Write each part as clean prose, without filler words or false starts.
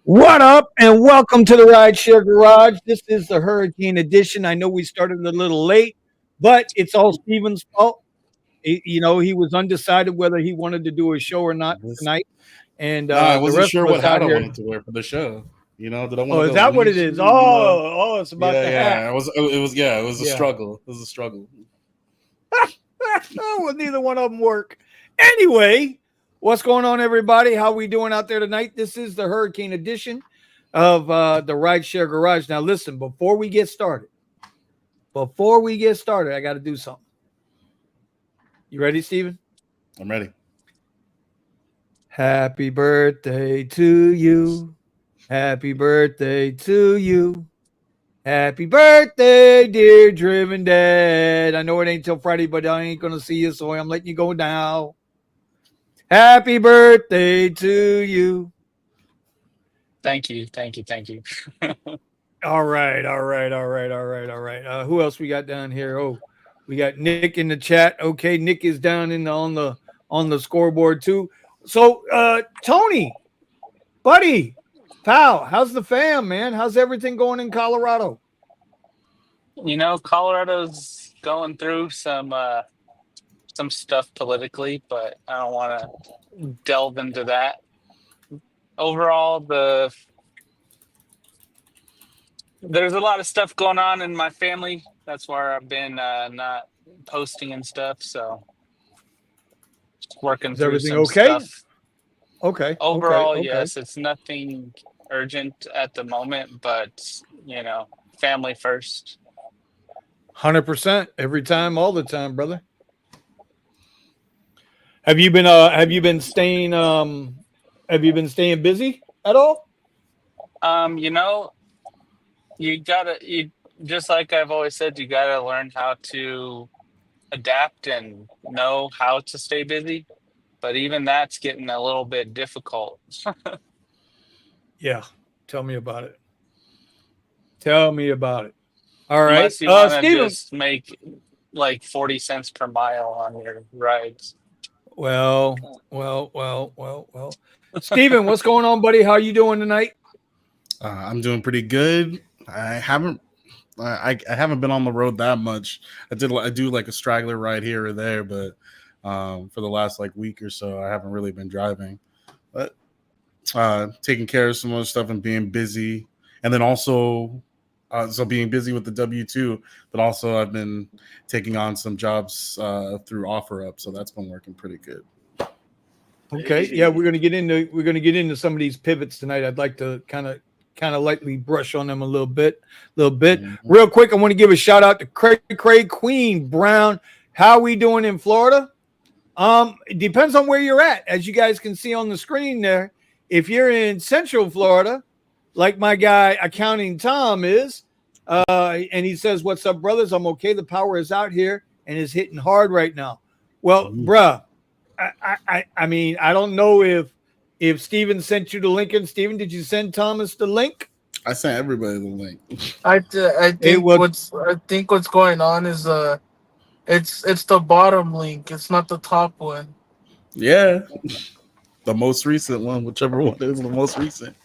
What up, and welcome to the Rideshare Garage. This is the Hurricane Edition. I know we started a little late, but it's all Steven's fault. He was undecided whether he wanted to do a show or not This, tonight, and no, I the wasn't rest sure of what us out hat I here. wanted to wear for the show. Did I want Oh, to is go that what it leisure? is? Oh, it's about the hat. It was. It was. Yeah, it was a Yeah. struggle. It was a struggle. Well, neither one of them work. Anyway, what's going on, everybody? How we doing out there tonight? This is the Hurricane Edition of the Rideshare Garage. Now, listen, before we get started, I got to do something. You ready, Steven? I'm ready. Happy birthday to you. Happy birthday to you. Happy birthday, dear Driven Dad. I know it ain't till Friday, but I ain't going to see you, so I'm letting you go now. Happy birthday to you. Thank you. All right. Who else we got down here? Oh, we got Nick in the chat. Okay, Nick is down on the scoreboard too. So, Tony, buddy, pal, how's the fam, man? How's everything going in Colorado? Colorado's going through some stuff politically, but I don't want to delve into that. Overall, there's a lot of stuff going on in my family. That's why I've been not posting and stuff. So just working Is through everything some okay? stuff. Okay. Overall, okay. yes, it's nothing urgent at the moment, but family first. 100% every time, all the time, brother. Have you been staying busy at all? You just like I've always said, you gotta learn how to adapt and know how to stay busy. But even that's getting a little bit difficult. Yeah. Tell me about it. All right. Unless you want to Steven. just make like 40 cents per mile on your rides. Well. Steven, what's going on, buddy? How are you doing tonight? I'm doing pretty good. I haven't been on the road that much. I do like a straggler ride here or there, but for the last week or so, I haven't really been driving. But taking care of some other stuff and being busy, and then also so being busy with the W-2, but also I've been taking on some jobs through OfferUp, so that's been working pretty good. Okay, yeah, we're gonna get into some of these pivots tonight. I'd like to kind of lightly brush on them a little bit. Mm-hmm. Real quick, I want to give a shout out to Craig Queen Brown. How we doing in Florida? It depends on where you're at. As you guys can see on the screen there, if you're in Central Florida, like my guy Accounting Tom is, and he says, "What's up, brothers? I'm okay. The power is out here and is hitting hard right now." Well, bruh, I mean, I don't know if Steven sent you the link. And Steven, did you send Thomas the link? I sent everybody the link. I think what's going on is it's the bottom link. It's not the top one. Yeah, the most recent one, whichever one is the most recent.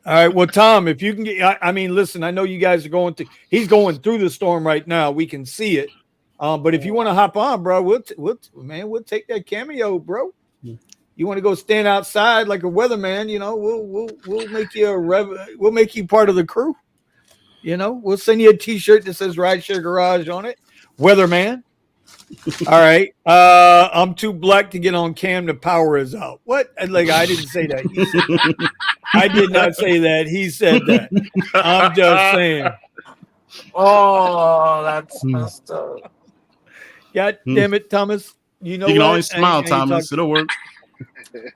All right. Well, Tom, if you can get, I mean, listen, I know you guys are he's going through the storm right now. We can see it. But if you want to hop on, bro, we'll take that cameo, bro. You want to go stand outside like a weatherman, we'll make you part of the crew. We'll send you a t-shirt that says Rideshare Garage on it. Weatherman. All right. I'm too black to get on cam. The power is out. What? I didn't say that. I did not say that. He said that. I'm just saying. Oh, that's messed up. God damn it, Thomas. You can always smile, Thomas. It'll work.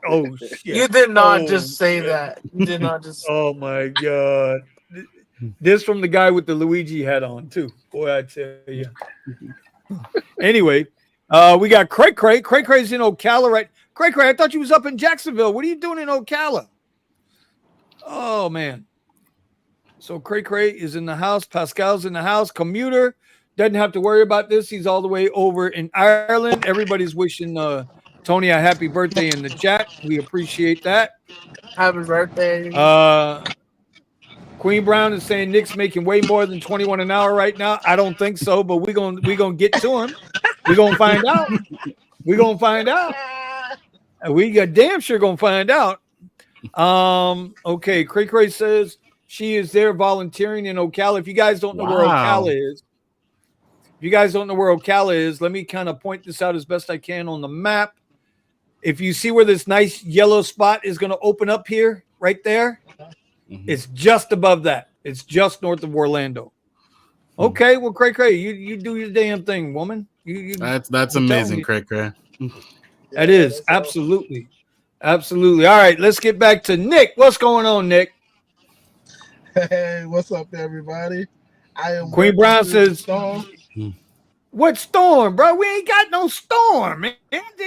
Oh, shit. You did not just say that. You did not just. Oh, my God. This from the guy with the Luigi hat on, too. Boy, I tell you. Anyway, we got Cray. Cray's in Ocala, right? Cray, I thought you was up in Jacksonville. What are you doing in Ocala? Oh, man. So Cray is in the house. Pascal's in the house. Commuter doesn't have to worry about this. He's all the way over in Ireland. Everybody's wishing Tony a happy birthday in the chat. We appreciate that. Happy birthday. Queen Brown is saying Nick's making way more than 21 an hour right now. I don't think so, but we're gonna get to him. We're gonna find out. We're gonna find out. We got damn sure gonna find out. Okay, Cray Cray says she is there volunteering in Ocala. If you guys don't know where Ocala is, let me kind of point this out as best I can on the map. If you see where this nice yellow spot is going to open up here, right there, it's just above that. It's just north of Orlando. Okay, well, Cray Cray, you do your damn thing, woman. That's amazing, Cray Cray. That is absolutely. Absolutely. All right, let's get back to Nick. What's going on, Nick? Hey, what's up, everybody? I am Queen Brown says, storm. What storm, bro? We ain't got no storm, man.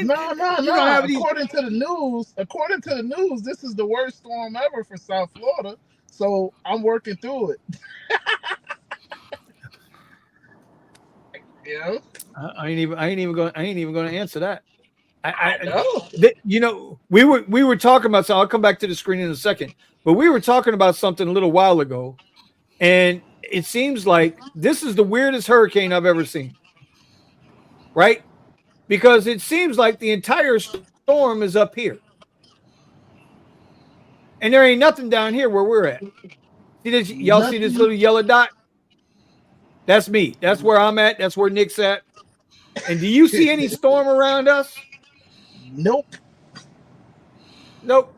No. According to the news, this is the worst storm ever for South Florida. So I'm working through it. Yeah. I ain't even going to answer that. I know. We were talking about something. I'll come back to the screen in a second, but we were talking about something a little while ago, and it seems like this is the weirdest hurricane I've ever seen. Right? Because it seems like the entire storm is up here, and there ain't nothing down here where we're at. See this? Y'all see this little yellow dot? That's me. That's where I'm at. That's where Nick's at. And do you see any storm around us? Nope.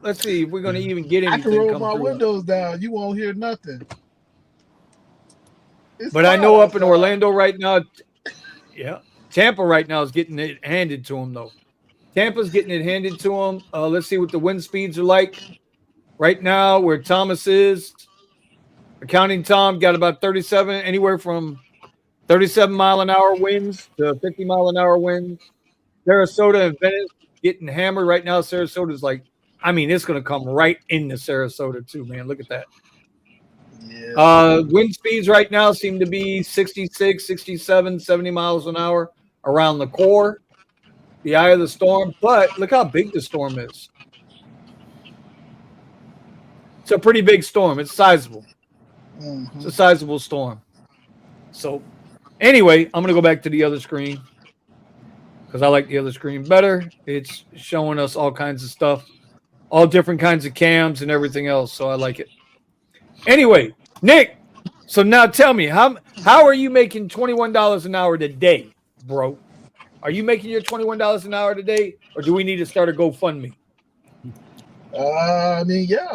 Let's see if we're going to even get anything. I can roll my windows down. You won't hear nothing. But I know up in Orlando right now, yeah, Tampa right now is getting it handed to them, though. Tampa's getting it handed to them. Let's see what the wind speeds are like. Right now, where Thomas is, accounting Tom got about 37, anywhere from 37 mile an hour winds to 50 mile an hour winds. Sarasota and Venice getting hammered right now. Sarasota's like, it's going to come right into Sarasota too, man. Look at that. Yeah. Wind speeds right now seem to be 66, 67, 70 miles an hour around the core, the eye of the storm. But look how big the storm is. It's a pretty big storm. It's sizable. Mm-hmm. It's a sizable storm. So anyway, I'm going to go back to the other screen because I like the other screen better. It's showing us all kinds of stuff, all different kinds of cams and everything else. So I like it. Anyway, Nick, so now tell me, how are you making $21 an hour today, bro? Are you making your $21 an hour today, or do we need to start a GoFundMe? I'm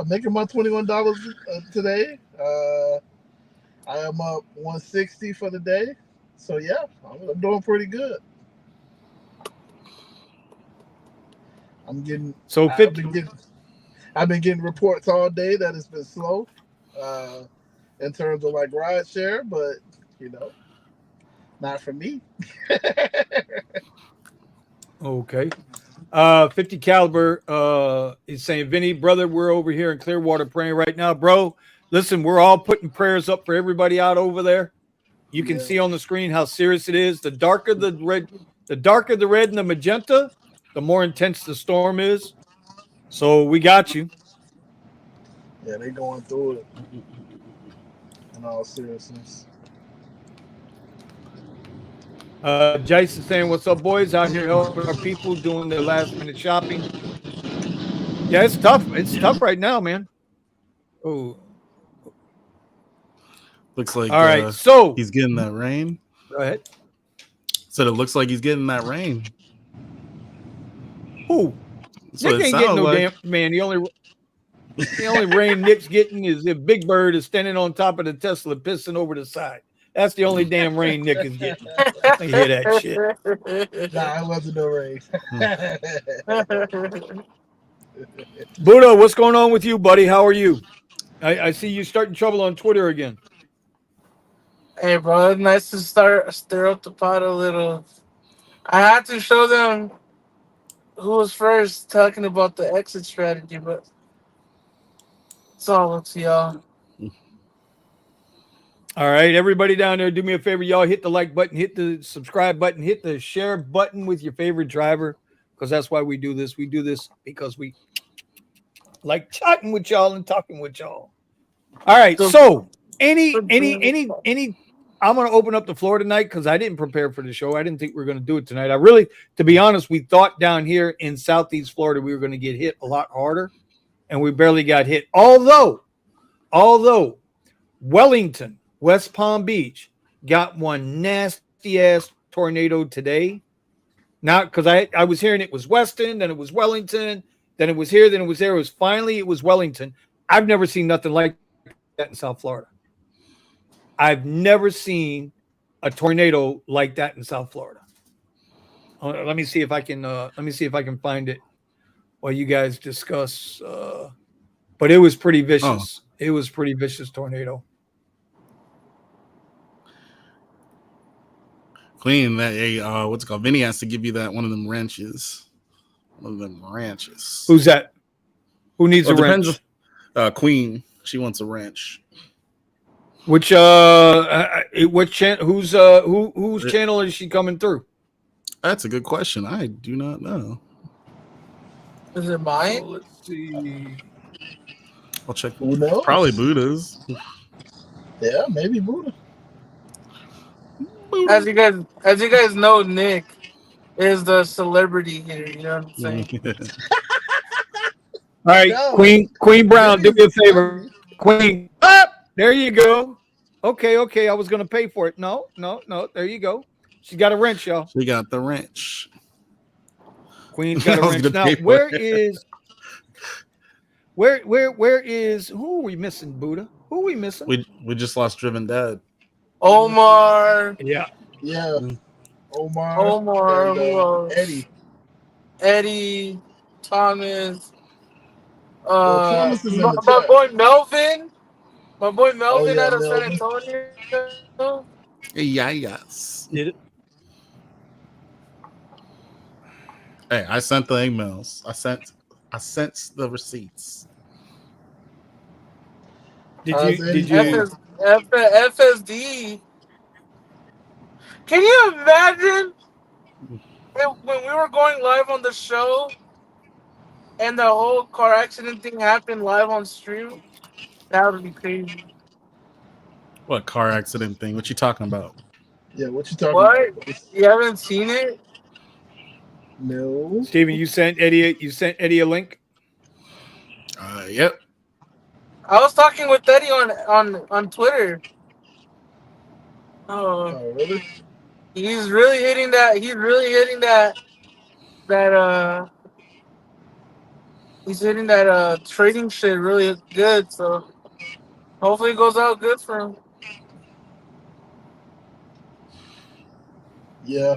making my $21 today. I am up 160 for the day. So yeah, I'm doing pretty good. I'm getting so 50. I've been getting reports all day that it's been slow in terms of like rideshare, but not for me. Okay. 50 caliber is saying, Vinny, brother, we're over here in Clearwater praying right now, bro. Listen, we're all putting prayers up for everybody out over there. You can see on the screen how serious it is. The darker the red and the magenta, the more intense the storm is. So we got you. Yeah, they going through it. In all seriousness. Jace is saying, what's up, boys? Out here helping our people doing their last minute shopping. Yeah, it's tough. It's tough right now, man. Oh. Looks like all right, so he's getting that rain. Go ahead. So it looks like he's getting that rain. Who? Nick ain't getting no damn man. The only rain Nick's getting is if Big Bird is standing on top of the Tesla pissing over the side. That's the only damn rain Nick is getting. I hear that shit. Nah, it wasn't no rain. Buddha, what's going on with you, buddy? How are you? I see you starting trouble on Twitter again. Hey, bro, it's nice to stir up the pot a little. I had to show them who was first talking about the exit strategy, but it's all up to y'all. All right, everybody down there, do me a favor. Y'all hit the like button, hit the subscribe button, hit the share button with your favorite driver because that's why we do this. We do this because we like chatting with y'all and talking with y'all. All right. So any I'm going to open up the floor tonight because I didn't prepare for the show. I didn't think we were going to do it tonight. I really, to be honest, we thought down here in Southeast Florida we were going to get hit a lot harder, and we barely got hit. Although Wellington, West Palm Beach, got one nasty ass tornado today. Not because I was hearing it was Weston, then it was Wellington, then it was here, then it was there. It was Wellington. I've never seen nothing like that in South Florida. I've never seen a tornado like that in South Florida. Let me see if I can find it while you guys discuss. But it was pretty vicious. Oh. It was pretty vicious tornado. Queen, that what's it called? Vinny has to give you that one of them wrenches. One of them ranches. Who's that? Who needs a wrench? Queen. She wants a wrench. Which whose channel is she coming through? That's a good question. I do not know. Is it mine? So let's see. I'll check. Who knows? Probably Buddha's. Yeah, maybe Buddha. As you guys know, Nick is the celebrity here. You know what I'm saying? All right, no. Queen Brown, do me a favor. Queen, there you go. Okay. I was gonna pay for it. No. There you go. She got a wrench, y'all. She got the wrench. Queen's got a wrench. Now, where is who are we missing, Buddha? Who are we missing? We just lost Driven Dad. Omar. Yeah. Omar. And, Eddie. Thomas. Thomas is in the my chat. boy Melvin. Out of Melvin. San Antonio. Yes. Did it? Hey, I sent the emails. I sent the receipts. Did you FSD? Can you imagine when we were going live on the show and the whole car accident thing happened live on stream? That would be crazy. What car accident thing? What you talking about? Yeah, what you talking about? You haven't seen it? No. Steven, you sent Eddie a link? Yep. I was talking with Eddie on Twitter. Oh, really? He's really hitting that. He's hitting that trading shit really good. So hopefully it goes out good for him. Yeah.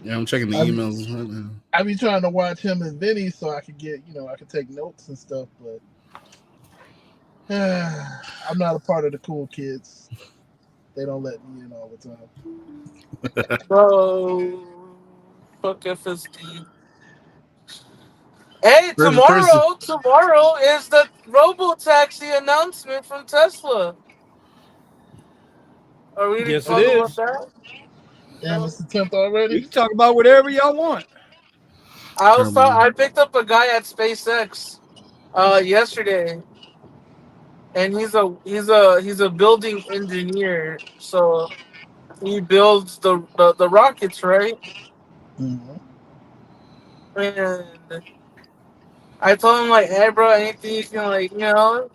Yeah, I'm checking the emails right now. I be trying to watch him and Vinny so I could get, I could take notes and stuff, but I'm not a part of the cool kids. They don't let me in all the time. Bro, fuck FSD. Hey, tomorrow is the robo-taxi announcement from Tesla. Are we yes, talking it is. about that? Damn, it's the 10th already? You can talk about whatever y'all want. I picked up a guy at SpaceX yesterday, and he's a building engineer. So he builds the rockets, right? Mm-hmm. And I told him, like, hey, bro, anything you can,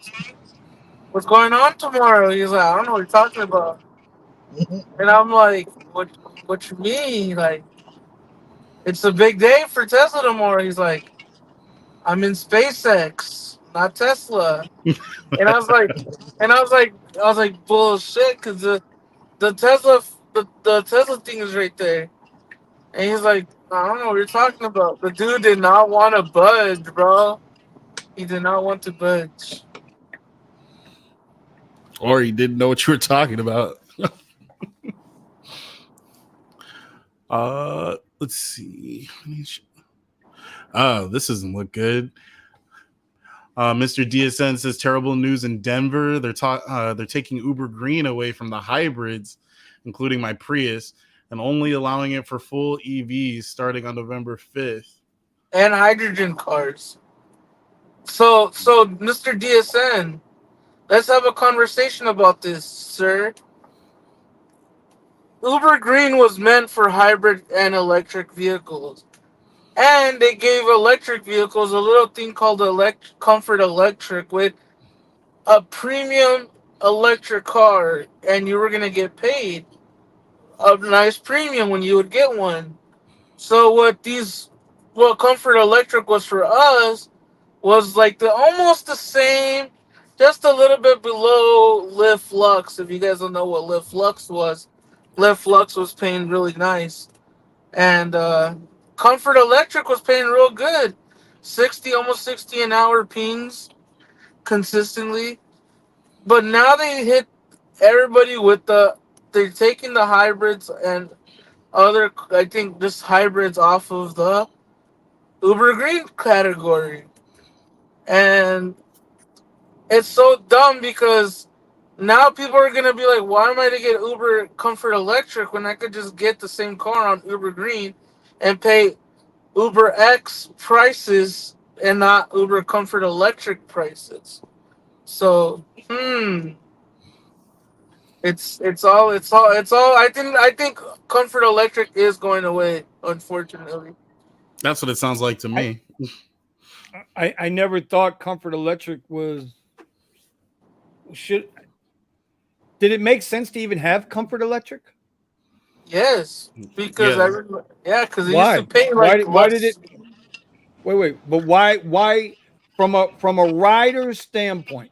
what's going on tomorrow? He's like, I don't know what you're talking about. And I'm like, what you mean? Like, it's a big day for Tesla tomorrow. He's like, I'm in SpaceX, not Tesla. And I was like, bullshit, because the Tesla thing is right there. And he's like, I don't know what you're talking about. The dude did not want to budge, bro. He did not want to budge. Or he didn't know what you were talking about. Let's see. Oh, this doesn't look good. Mr. DSN says terrible news in Denver. They're taking Uber Green away from the hybrids, including my Prius, and only allowing it for full EVs starting on November 5th. and hydrogen cars. So, Mr. DSN, let's have a conversation about this, sir. Uber Green was meant for hybrid and electric vehicles. And they gave electric vehicles a little thing called Comfort Electric with a premium electric car, and you were going to get paid a nice premium when you would get one. So what Comfort Electric was for us was like the almost the same, just a little bit below Lyft Lux. If you guys don't know what Lyft Lux was, Lyft Lux was paying really nice, and Comfort Electric was paying real good, almost 60 an hour pings consistently. But now they hit everybody with they're taking the hybrids and other, I think, just hybrids off of the Uber Green category. And it's so dumb because now people are going to be like, why am I to get Uber Comfort Electric when I could just get the same car on Uber Green and pay Uber X prices and not Uber Comfort Electric prices? So, it's all. I think Comfort Electric is going away, unfortunately. That's what it sounds like to me. I never thought Comfort Electric did it make sense to even have Comfort Electric? Yes, because because why? Used to pay why did it? Wait, but why from a rider's standpoint?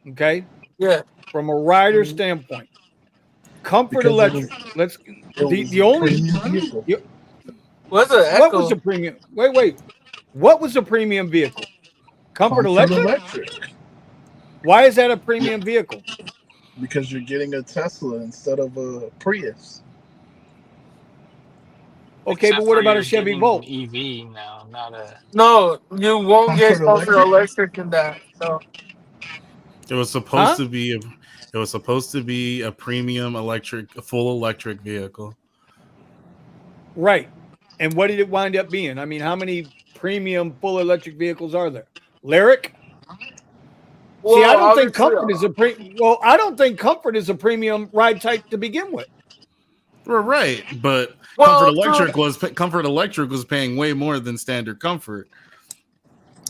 Okay. Yeah. From a rider standpoint, Comfort Electric. The only. What was the premium? Wait. What was the premium vehicle? Comfort Electric. Why is that a premium vehicle? Because you're getting a Tesla instead of a Prius. Okay, Except but what for about a you're Chevy getting Volt? EV now, not a. No, you won't get Comfort Comfort Electric in that. No. It was supposed to be a premium electric, a full electric vehicle. Right. And what did it wind up being? I mean, how many premium full electric vehicles are there? Lyric? Well, see, I don't think Comfort is I don't think Comfort is a premium ride type to begin with. We're right, but Comfort Electric was paying way more than standard Comfort.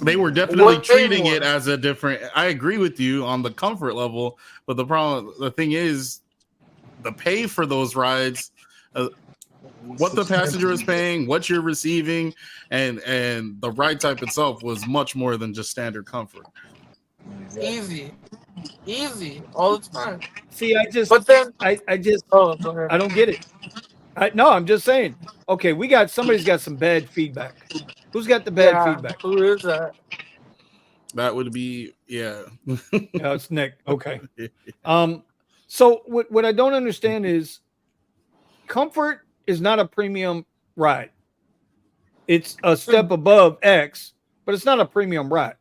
They were definitely treating it as a different. I agree with you on the comfort level, but the thing is, the pay for those rides, what the passenger is paying, what you're receiving, and the ride type itself was much more than just standard Comfort. Easy all the time. See, I just go ahead. I don't get it. I'm just saying. Okay, somebody's got some bad feedback. Who's got the bad feedback? Who is that? That would be No, it's Nick. Okay. So what I don't understand is Comfort is not a premium ride. It's a step above X, but it's not a premium ride.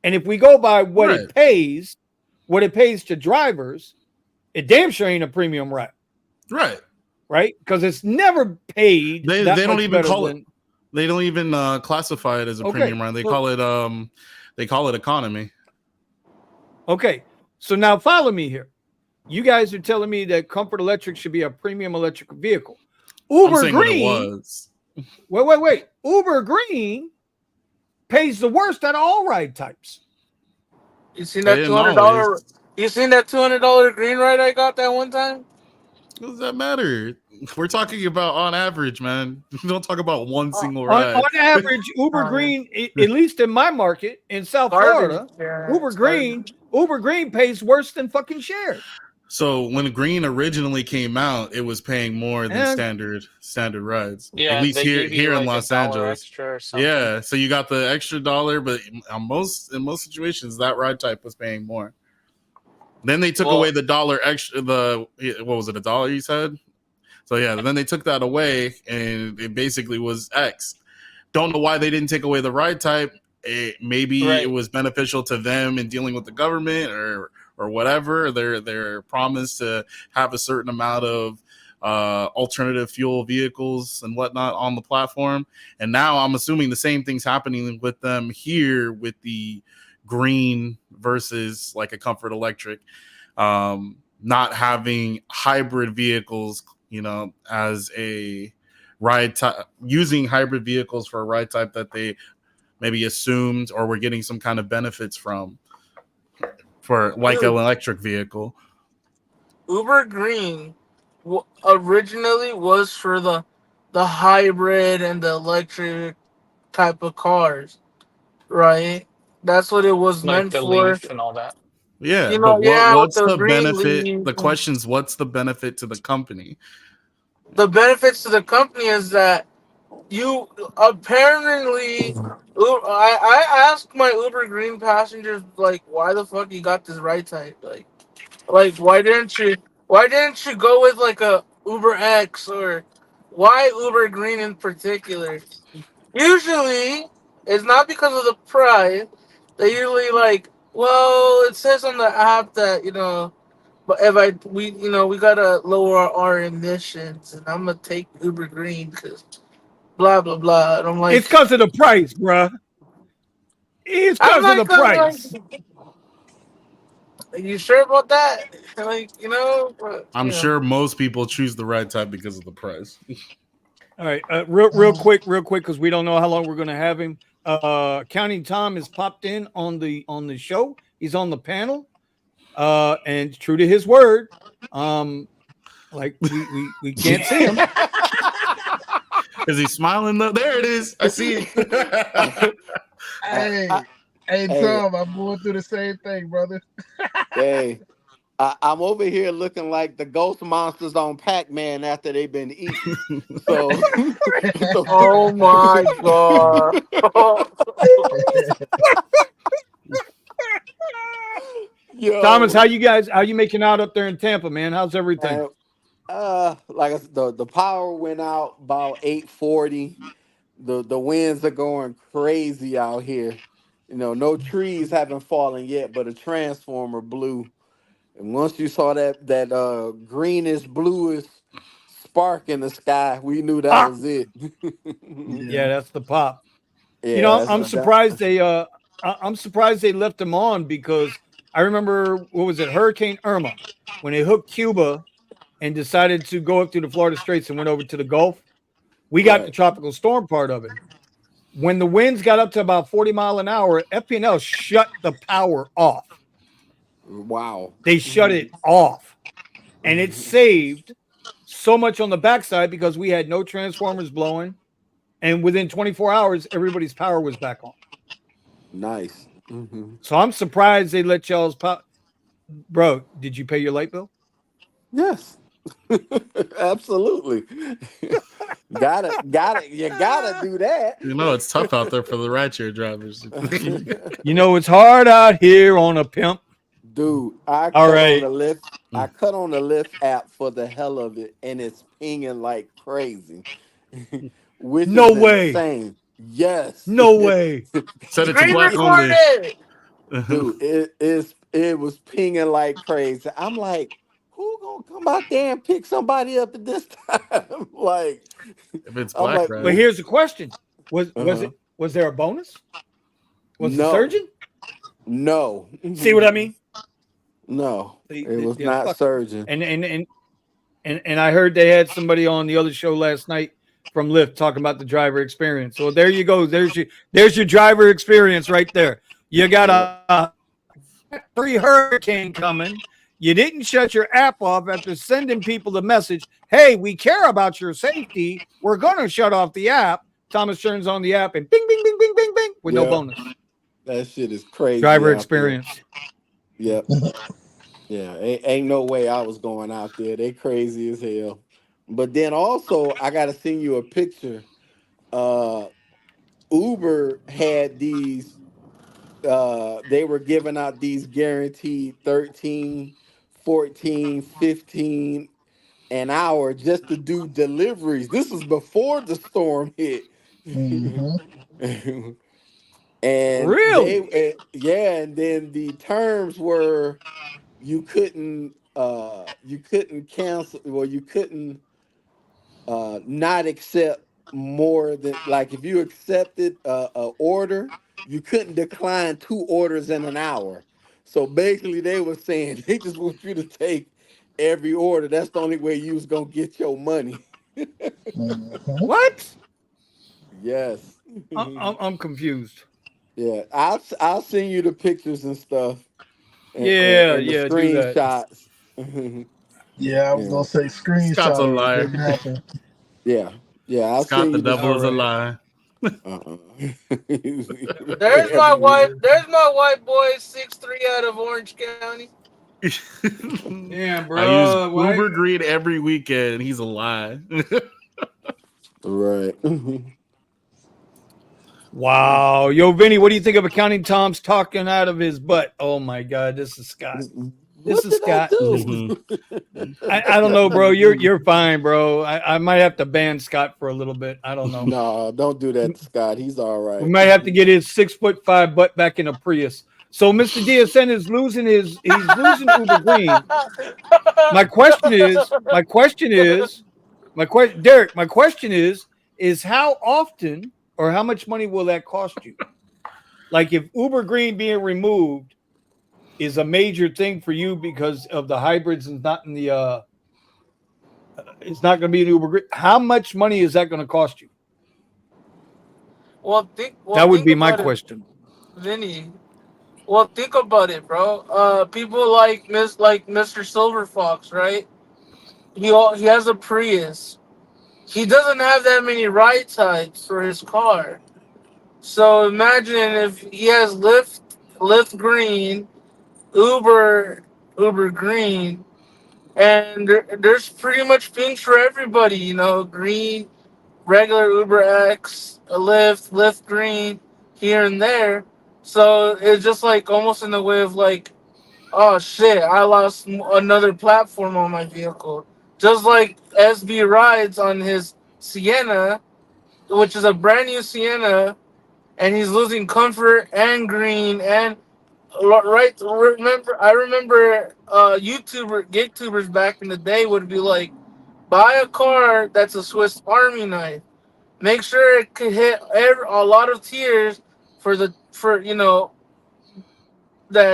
And if we go by what it pays to drivers, it damn sure ain't a premium ride. Right. Right? Because it's never paid. They don't even call it. They don't even classify it as a premium ride. They call it economy. Okay. So now follow me here. You guys are telling me that Comfort Electric should be a premium electric vehicle. Uber Green. Wait. Uber Green pays the worst out of all ride types. You seen that $200? You seen that $200 green ride I got that one time? What does that matter? We're talking about on average, man. Don't talk about one single ride. On average, Uber Green, at least in my market in South Florida, Uber Green pays worse than fucking Share. So when Green originally came out, it was paying more than standard rides. Yeah, at least here in Los Angeles. Yeah, so you got the extra $1, but in most situations, that ride type was paying more. Then they took away the $1 extra. What was it, $1 you said? So yeah, then they took that away, and it basically was X. Don't know why they didn't take away the ride type. It was beneficial to them in dealing with the government or whatever. Their promise to have a certain amount of alternative fuel vehicles and whatnot on the platform. And now I'm assuming the same thing's happening with them here with the green versus like a Comfort Electric, not having hybrid vehicles, as a ride type, using hybrid vehicles for a ride type that they maybe assumed or were getting some kind of benefits from for like an electric vehicle. Uber Green originally was for the hybrid and the electric type of cars, right? That's what it was Like meant the for. Leaf and all that. Yeah, but With what's the the green benefit? leaf. The question's what's the benefit to the company? The benefits to the company is that you apparently. I asked my Uber Green passengers like, why the fuck you got this ride type? Like why didn't you go with like a Uber X, or why Uber Green in particular? Usually it's not because of the price. They usually like, well, it says on the app that, but we gotta lower our emissions, and I'm gonna take Uber Green because blah blah blah. And I'm like, It's because of the price, bruh. It's I'm because of the like, price. are you sure about that? Like, I'm sure most people choose the ride type because of the price. All right, real quick, because we don't know how long we're going to have him. Counting Tom has popped in on the show. He's on the panel, and true to his word, like we can't see him. Is he smiling though? There it is. I see it. Hey, Tom, I'm going through the same thing, brother. Hey, I'm over here looking like the ghost monsters on Pac-Man after they've been eaten. So, oh my god. Yo, Thomas, how you making out up there in Tampa, man? How's everything? like the power went out about 8:40. The winds are going crazy out here. No trees haven't fallen yet, but a transformer blew. And once you saw that greenish bluish spark in the sky, we knew that was it. Yeah, that's the pop. Yeah, I'm surprised I'm surprised they left them on, because I remember, what was it, Hurricane Irma, when they hooked Cuba and decided to go up through the Florida Straits and went over to the Gulf. We got the tropical storm part of it. When the winds got up to about 40 miles an hour, FPNL shut the power off. Wow. They shut it off. And it saved so much on the backside because we had no transformers blowing. And within 24 hours, everybody's power was back on. Nice. Mm-hmm. So I'm surprised they let y'all's power. Bro, did you pay your light bill? Yes. Absolutely. Got it. You gotta do that. It's tough out there for the rideshare drivers. It's hard out here on a pimp. Dude, I cut on the Lyft app for the hell of it, and it's pinging like crazy. Which No is way. insane. Yes. No way. Set it to black only. Dude, it was pinging like crazy. I'm like, who gonna come out there and pick somebody up at this time? Like, if it's black, right? But here's the question: was there a bonus? Was it surging? No. See what I mean? No, it was not surging. And I heard they had somebody on the other show last night from Lyft talking about the driver experience. So there you go. There's your driver experience right there. You got a hurricane coming. You didn't shut your app off after sending people the message, hey, we care about your safety. We're going to shut off the app. Thomas turns on the app and bing, bing, bing, bing, bing, bing, with no bonus. That shit is crazy. Driver experience. Yep. Yeah, ain't no way I was going out there. They crazy as hell. But then also, I got to send you a picture. Uber had these, they were giving out these guaranteed 13, 14, 15 an hour just to do deliveries. This was before the storm hit. Mm-hmm. And really? and then the terms were you couldn't cancel, well, you couldn't not accept more than, like, if you accepted a order, you couldn't decline 2 orders in an hour. So basically, they were saying they just want you to take every order. That's the only way you was gonna get your money. Mhm. What? Yes. I'm confused. Yeah, I'll send you the pictures and stuff, Yeah, and the yeah, do that. screenshots. Yeah, I was Yeah, gonna say Scott's a screenshot it. It liar. didn't happen. yeah, yeah. I'll Scott, send the you the. devil All is a right. lie. Uh-uh. There's my Every white. word. There's my white boy, 6'3" out of Orange County. Damn, I use bro. Why? Uber Green every weekend. He's a lie. Right. Wow. Yo, Vinny, what do you think of accounting Tom's talking out of his butt? Oh my God, this is Scott. This What is did I Scott. do? I don't know, bro. You're fine, bro. I might have to ban Scott for a little bit. I don't know. No, don't do that to Scott. He's all We right. might have to get his 6'5" butt back in a Prius. So Mr. DSN is losing he's losing Uber Green. My question is, Derek, my question is how often or how much money will that cost you? Like if Uber Green being removed is a major thing for you because of the hybrids and not in the it's not going to be an Uber Green. How much money is that going to cost you? That would Think be my about it, question. Vinny. Well, think about it, bro. People like Mr. Silver Fox, right? He has a Prius. He doesn't have that many ride types for his car. So imagine if he has Lyft Green, Uber, Uber Green, and there's pretty much things for everybody. You know, green, regular Uber X, a Lyft Green, here and there. So it's just like almost in the way of like, oh shit, I lost another platform on my vehicle. Just like SB rides on his Sienna, which is a brand new Sienna, and he's losing comfort and green and right. I remember gig tubers back in the day would be like, buy a car that's a Swiss Army knife. Make sure it could hit a lot of tiers for that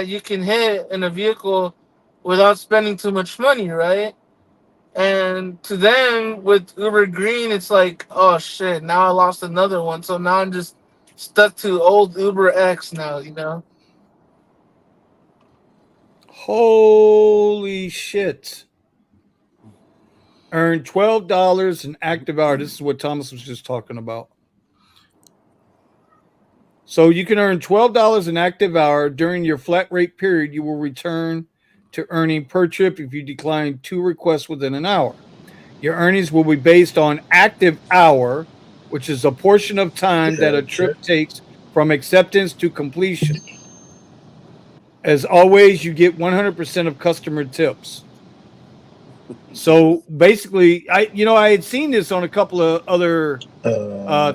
you can hit in a vehicle without spending too much money, right? And to them, with Uber Green, it's like, oh shit, now I lost another one. So now I'm just stuck to old Uber X now, you know? Holy shit. Earn $12 in active hour. This is what Thomas was just talking about. So you can earn $12 an active hour during your flat rate period. You will return to earning per trip if you decline 2 requests within an hour. Your earnings will be based on active hour, which is a portion of time that a trip takes from acceptance to completion. As always, you get 100% of customer tips. So basically, I had seen this on a couple of other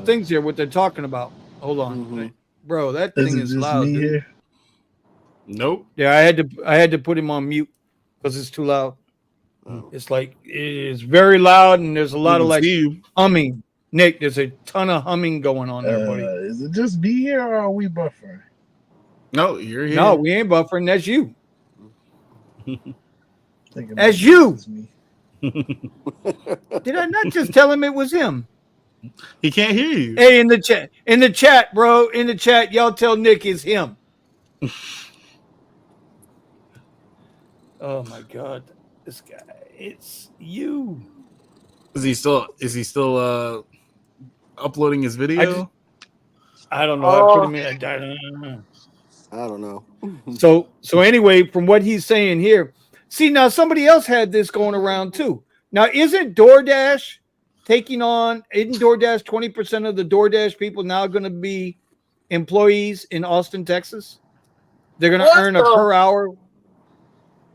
things here. What they're talking about. Hold on, bro. That Is thing it is just loud, me dude. here? Nope. Yeah, I had to put him on mute because it's too loud. Oh. It's like it's very loud, and there's a lot We of can like see you. humming. Nick, there's a ton of humming going on there, buddy. Is it just me here, or are we buffering? No, you're here. No, we ain't buffering. That's you. Thinking That's maybe you. it's just me. Did I not just tell him it was him? He can't hear you. Hey, in the chat, bro, in the chat, y'all tell Nick it's him. Oh my God, this guy, it's you. Is he still uploading his video? I don't know. I put him in. I don't know. I don't know. So anyway, from what he's saying here, see now somebody else had this going around too. Now isn't DoorDash taking on? Isn't DoorDash 20% of the DoorDash people now going to be employees in Austin, Texas? They're going to earn a per hour.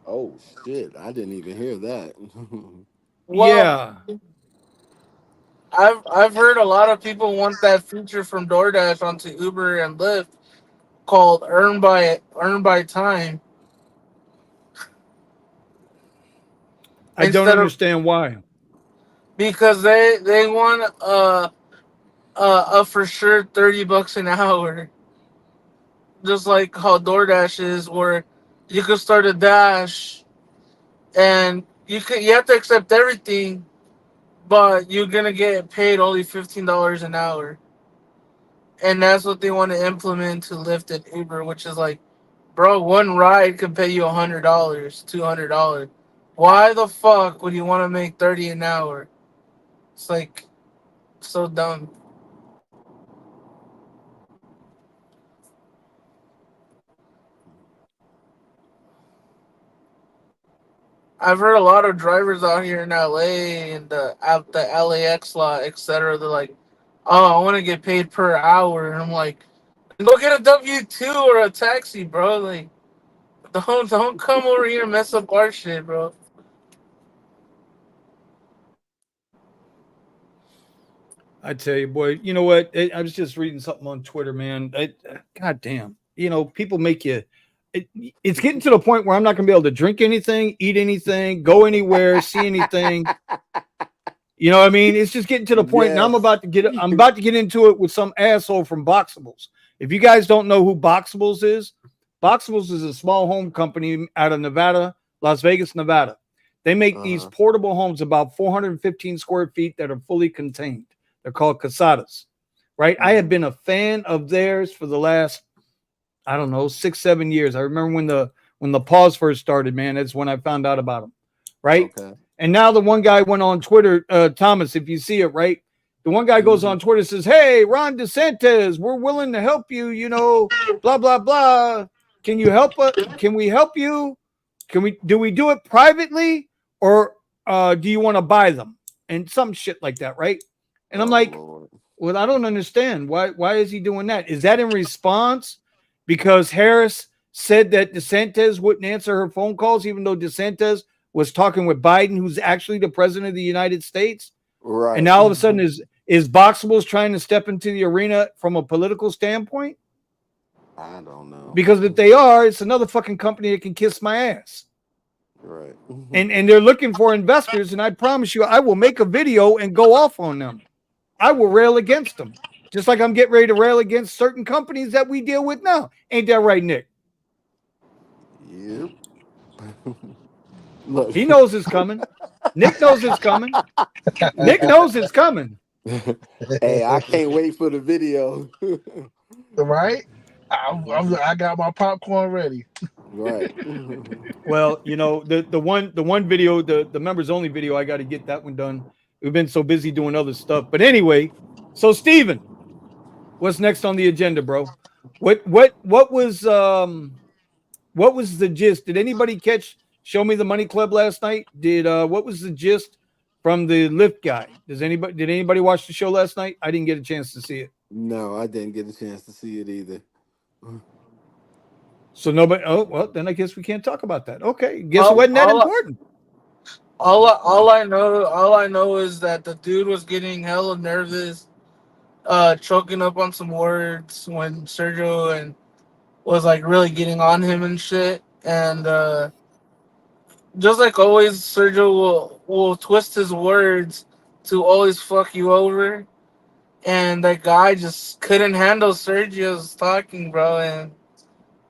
Oh shit! I didn't even hear that. Well, Yeah. I've heard a lot of people want that feature from DoorDash onto Uber and Lyft called earn by time. I don't understand why. because they want a for sure $30 an hour, just like how DoorDash is, where you could start a dash and you have to accept everything, but you're gonna get paid only $15 an hour, and that's what they want to implement to Lyft and Uber, which is like, bro, one ride could pay you $100, $200. Why the fuck would you want to make 30 an hour? It's like so dumb. I've heard a lot of drivers out here in LA and out the LAX lot, etc. They're like, "Oh, I want to get paid per hour," and I'm like, "Go get a W-2 or a taxi, bro. Like, don't come over here and mess up our shit, bro." I tell you, boy, you know what? I was just reading something on Twitter, man. God damn. You know, people make you. It's getting to the point where I'm not going to be able to drink anything, eat anything, go anywhere, see anything. You know what I mean? It's just getting to the point, and I'm about to get into it with some asshole from Boxables. If you guys don't know who Boxables is a small home company out of Nevada, Las Vegas, Nevada. They make these portable homes about 415 square feet that are fully contained. They're called casadas, right? I have been a fan of theirs for the last, I don't know, 6-7 years. I remember when the pause first started, man. That's when I found out about them, right? Okay. And now the one guy went on Twitter, Thomas, if you see it, right? The one guy goes on Twitter and says, "Hey, Ron DeSantis, we're willing to help you, you know, blah, blah, blah. Can you help us? Can we help you? Do we do it privately or do you want to buy them?" And some shit like that, right? And I'm like, well, I don't understand. Why is he doing that? Is that in response because Harris said that DeSantis wouldn't answer her phone calls, even though DeSantis was talking with Biden, who's actually the president of the United States? Right. And now all of a sudden is Boxables trying to step into the arena from a political standpoint? I don't know. Because if they are, it's another fucking company that can kiss my ass. Right. And they're looking for investors, and I promise you, I will make a video and go off on them. I will rail against them, just like I'm getting ready to rail against certain companies that we deal with now. Ain't that right, Nick? Yep. Look. He knows it's coming. Nick knows it's coming. Nick knows it's coming. Hey, I can't wait for the video. Right? I got my popcorn ready. Right. Well, you know, the one video, the members only video, I got to get that one done. We've been so busy doing other stuff. But anyway, so Steven, what's next on the agenda, bro? What was the gist? Did anybody catch Show Me the Money Club last night? What was the gist from the Lyft guy? Did anybody watch the show last night? I didn't get a chance to see it. No, I didn't get a chance to see it either. So nobody. Oh well, then I guess we can't talk about that. Okay, guess it wasn't that important. All I know is that the dude was getting hella nervous, choking up on some words when Sergio and was like really getting on him and shit. And just like always, Sergio will twist his words to always fuck you over. And that guy just couldn't handle Sergio's talking, bro. And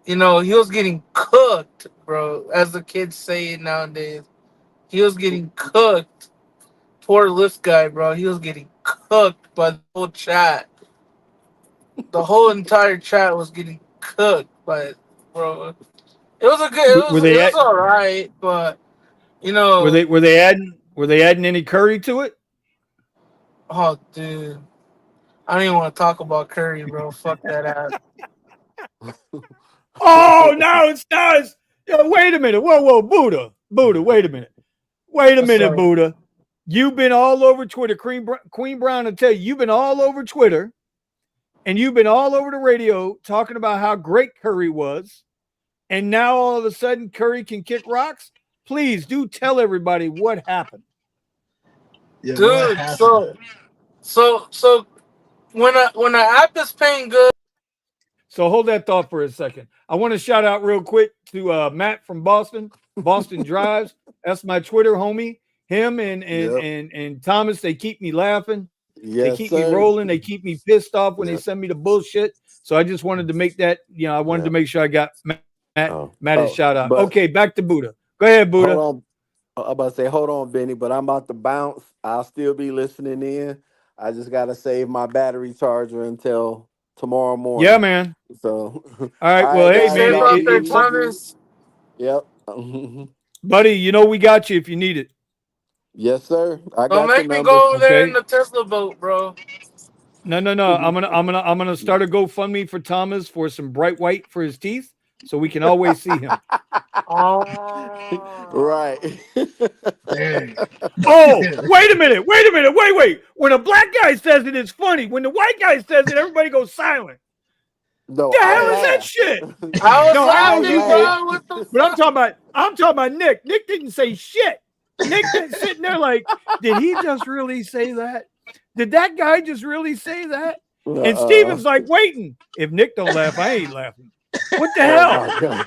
you know, he was getting cooked, bro, as the kids say it nowadays. He was getting cooked. Poor Lyft guy, bro. He was getting cooked by the whole chat. The whole entire chat was getting cooked by, bro. It was a good. It was all right, but you know, were they adding any curry to it? Oh, dude, I don't even want to talk about curry, bro. Fuck that ass. Oh no, it's not. Yo, wait a minute. Whoa, Buddha, wait a minute. Buddha. You've been all over Twitter. Queen Brown will tell you, you've been all over Twitter and you've been all over the radio talking about how great Curry was. And now all of a sudden Curry can kick rocks. Please do tell everybody what happened. Yeah, dude, so when an app is paying good. So hold that thought for a second. I want to shout out real quick to Matt from Boston Drives. That's my Twitter homie. Him and Yep. and Thomas, they keep me laughing. They Yes, keep me sir. rolling. They keep me pissed off when they Yep. send me the bullshit. So I just wanted to make that, I wanted to Yep. make sure I got Oh. Matt shout out. But Okay, back to Buddha. Go ahead, Buddha. hold on. I'm about to say, hold on, Benny, but I'm about to bounce. I'll still be listening in. I just gotta save my battery charger until tomorrow morning. Yeah, man. So, All right. all Well, right, hey, guys, man, Save y'all up be there, easy. Thomas. Yep. buddy, we got you if you need it. Yes, sir. I Don't got your make me number. go over there in Okay. the Tesla boat, bro. No. I'm gonna start a GoFundMe for Thomas for some bright white for his teeth, so we can always see him. Oh. Right. Dang. Oh, wait a minute. Wait. When a black guy says it, it's funny. When the white guy says it, everybody goes silent. No, The I hell is that laugh. shit? I was No, I know laughing, you laugh. did. bro. What the But fuck? I'm talking about Nick. Nick didn't say shit. Nick didn't sitting there like, did he just really say that? Did that guy just really say that? And Steven's like waiting. If Nick don't laugh, I ain't laughing. What the hell? Oh, my God.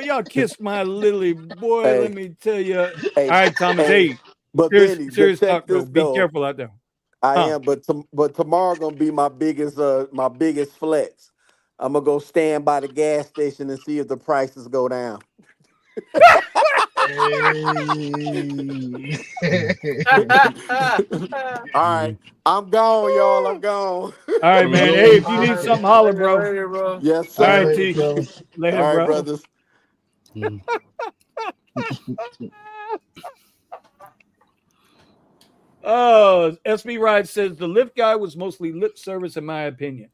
Y'all kissed my lily boy. Hey. Let me tell you. Hey, All right, Thomas. Hey, but Benny, serious check talk though. this Be though. careful out there. I Huh. am, but tomorrow gonna be my biggest flex. I'm gonna go stand by the gas station and see if the prices go down. Hey. All right, I'm gone, y'all. I'm gone. All right, man. Hey, if you need something, holler, bro. Later, bro. Yes, All sir. right, Later, T. fellas. Later, All right, bro. brothers. Oh, SB Ride says the Lyft guy was mostly lip service, in my opinion.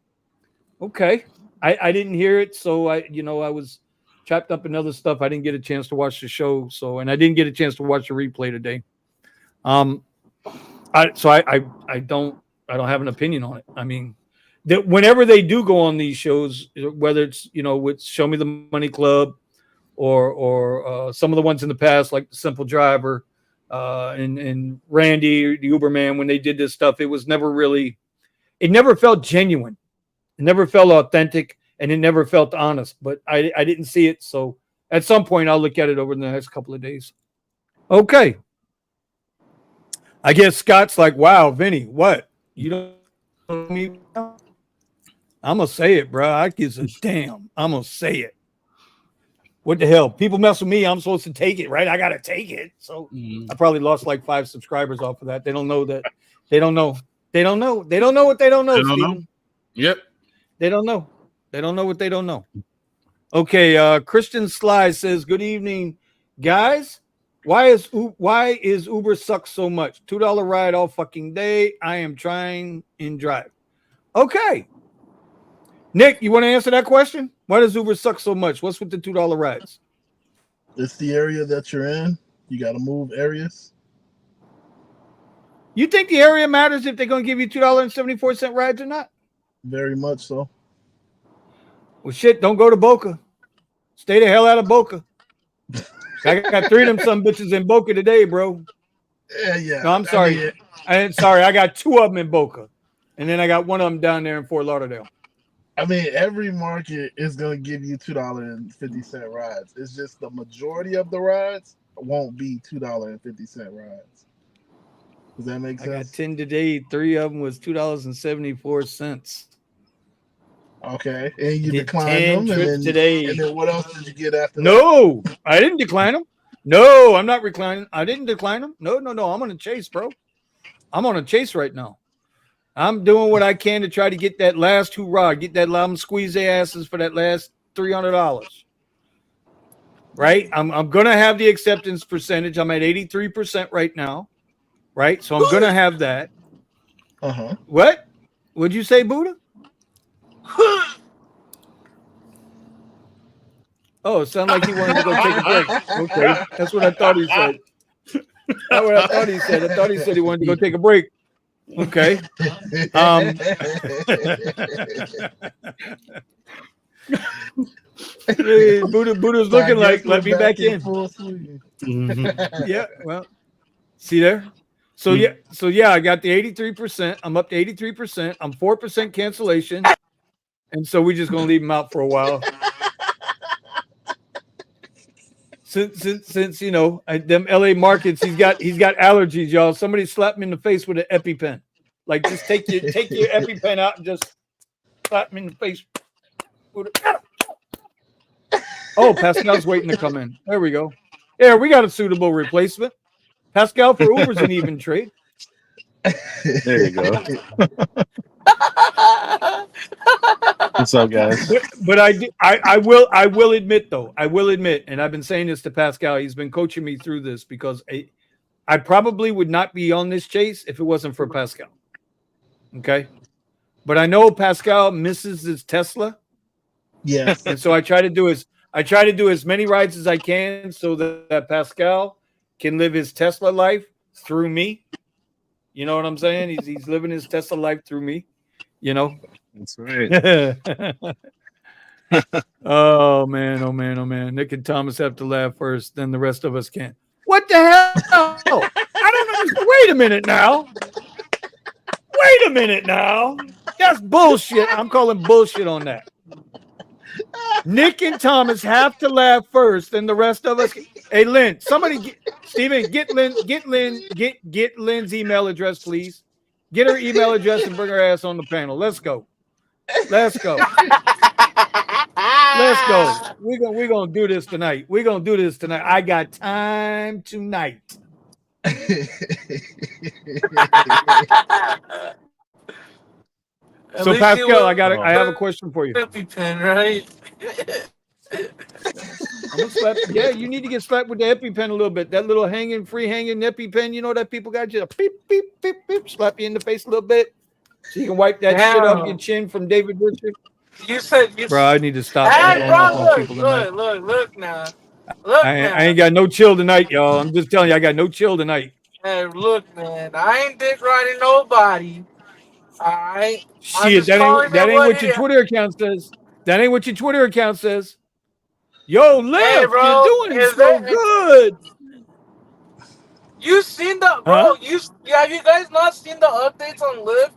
Okay, I didn't hear it, so I was trapped up in other stuff. I didn't get a chance to watch the show, and I didn't get a chance to watch the replay today. I don't have an opinion on it. I mean, that whenever they do go on these shows, whether it's with Show Me the Money Club or some of the ones in the past like the Simple Driver and Randy the Uberman, when they did this stuff, it never felt genuine. It never felt authentic, and it never felt honest. But I didn't see it, so at some point I'll look at it over the next couple of days. Okay. I guess Scott's like, wow, Vinny, what? You don't know me? I'm gonna say it, bro. I gives a damn. I'm gonna say it. What the hell? People mess with me. I'm supposed to take it, right? I gotta take it. So I probably lost like 5 subscribers off of that. They don't know that. They don't know. They don't know. They don't know what they don't know, Steven. Yep. They don't know. They don't know what they don't know. Okay, Christian Sly says, good evening, guys. Why is Uber suck so much? $2 ride all fucking day. I am trying in drive. Okay. Nick, you want to answer that question? Why does Uber suck so much? What's with the $2 rides? It's the area that you're in. You got to move areas. You think the area matters if they're going to give you $2.74 rides or not? Very much so. Well, shit, don't go to Boca. Stay the hell out of Boca. I got 3 of them some bitches in Boca today, bro. Yeah. No, I'm sorry. I got 2 of them in Boca. And then I got 1 of them down there in Fort Lauderdale. I mean, every market is going to give you $2.50 rides. It's just the majority of the rides won't be $2.50 rides. Does that make sense? I got 10 today. 3 of them was $2.74. Okay. And you Did declined 10 them. trips today. And then what else did you get after that? No, I didn't decline them. No, I'm not reclining. I didn't decline them. No. I'm on a chase, bro. I'm on a chase right now. I'm doing what I can to try to get that last hoorah, get that I'm squeeze their asses for that last $300. Right? I'm gonna have the acceptance percentage. I'm at 83% right now. Right? So I'm gonna have that. Uh-huh. What? Would you say, Buddha? Oh, it sounded like he wanted to go take a break. Okay, that's what I thought he said. That's what I thought he said. I thought he said he wanted to go take a break. Okay. Buddha's looking like, let me back in. Yeah, well, see there? So yeah, I got the 83%. I'm up to 83%. I'm 4% cancellation. And so we're just gonna leave him out for a while. since you know them LA markets, he's got allergies, y'all. Somebody slap him in the face with an EpiPen. Like just take your EpiPen out and just slap him in the face. Oh, Pascal's waiting to come in. There we go. Yeah, we got a suitable replacement. Pascal for Uber's an even trade. There you go. What's up, guys? But I will admit though, and I've been saying this to Pascal. He's been coaching me through this because I probably would not be on this chase if it wasn't for Pascal. Okay, but I know Pascal misses his Tesla. Yes. And so I try to do as many rides as I can so that Pascal can live his Tesla life through me. You know what I'm saying? He's living his Tesla life through me. You know. That's right. Oh man. Nick and Thomas have to laugh first, then the rest of us can't. What the hell? I don't understand. Wait a minute now. That's bullshit. I'm calling bullshit on that. Nick and Thomas have to laugh first, then the rest of us. Hey, Lynn, Steven, get Lynn's email address, please. Get her email address and bring her ass on the panel. Let's go. We're gonna do this tonight. I got time tonight. So Pascal, I have a question for you. EpiPen, right? I'm gonna slap. Yeah, you need to get slapped with the EpiPen a little bit. That little free hanging EpiPen, you know that people got you beep, beep, beep, beep, slap you in the face a little bit. So you can wipe that shit off your chin from David Richard. Bro, I need to stop. Look now. I ain't got no chill tonight, y'all. I'm just telling you, I got no chill tonight. Hey, look, man. I ain't dick riding nobody. All right. Shit, that ain't what your Twitter account says. That ain't what your Twitter account says. Yo, Liv, hey, bro, you're doing so good. You seen the bro? Have you guys not seen the updates on Lyft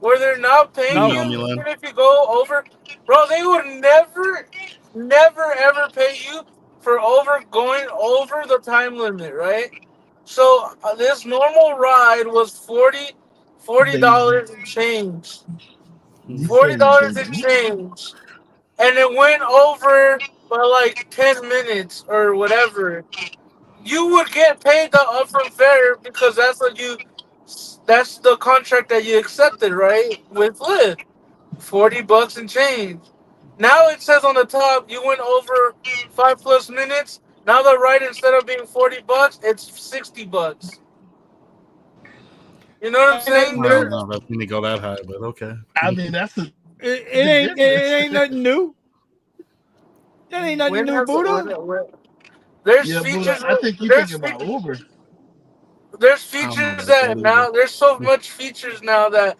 where they're not paying you even if you go over? Bro, they would never ever pay you for going over the time limit, right? So this normal ride was $40 and change. $40 and change. And it went over by like 10 minutes or whatever. You would get paid the upfront fare because that's the contract that you accepted, right? With Lyft. $40 and change. Now it says on the top you went over 5+ minutes. Now the ride, instead of being $40, it's $60. You know what I'm saying? No, that didn't go that high, but okay. I mean, it ain't nothing new. That ain't nothing new, Buddha. There's features. Buddha, I think you're thinking about Uber. There's features that now there's so much features now that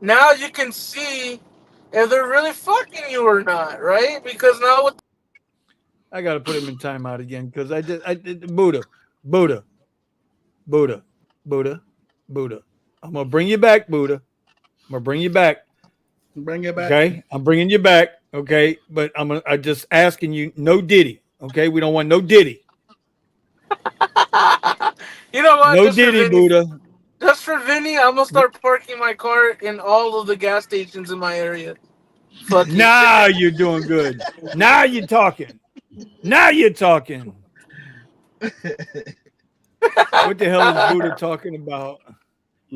now you can see if they're really fucking you or not, right? Because now with I gotta put him in timeout again because I did Buddha. I'm gonna bring you back, Buddha. I'm gonna bring you back. Bring it back. Okay, I'm bringing you back. Okay, but I'm just asking you, no Diddy. Okay, we don't want no Diddy. You know what? No Diddy, Buddha. Just for Vinny, I'm gonna start parking my car in all of the gas stations in my area. Now you're doing good. Now you're talking. What the hell is Buddha talking about?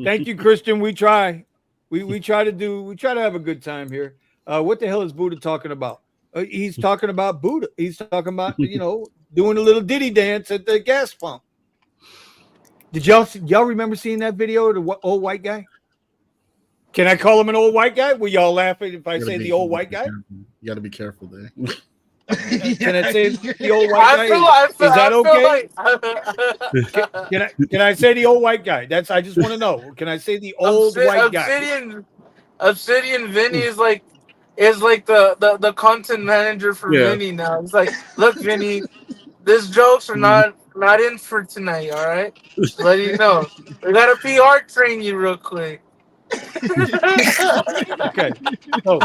Thank you, Christian. We try. We try to have a good time here. What the hell is Buddha talking about? He's talking about Buddha. He's talking about, doing a little Diddy dance at the gas pump. Did y'all remember seeing that video of the old white guy? Can I call him an old white guy? Will y'all laugh if I say the old white guy? You got to be careful there. Can I say the old white guy? Is that okay? Can I say the old white guy? I just want to know. Can I say the old white guy? Obsidian Vinny is like the content manager for Vinny now. It's like, look, Vinny, these jokes are not in for tonight. All right, just let you know. We gotta PR train you real quick. Okay. So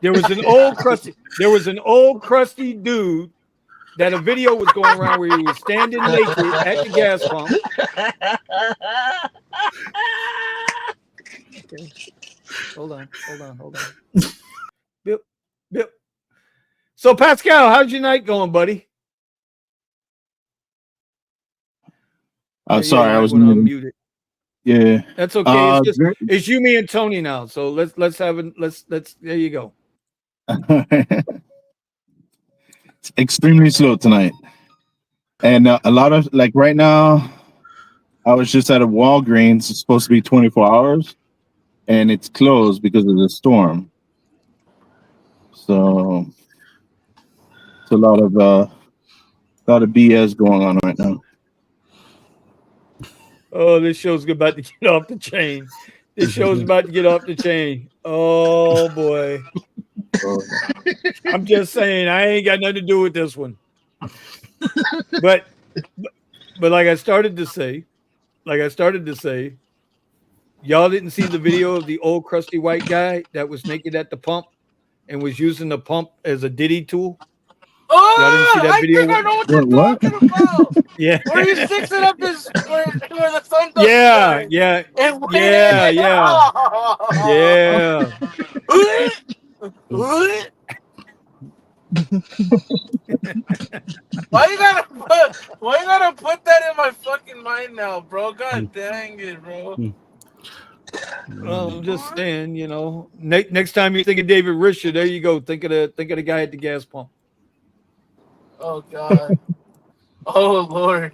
there was an old crusty dude that a video was going around where he was standing naked at the gas pump. Okay. Hold on. Bill. So Pascal, how's your night going, buddy? Sorry, I was muted. muted. Yeah, That's okay. It's just great. it's you, me, and Tony now. So let's there you go. It's extremely slow tonight, and a lot of like right now, I was just at a Walgreens. It's supposed to be 24 hours, and it's closed because of the storm. So it's a lot of BS going on right now. Oh, this show's about to get off the chain. Oh boy. I'm just saying, I ain't got nothing to do with this one. But like I started to say, y'all didn't see the video of the old crusty white guy that was naked at the pump and was using the pump as a Diddy tool. Oh, Y'all didn't see that video? I think I know what you're talking about. Yeah. Where he sticks it up his where the sun does Yeah. And Why you gotta put that in my fucking mind now, bro? God dang it, bro. Well, I'm just saying, next time you think of David Risher, there you go. Think of the guy at the gas pump. Oh God. Oh Lord.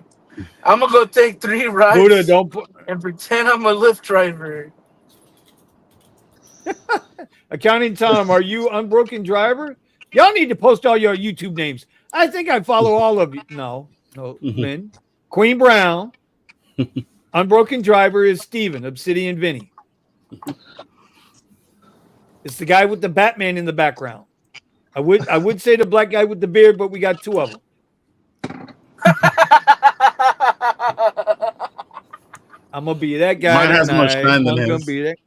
I'm gonna go take 3 rides Buddha, and pretend I'm a Lyft driver. Accounting Tom, are you Unbroken Driver? Y'all need to post all your YouTube names. I think I follow all of you. No, Lynn. Queen Brown. Unbroken Driver is Steven, Obsidian Vinny. It's the guy with the Batman in the background. I would say the black guy with the beard, but we got 2 of them. I'm gonna be that guy. Mine has more shine than his. Gonna be that.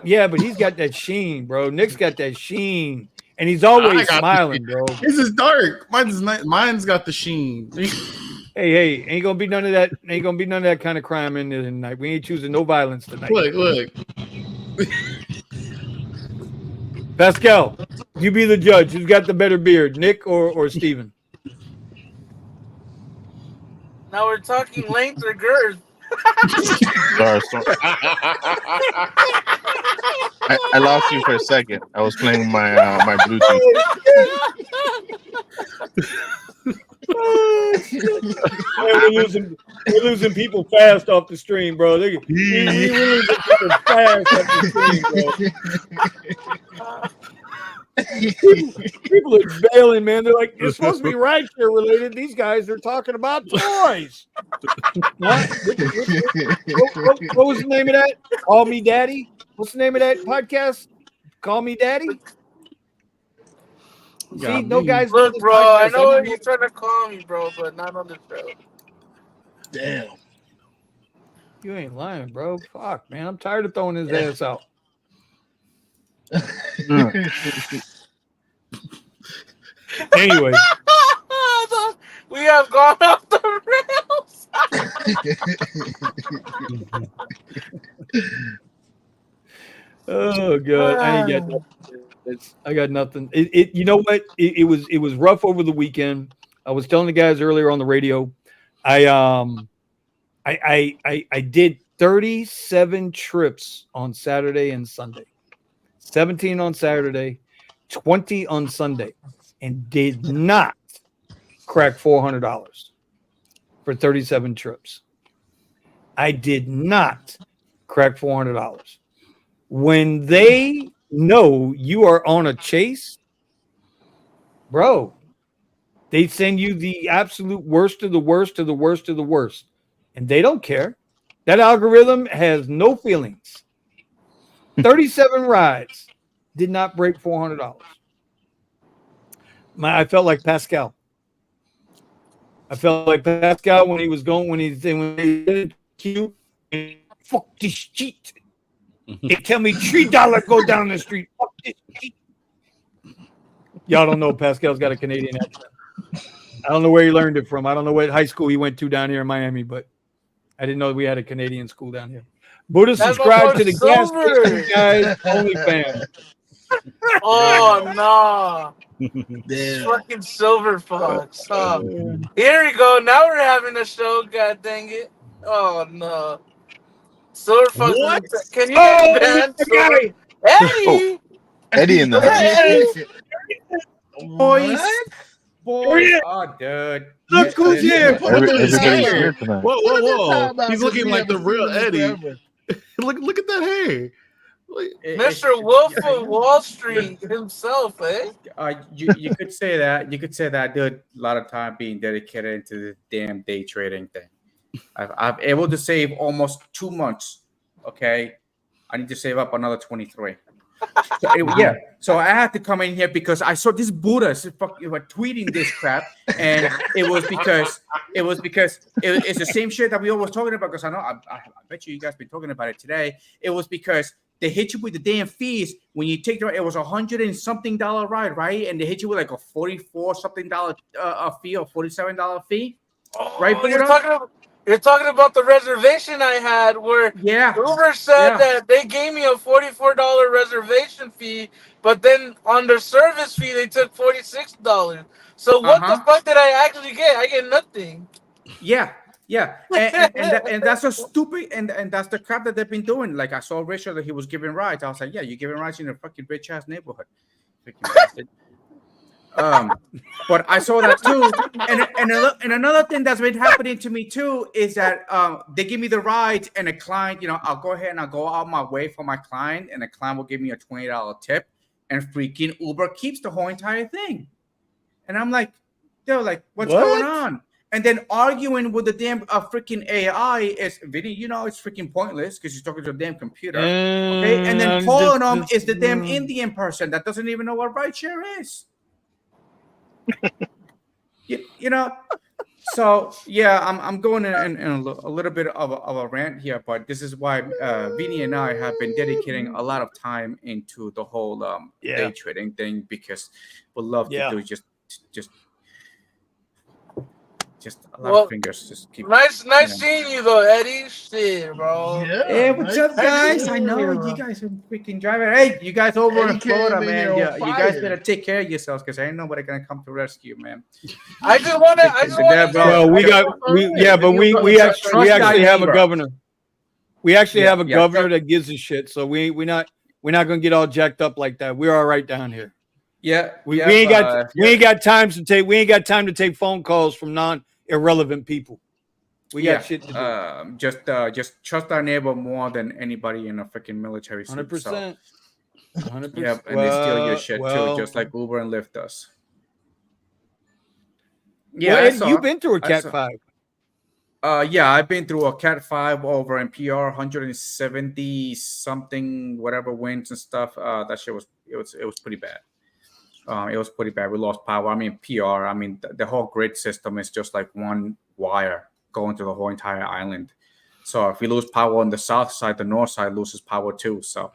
Yeah, but he's got that sheen, bro. Nick's got that sheen, and he's always smiling, bro. His is dark. Mine's got the sheen. Hey, ain't gonna be none of that. Ain't gonna be none of that kind of crime in there tonight. We ain't choosing no violence tonight. Look. Pascal, you be the judge. Who's got the better beard, Nick or Steven? Now we're talking length or girth. Sorry. I lost you for a second. I was playing with my Bluetooth. We're losing people fast off the stream, bro. We're losing people fast off the stream, bro. People are bailing, man. They're like, it's supposed to be rideshare related. These guys are talking about toys. What was the name of that? Call Me Daddy? What's the name of that podcast? Call Me Daddy? See, no guys. Look, bro, I know what you're trying to call me, bro, but not on the show. Damn. You ain't lying, bro. Fuck, man. I'm tired of throwing his ass out. Anyway, we have gone off the rails. Oh god, I got nothing. You know what? It was rough over the weekend. I was telling the guys earlier on the radio. I did 37 trips on Saturday and Sunday. 17 on Saturday, 20 on Sunday, and did not crack $400 for 37 trips. I did not crack $400. When they know you are on a chase, bro, they send you the absolute worst of the worst of the worst of the worst, and they don't care. That algorithm has no feelings. 37 rides did not break $400. I felt like Pascal. When he was going, when he did Q, fuck this shit. They tell me $3 go down the street. Fuck this shit. Y'all don't know Pascal's got a Canadian accent. I don't know where he learned it from. I don't know what high school he went to down here in Miami, but I didn't know we had a Canadian school down here. Buddha, That's subscribe my to the Gas Station Guys OnlyFans. Oh no. Damn. Fucking Silver Fox. Oh. Here we go. Now we're having a show, god dang it. Oh no. Silver Fox. What? Can you Oh, get banned? the guy. Eddie! Eddie in the Look at house. Eddie. Boys, What? boys. Yeah. Oh, dude. Look who's here. Everybody's hair. here tonight. Whoa, Look at that whoa, time whoa! out, He's 'cause looking we like the haven't real seen him Eddie. forever. Look at that hair. Like, Mr. Wolf of Wall Street himself, eh? You could say that. You could say that, dude. A lot of time being dedicated into the damn day trading thing. I've able to save almost 2 months. Okay, I need to save up another 23. Yeah, so I had to come in here because I saw this Buddha tweeting this crap, and it was because it's the same shit that we always talking about. Because I bet you guys been talking about it today. It was because they hit you with the damn fees when you take it was $100 and something ride, right? And they hit you with like a $44 something fee or $47 fee, right? Oh, you're talking about the reservation I had where Yeah, Uber said yeah. that they gave me a $44 reservation fee, but then on their service fee they took $46. So what the fuck did I actually get? I get nothing. Yeah, and that's so stupid, and that's the crap that they've been doing. Like I saw Richard that he was giving rides. I was like, yeah, you're giving rides in a fucking rich ass neighborhood, freaking bastard. But I saw that too, and another thing that's been happening to me too is that they give me the rides, and a client, I'll go ahead and I'll go out my way for my client, and the client will give me a $20 tip, and freaking Uber keeps the whole entire thing, and I'm like, they're like, what's going on? And then arguing with the damn freaking AI is Vinny, it's freaking pointless because you're talking to a damn computer. Okay, and then calling them is the damn Indian person that doesn't even know what rideshare is. So yeah, I'm going in a little bit of a rant here, but this is why Vinny and I have been dedicating a lot of time into the whole day trading thing, because we love to do just a lot of fingers. Just keep nice seeing you though, Eddie. Shit, bro. Yeah, hey, what's up, guys? I know you, you guys are freaking driving. Hey, you guys over in Florida, man. here on You guys fire. better take care of yourselves because ain't nobody gonna come to rescue, man. I just want to. Well, we actually have a governor. We actually have a governor that gives a shit. So we're not gonna get all jacked up like that. We're all right down here. Yeah, we ain't got time to take phone calls from irrelevant people. We got shit to do. Just trust our neighbor more than anybody in a freaking military suit. 100%. 100%. Yeah, and they steal your shit too, just like Uber and Lyft does. Yeah, you've been through a Cat 5. Yeah, I've been through a Cat 5 over in PR, 170 something, whatever wins and stuff. That shit was pretty bad. It was pretty bad. We lost power. I mean, PR. I mean, the whole grid system is just like one wire going to the whole entire island. So if we lose power on the south side, the north side loses power too. So,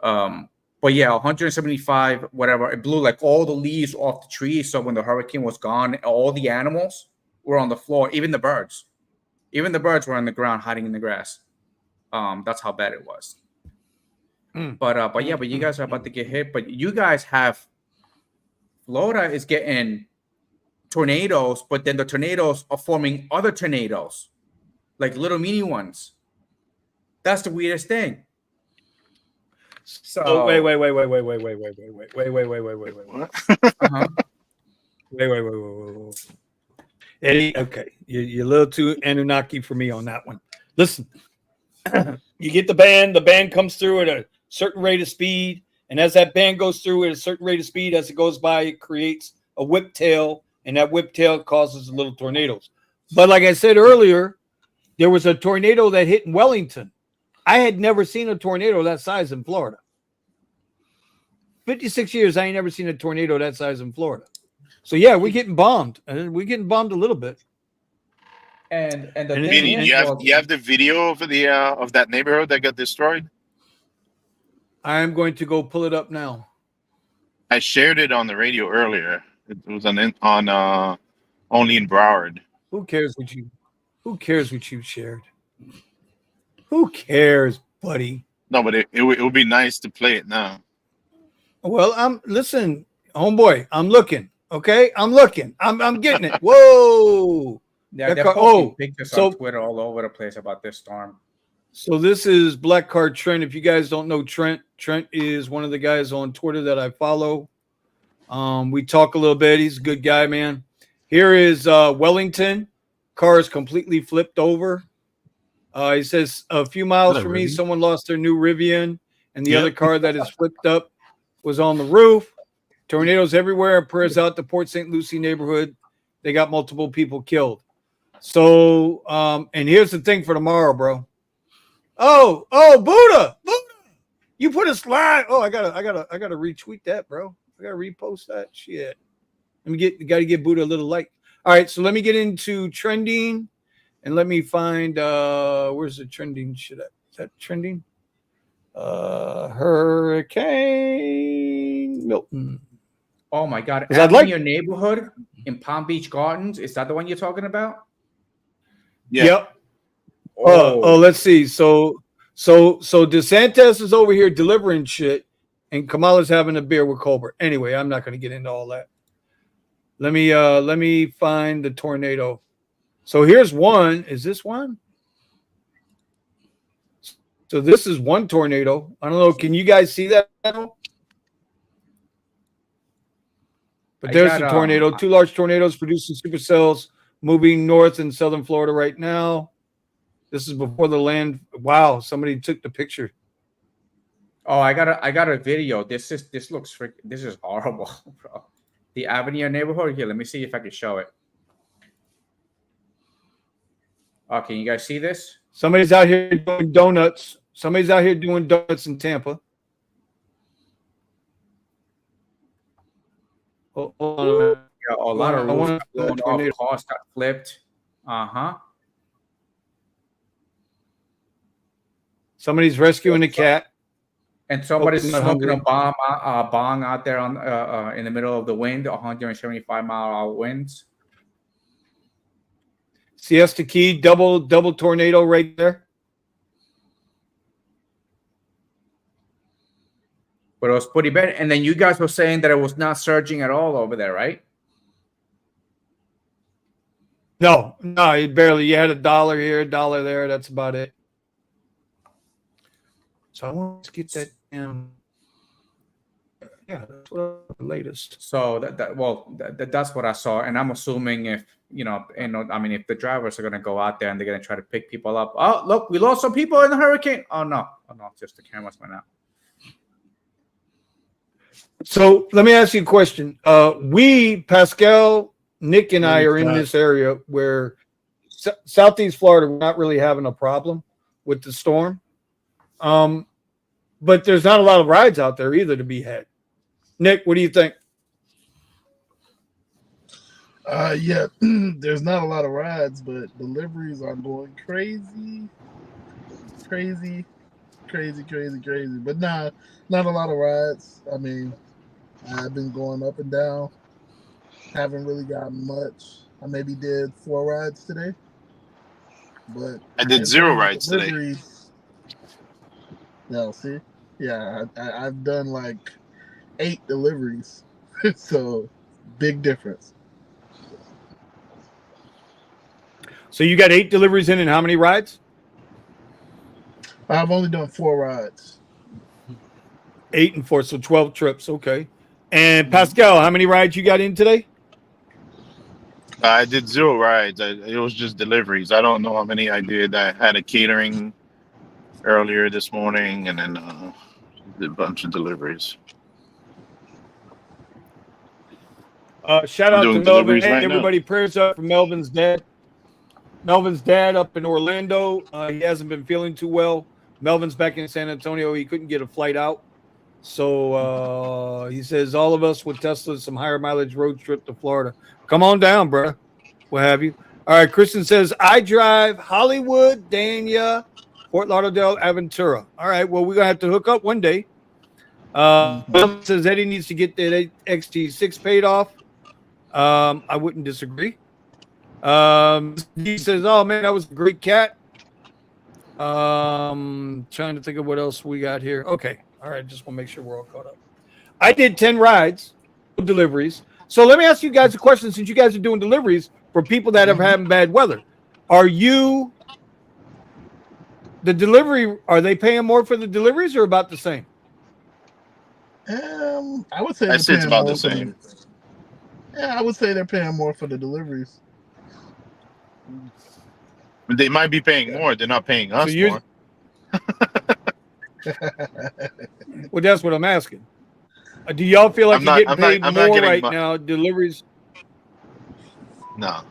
but yeah, 175, whatever. It blew like all the leaves off the trees. So when the hurricane was gone, all the animals were on the floor. Even the birds were on the ground, hiding in the grass. That's how bad it was. But you guys are about to get hit. But you guys have. Florida is getting tornadoes, but then the tornadoes are forming other tornadoes, like little mini ones. That's the weirdest thing. So wait. Wait. Eddie, okay, you're a little too Anunnaki for me on that one. Listen, you get the band comes through at a certain rate of speed. And as that band goes through at a certain rate of speed, as it goes by, it creates a whip tail, and that whip tail causes little tornadoes. But like I said earlier, there was a tornado that hit in Wellington. I had never seen a tornado that size in Florida. 56 years, I ain't never seen a tornado that size in Florida. So yeah, we're getting bombed. We're getting bombed a little bit. And you have the video of that neighborhood that got destroyed? I'm going to go pull it up now. I shared it on the radio earlier. It was on only in Broward. Who cares what you? Who cares what you shared? Who cares, buddy? No, but it would be nice to play it now. Well, listen, homeboy. I'm looking. Okay, I'm looking. I'm getting it. Whoa. Yeah, they're car- posting oh, pictures so- on Twitter all over the place about this storm. So this is Black Card Trent. If you guys don't know Trent is one of the guys on Twitter that I follow. We talk a little bit. He's a good guy, man. Here is Wellington. Car is completely flipped over. He says a few miles from me, someone lost their new Rivian, and the other car that is flipped up was on the roof. Tornadoes everywhere. Prayers out to Port St. Lucie neighborhood. They got multiple people killed. So, and here's the thing for tomorrow, bro. Oh, Buddha, you put a slide. Oh, I gotta retweet that, bro. I gotta repost that shit. Gotta give Buddha a little like. All right, so let me get into trending, and let me find where's the trending shit at? Is that trending? Hurricane Milton. Oh my God! I'd like your neighborhood in Palm Beach Gardens. Is that the one you're talking about? Yeah. Yep. Let's see. So DeSantis is over here delivering shit, and Kamala's having a beer with Colbert. Anyway, I'm not going to get into all that. Let me find the tornado. So here's one. Is this one? So this is one tornado. I don't know. Can you guys see that? But there's the tornado. Two large tornadoes producing supercells moving north in southern Florida right now. This is before the land. Wow, somebody took the picture. Oh, I got a video. This is horrible, bro. The Avenue neighborhood here. Let me see if I can show it. Oh, can you guys see this? Somebody's out here doing donuts. Somebody's out here doing donuts in Tampa. Hold on a minute. Yeah, a lot of roofs got blown off. Cars got flipped. Somebody's rescuing a cat. And somebody's smoking a bong out there on in the middle of the wind, 175-mile-an-hour winds. Siesta Key, double tornado right there. But it was pretty bad. And then you guys were saying that it was not surging at all over there, right? No, it barely. You had $1 here, $1 there. That's about it. So I want to get that. Yeah, that's what the latest. So that's what I saw, and I'm assuming if if the drivers are gonna go out there and they're gonna try to pick people up. Oh, look, we lost some people in the hurricane. Oh no, just the cameras went out. So let me ask you a question. Pascal, Nick, and I are in this area where Southeast Florida, we're not really having a problem with the storm. But there's not a lot of rides out there either to be had. Nick, what do you think? Yeah, there's not a lot of rides, but deliveries are going crazy. But not a lot of rides. I mean, I've been going up and down. Haven't really gotten much. I maybe did 4 rides today. But I did 0 rides today. No, see? Yeah, I've done like 8 deliveries. So, big difference. So you got 8 deliveries in and how many rides? I've only done 4 rides. 8 and 4, so 12 trips. Okay. And Pascal, how many rides you got in today? I did 0 rides. It was just deliveries. I don't know how many I did. I had a catering earlier this morning, and then did a bunch of deliveries. Shout out to Melvin. Hey, right everybody, prayers up for Melvin's dad. Melvin's dad up in Orlando. He hasn't been feeling too well. Melvin's back in San Antonio. He couldn't get a flight out. So he says, all of us with Tesla, some higher mileage road trip to Florida. Come on down, bro. What have you? All right, Kristen says, I drive Hollywood, Dania, Fort Lauderdale, Aventura. All right, well, we're going to have to hook up one day. Milton says Eddie needs to get that XT6 paid off. I wouldn't disagree. He says, "Oh man, that was a great cat." Trying to think of what else we got here. Okay, all right. Just want to make sure we're all caught up. I did 10 rides, deliveries. So let me ask you guys a question. Since you guys are doing deliveries for people that have having bad weather, are you the delivery? Are they paying more for the deliveries or about the same? I would say I say it's about the more for same. Yeah, I would say they're paying more for the deliveries. They might be paying more. They're not paying us more. Well, that's what I'm asking. Do y'all feel like you're getting paid more right now? Deliveries? No.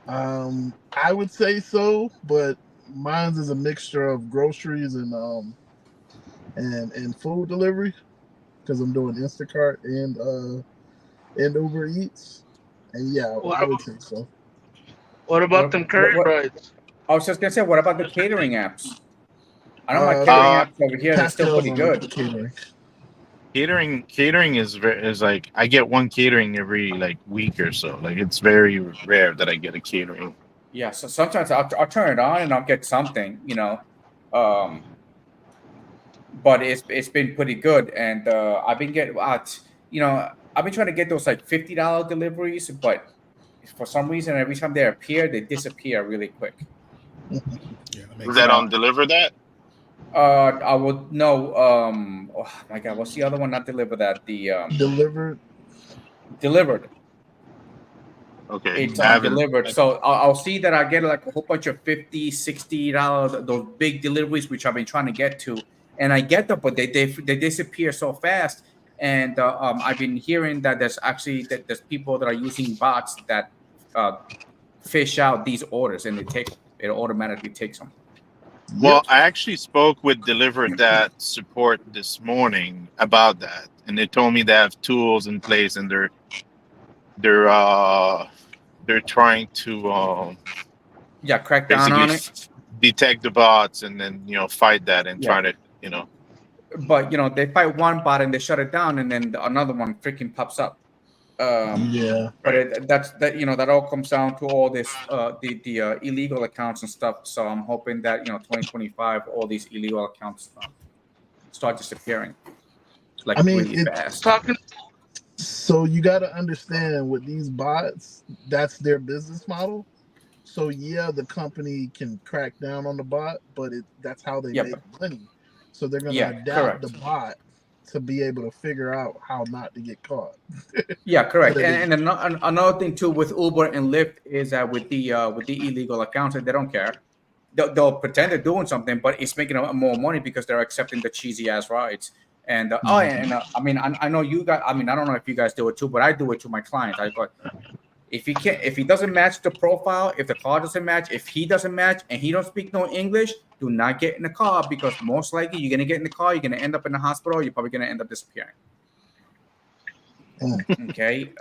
I would say so, but mine's is a mixture of groceries and food delivery because I'm doing Instacart and Uber Eats, and yeah, I would say so. What about them curry rides? I was just gonna say, what about the catering apps? I know my catering apps over here. They're still pretty good. Catering is like I get one catering every like week or so. Like it's very rare that I get a catering. Yeah, so sometimes I'll turn it on and I'll get something, but it's been pretty good, and I've been getting I've been trying to get those like $50 deliveries, but for some reason every time they appear, they disappear really quick. Is that on Deliver That? I would no. Oh my God, what's the other one? Not Deliver That. The Delivered. Okay. It's delivered. So I'll see that I get like a whole bunch of $50, $60 those big deliveries, which I've been trying to get to, and I get them, but they disappear so fast. And I've been hearing that there's people that are using bots that fish out these orders, and it automatically takes them. Well, I actually spoke with Deliver That support this morning about that, and they told me they have tools in place, and they're trying to crack down on it, detect the bots, and then fight that and try to But they fight one bot and they shut it down, and then another one freaking pops up. But that all comes down to all this the illegal accounts and stuff. So I'm hoping that 2025 all these illegal accounts start disappearing really fast. So you got to understand with these bots, that's their business model. So yeah, the company can crack down on the bot, but that's how they make money. So they're going to adapt the bot to be able to figure out how not to get caught. Yeah, correct. And another thing too with Uber and Lyft is that with the illegal accounts, they don't care. They'll pretend they're doing something, but it's making them more money because they're accepting the cheesy ass rides. And I mean, I know you guys. I mean, I don't know if you guys do it too, but I do it to my clients. I go, if he doesn't match the profile, if the car doesn't match, if he doesn't match, and he don't speak no English, do not get in the car, because most likely you're gonna get in the car, you're gonna end up in the hospital, you're probably gonna end up disappearing. Okay,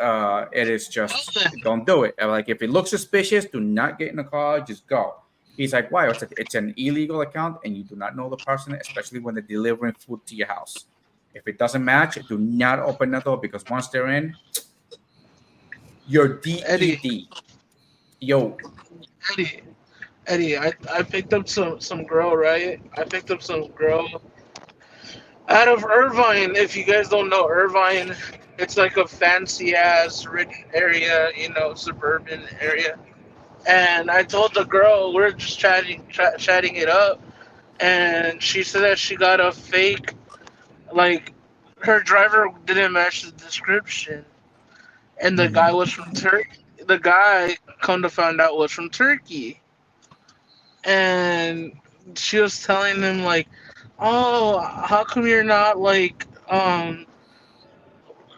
it is just don't do it. Like if it looks suspicious, do not get in the car, just go. He's like, why? It's an illegal account, and you do not know the person, especially when they're delivering food to your house. If it doesn't match, do not open the door, because once they're in, you're DED. Yo. Eddie, I picked up some girl, right? I picked up some girl out of Irvine. If you guys don't know Irvine, it's like a fancy ass rich area, suburban area. And I told the girl, we're just chatting it up, and she said that she got a fake, like her driver didn't match the description, and the guy was from Turkey. The guy, come to find out, was from Turkey. And she was telling him like, "Oh, how come you're not like an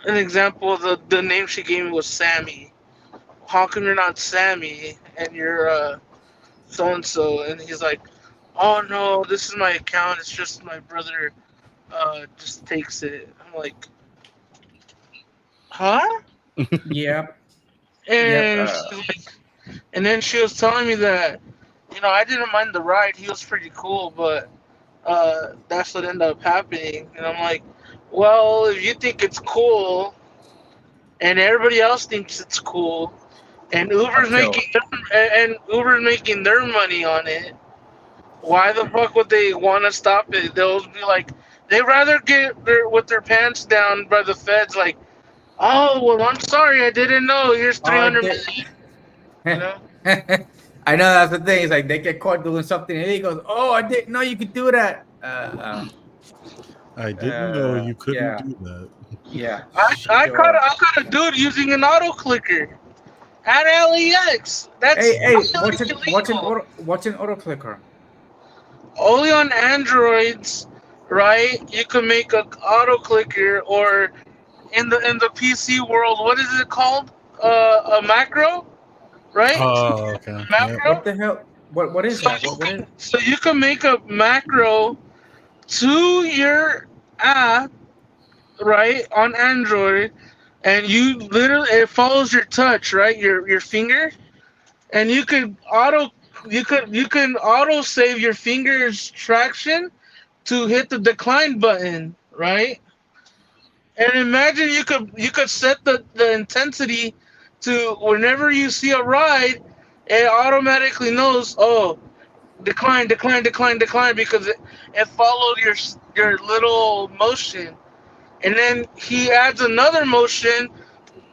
example of the name she gave me was Sammy. How come you're not Sammy and you're so and so?" And he's like, "Oh no, this is my account. It's just my brother just takes it." I'm like, "Huh?" Yeah. And and then she was telling me that, I didn't mind the ride. He was pretty cool, but that's what ended up happening. And I'm like, well, if you think it's cool, and everybody else thinks it's cool, and Uphill. Uber's making their money on it, why the fuck would they want to stop it? They'll be like, they rather get with their pants down by the feds, like, oh well, I'm sorry, I didn't know. Here's 300 million. You know? I know that's the thing. It's like they get caught doing something illegal. Oh, I didn't know you could do that. I didn't know you couldn't yeah. do that. Yeah. I caught a dude using an auto clicker at LEX. That's Hey, what's illegal. an auto clicker? Only on Androids, right? You can make an auto clicker, or in the PC world, what is it called? A macro, right? Oh, okay. Macro. What the hell? What is that? What is? So you can make a macro to your app, right, on Android, and you literally, it follows your touch, right, your finger, and you can auto save your finger's traction to hit the decline button, right? And imagine you could set the intensity to whenever you see a ride, it automatically knows, oh, decline, decline, decline, decline, because it followed your little motion. And then he adds another motion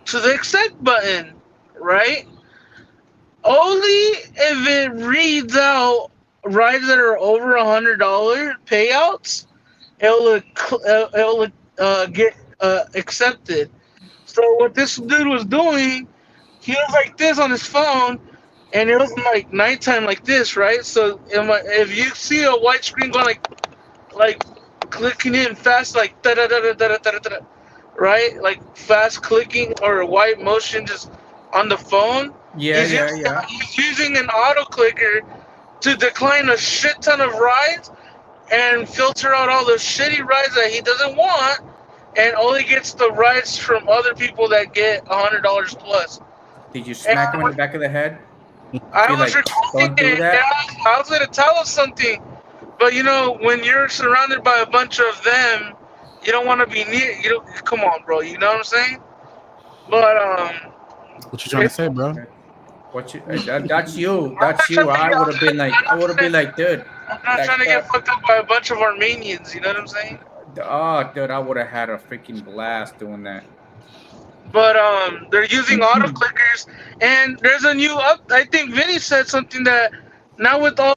to the accept button, right? Only if it reads out rides that are over $100 payouts, it'll get accepted. So what this dude was doing, he was like this on his phone, and it was like nighttime like this, right? So if you see a white screen going like clicking in fast, like da da da da da da da da, right? Like fast clicking or a white motion just on the phone. Yeah. He's using an auto clicker to decline a shit ton of rides and filter out all the shitty rides that he doesn't want, and only gets the rides from other people that get $100 plus. Did you smack him in the back of the head? I Be was like, recording don't do it. that. I was gonna tell us something, but you know, when you're surrounded by a bunch of them, you don't want to be near. You don't. Come on, bro. You know what I'm saying? But What you trying to say, bro? That's you. That's you. I would have been like, dude. I'm not trying to get fucked up by a bunch of Armenians. You know what I'm saying? Oh, dude, I would have had a freaking blast doing that. But they're using auto clickers, and there's a new up. I think Vinny said something that now with all.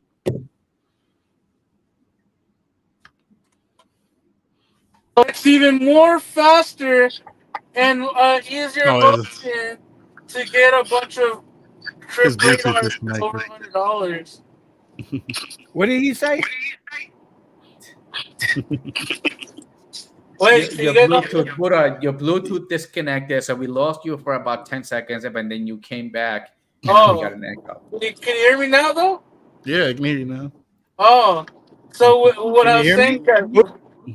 It's even more faster and easier motion to get a bunch of His trip Bluetooth radars disconnected. over $100. What did he say? Wait, your Bluetooth disconnected, so we lost you for about 10 seconds, and then you came back. And we got an echo. Can you hear me now, though? Yeah, I can hear you now. Oh, so what I was saying?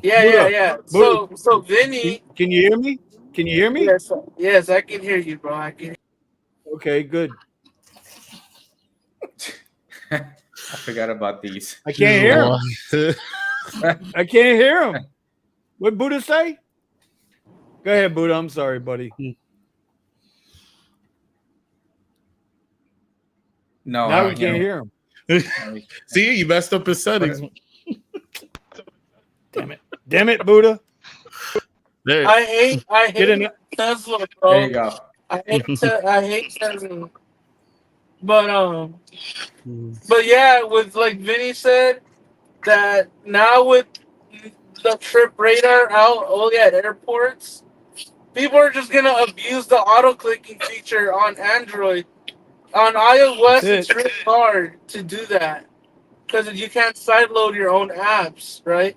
Yeah. So Vinny, can you hear me? Can you hear me? Yes, I can hear you, bro. I can. Okay, good. I forgot about these. I can't hear him. I can't hear him. What Buddha say? Go ahead, Buddha. I'm sorry, buddy. No, now we can't hear him. See, you messed up his settings. Damn it, Buddha. There. I hate Tesla, bro. There you go. I hate Tesla. But yeah, with like Vinny said, that now with the trip radar out only at airports, people are just gonna abuse the auto clicking feature on Android. On iOS, it's really hard to do that because you can't sideload your own apps, right?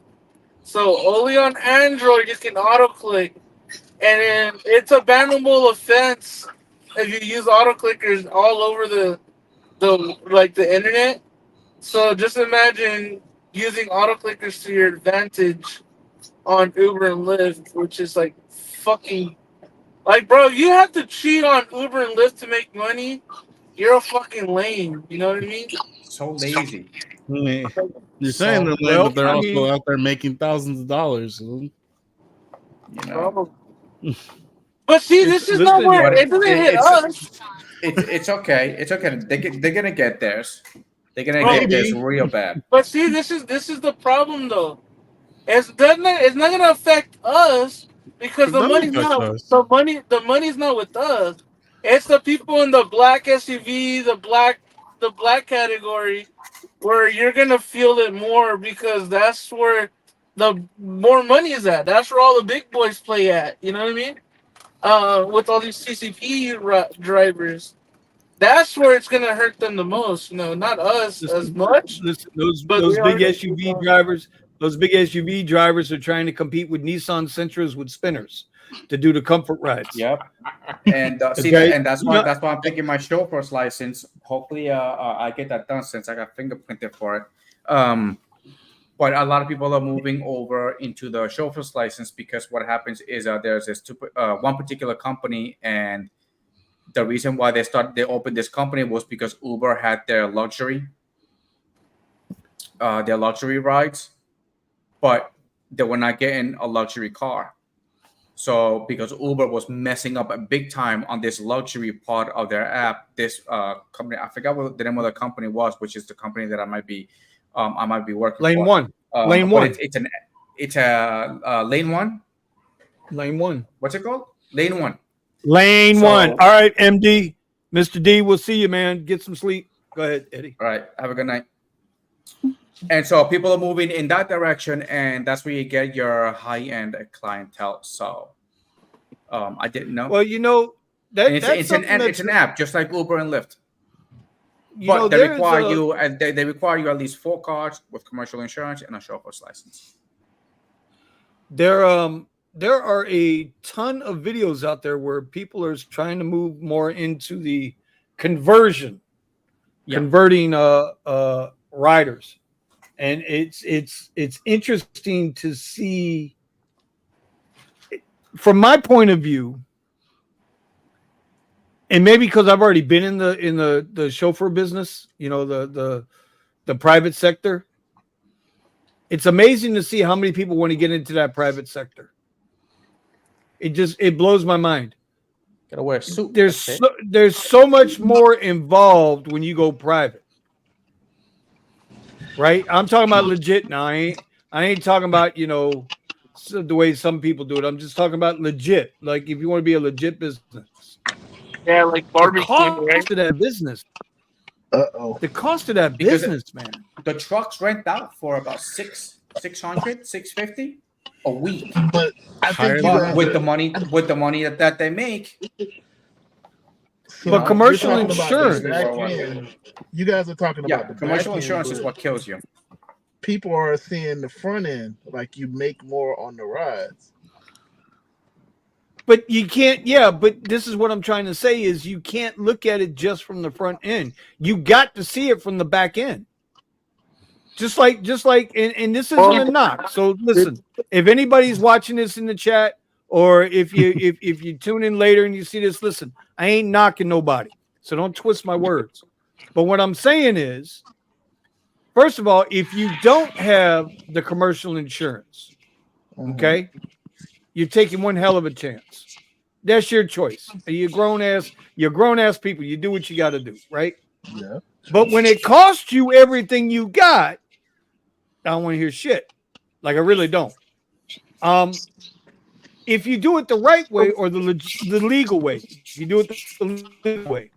So only on Android you can auto click, and it's a bannable offense if you use auto clickers all over the internet. So just imagine using auto clickers to your advantage on Uber and Lyft, which is like fucking, like, bro, you have to cheat on Uber and Lyft to make money. You're a fucking lame. You know what I mean? So lazy. mean, you're saying they're lame, well, but they're I also mean- out there making thousands of dollars. So, You know, But see, this is not listen, where but it doesn't hit us. it's okay. It's okay. They're gonna get theirs. They're gonna Bro. get theirs real bad. But see, this is the problem though. It's not gonna affect us because It the doesn't money's affect not us. the money's not with us. It's the people in the black SUV, the black category, where you're gonna feel it more because that's where the more money is at. That's where all the big boys play at. You know what I mean? With all these CCP drivers, that's where it's gonna hurt them the most. You know, not us as much. Listen, But those we big are- SUV drivers, those big SUV drivers are trying to compete with Nissan Sentras with spinners to do the comfort rides. Yep. And see, Okay. and that's why I'm taking my chauffeur's license. Hopefully, I get that done since I got fingerprinted for it. But a lot of people are moving over into the chauffeur's license because what happens is there's this one particular company, and the reason why they opened this company was because Uber had their luxury rides, but they were not getting a luxury car. So because Uber was messing up a big time on this luxury part of their app, this company, I forgot what the name of the company was, which is the company that I might be working Lane for. one. Lane one. It's a lane one. Lane one. What's it called? Lane one. Lane So- one. All right, MD. Mr. D, we'll see you, man. Get some sleep. Go ahead, Eddie. All right. Have a good night. And so people are moving in that direction, and that's where you get your high-end clientele. So I didn't know. Well, you know, And that's it's something it's an app, just like Uber and Lyft. you But know, they there's require a- you, and they require you at least 4 cars with commercial insurance and a chauffeur's license. There are a ton of videos out there where people are trying to move more into the converting riders, and it's interesting to see from my point of view, and maybe because I've already been in the chauffeur business, you know, the private sector. It's amazing to see how many people want to get into that private sector. It blows my mind. Gotta wear a suit. There's so much more involved when you go private, right? I'm talking about legit now. I ain't talking about, you know, the way some people do it. I'm just talking about legit. Like if you want to be a legit business, Yeah, like the barbecue, cost right? of that business, Uh-oh. the cost of that Because business, man. The trucks rent out for about 650 a week. But I Higher think you than- guys With are- the money that they make. so But commercial you're talking about the insurance- back end. You guys are talking Yeah, about the commercial back end, insurance is but what kills you. people are seeing the front end, like you make more on the rides. But you can't, yeah, but this is what I'm trying to say is you can't look at it just from the front end. You got to see it from the back end. Just like, and this isn't a knock. So listen, if anybody's watching this in the chat, or if you tune in later and you see this, listen, I ain't knocking nobody. So don't twist my words. But what I'm saying is, first of all, if you don't have the commercial insurance, okay, you're taking one hell of a chance. That's your choice. You're grown ass people. You do what you got to do, right? Yeah. But when it costs you everything you got, I don't want to hear shit. Like I really don't. If you do it the right way or the legal way, if you do it the legal way,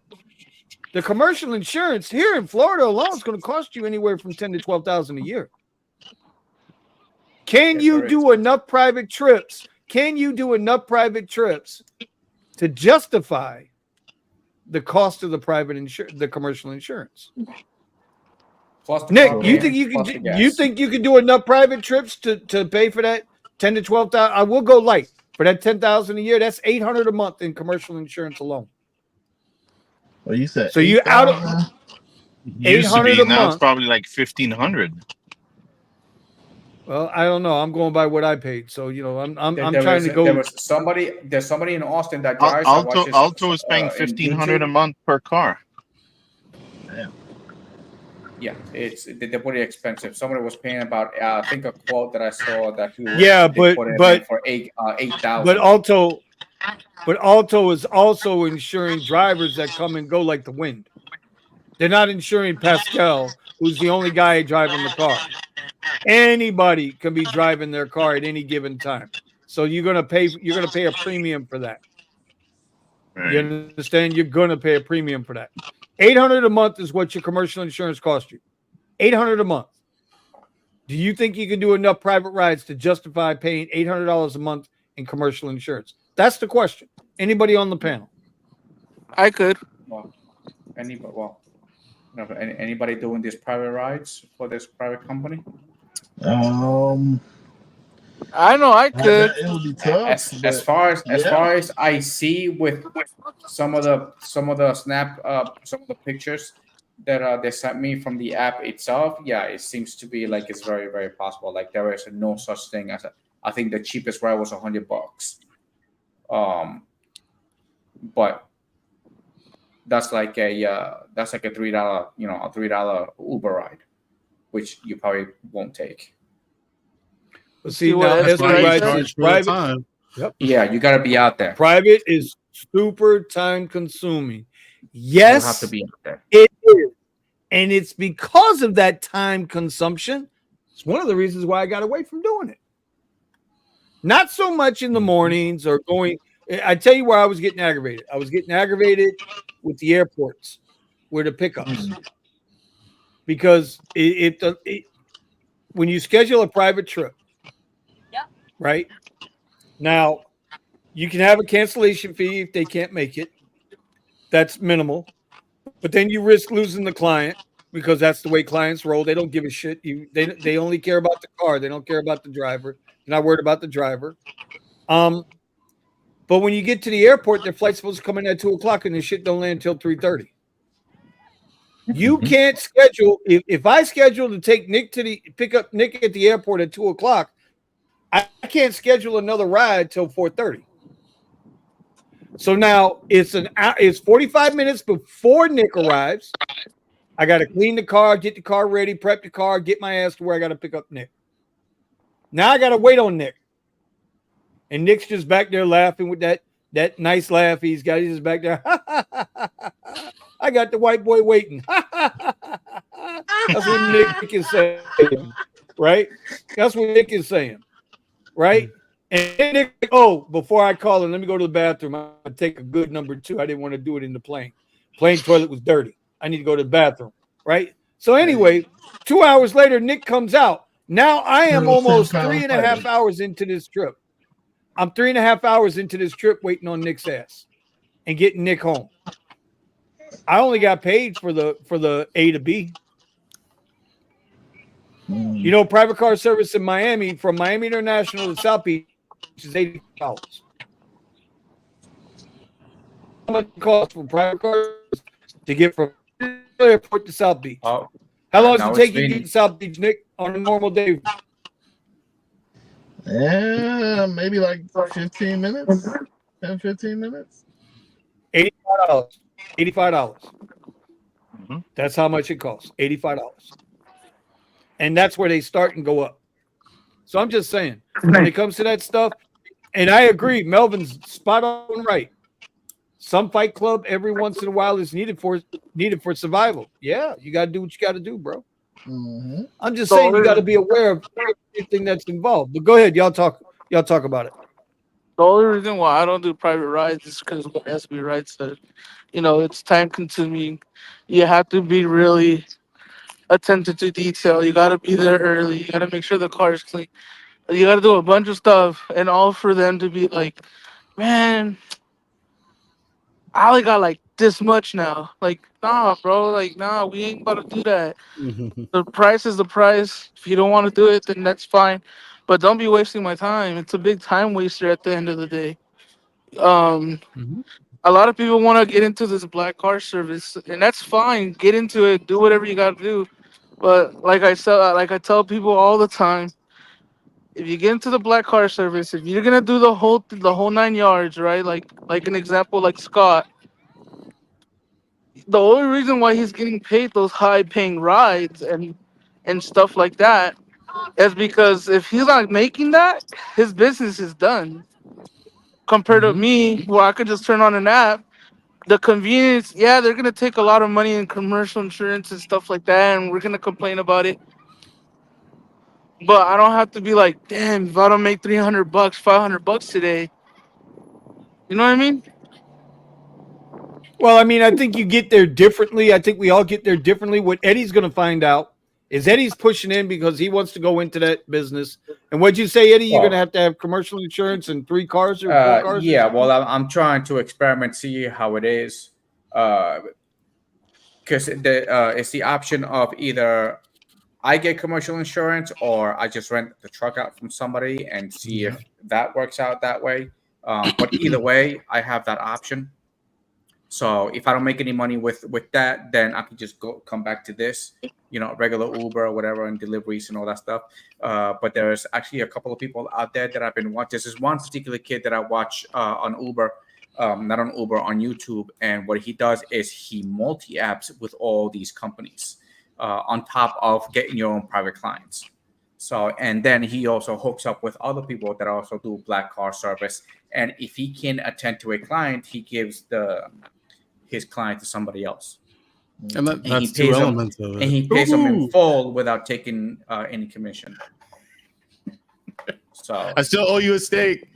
the commercial insurance here in Florida alone is going to cost you anywhere from $10,000 to $12,000 a year. Can Yes, you there do enough private trips? Can you do enough private trips to justify the cost of the commercial insurance? Plus the Nick, car you payment, think you could do enough private trips to pay for that 10 to 12,000? I will go light for that 10,000 a year. That's 800 a month in commercial insurance alone. Well, you said So you out of 8,000? Used to 800 be, a now it's month. probably like 1,500. Well, I don't know. I'm going by what I paid. So you know, I'm There trying to go. There's somebody in Austin that drives. that Alto watches, is paying in 1,500 a YouTube. month per car. Damn. Yeah, they're pretty expensive. Somebody was paying about I think a quote that I saw that they put him in for 8,000. But Alto is also insuring drivers that come and go like the wind. They're not insuring Pascal, who's the only guy driving the car. Anybody can be driving their car at any given time. So you're gonna pay a premium for that. Right. You understand? You're gonna pay a premium for that. $800 a month is what your commercial insurance costs you. $800 a month. Do you think you can do enough private rides to justify paying $800 a month in commercial insurance? That's the question. Anybody on the panel? I could. Well, anybody doing these private rides for this private company? I know I could. It would be tough. As far as I see with some of the some of the pictures that they sent me from the app itself, yeah, it seems to be like it's very, very possible. Like there is no such thing as I think the cheapest ride was $100. But that's like a $3, a $3 Uber ride, which you probably won't take. But see, now That's why you rides charge is for the private. time. Yep. Yeah, you got to be out there. Private is super time consuming. You have Yes, to be out there. it is. And it's because of that time consumption. It's one of the reasons why I got away from doing it. Not so much in the mornings or going. I tell you where I was getting aggravated. I was getting aggravated with the airports, where the pickups. Because when you schedule a private trip, right? Now, you can have a cancellation fee if they can't make it. That's minimal. But then you risk losing the client because that's the way clients roll. They don't give a shit. They only care about the car. They don't care about the driver. They're not worried about the driver. But when you get to the airport, their flight's supposed to come in at 2:00 and the shit don't land until 3:30. You can't schedule if I schedule to take Nick pick up Nick at the airport at 2:00, I can't schedule another ride till 4:30. So now it's 45 minutes before Nick arrives. I got to clean the car, get the car ready, prep the car, get my ass to where I got to pick up Nick. Now I got to wait on Nick. And Nick's just back there laughing with that nice laugh he's got. He's just back there. I got the white boy waiting. That's what Nick is saying, right? That's what Nick is saying, right? And Nick, before I call him, let me go to the bathroom. I'm going to take a good number 2. I didn't want to do it in the plane. Plane toilet was dirty. I need to go to the bathroom, right? So anyway, 2 hours later, Nick comes out. Now I am almost 3.5 hours into this trip. I'm 3.5 hours into this trip waiting on Nick's ass and getting Nick home. I only got paid for the A to B. You know, private car service in Miami from Miami International to South Beach is $80. How much it costs for private cars to get from the airport to South Beach? Oh, how long does it take you to get to South Beach, Nick, on a normal day? Yeah, maybe like 15 minutes. 10, 15 minutes. $85. $85. That's how much it costs. $85. And that's where they start and go up. So I'm just saying, when it comes to that stuff, and I agree, Melvin's spot on right. Some fight club every once in a while is needed for survival. Yeah, you got to do what you got to do, bro. I'm just saying you got to be aware of everything that's involved. But go ahead, y'all talk about it. The only reason why I don't do private rides is because what SB Wright said. You know, it's time consuming. You have to be really attentive to detail. You got to be there early. You got to make sure the car is clean. You got to do a bunch of stuff, and all for them to be like, man, I only got like this much now. Like, nah, bro. Like, nah, we ain't about to do that. The price is the price. If you don't want to do it, then that's fine. But don't be wasting my time. It's a big time waster at the end of the day. A lot of people want to get into this black car service, and that's fine. Get into it. Do whatever you got to do. But like I tell people all the time, if you get into the black car service, if you're gonna do the whole 9 yards, right? Like an example, like Scott, the only reason why he's getting paid those high paying rides and stuff like that is because if he's not making that, his business is done. Compared to me, where I could just turn on an app, the convenience, yeah, they're gonna take a lot of money in commercial insurance and stuff like that, and we're gonna complain about it. But I don't have to be like, damn, if I don't make $300, $500 today, you know what I mean? Well, I mean, I think you get there differently. I think we all get there differently. What Eddie's going to find out is Eddie's pushing in because he wants to go into that business. And what'd you say, Eddie? You're going to have commercial insurance and 3 cars or 4 cars? Yeah, well, I'm trying to experiment, see how it is. Because it's the option of either I get commercial insurance or I just rent the truck out from somebody and see if that works out that way. But either way, I have that option. So if I don't make any money with that, then I can just come back to this, regular Uber or whatever, and deliveries and all that stuff. But there's actually a couple of people out there that I've been watching. This is one particular kid that I watch on Uber, not on Uber, on YouTube. And what he does is he multi-apps with all these companies on top of getting your own private clients. So, and then he also hooks up with other people that also do black car service. And if he can attend to a client, he gives his client to somebody else. And that's 2 elements of it. And he pays them in full without taking any commission. So I still owe you a steak.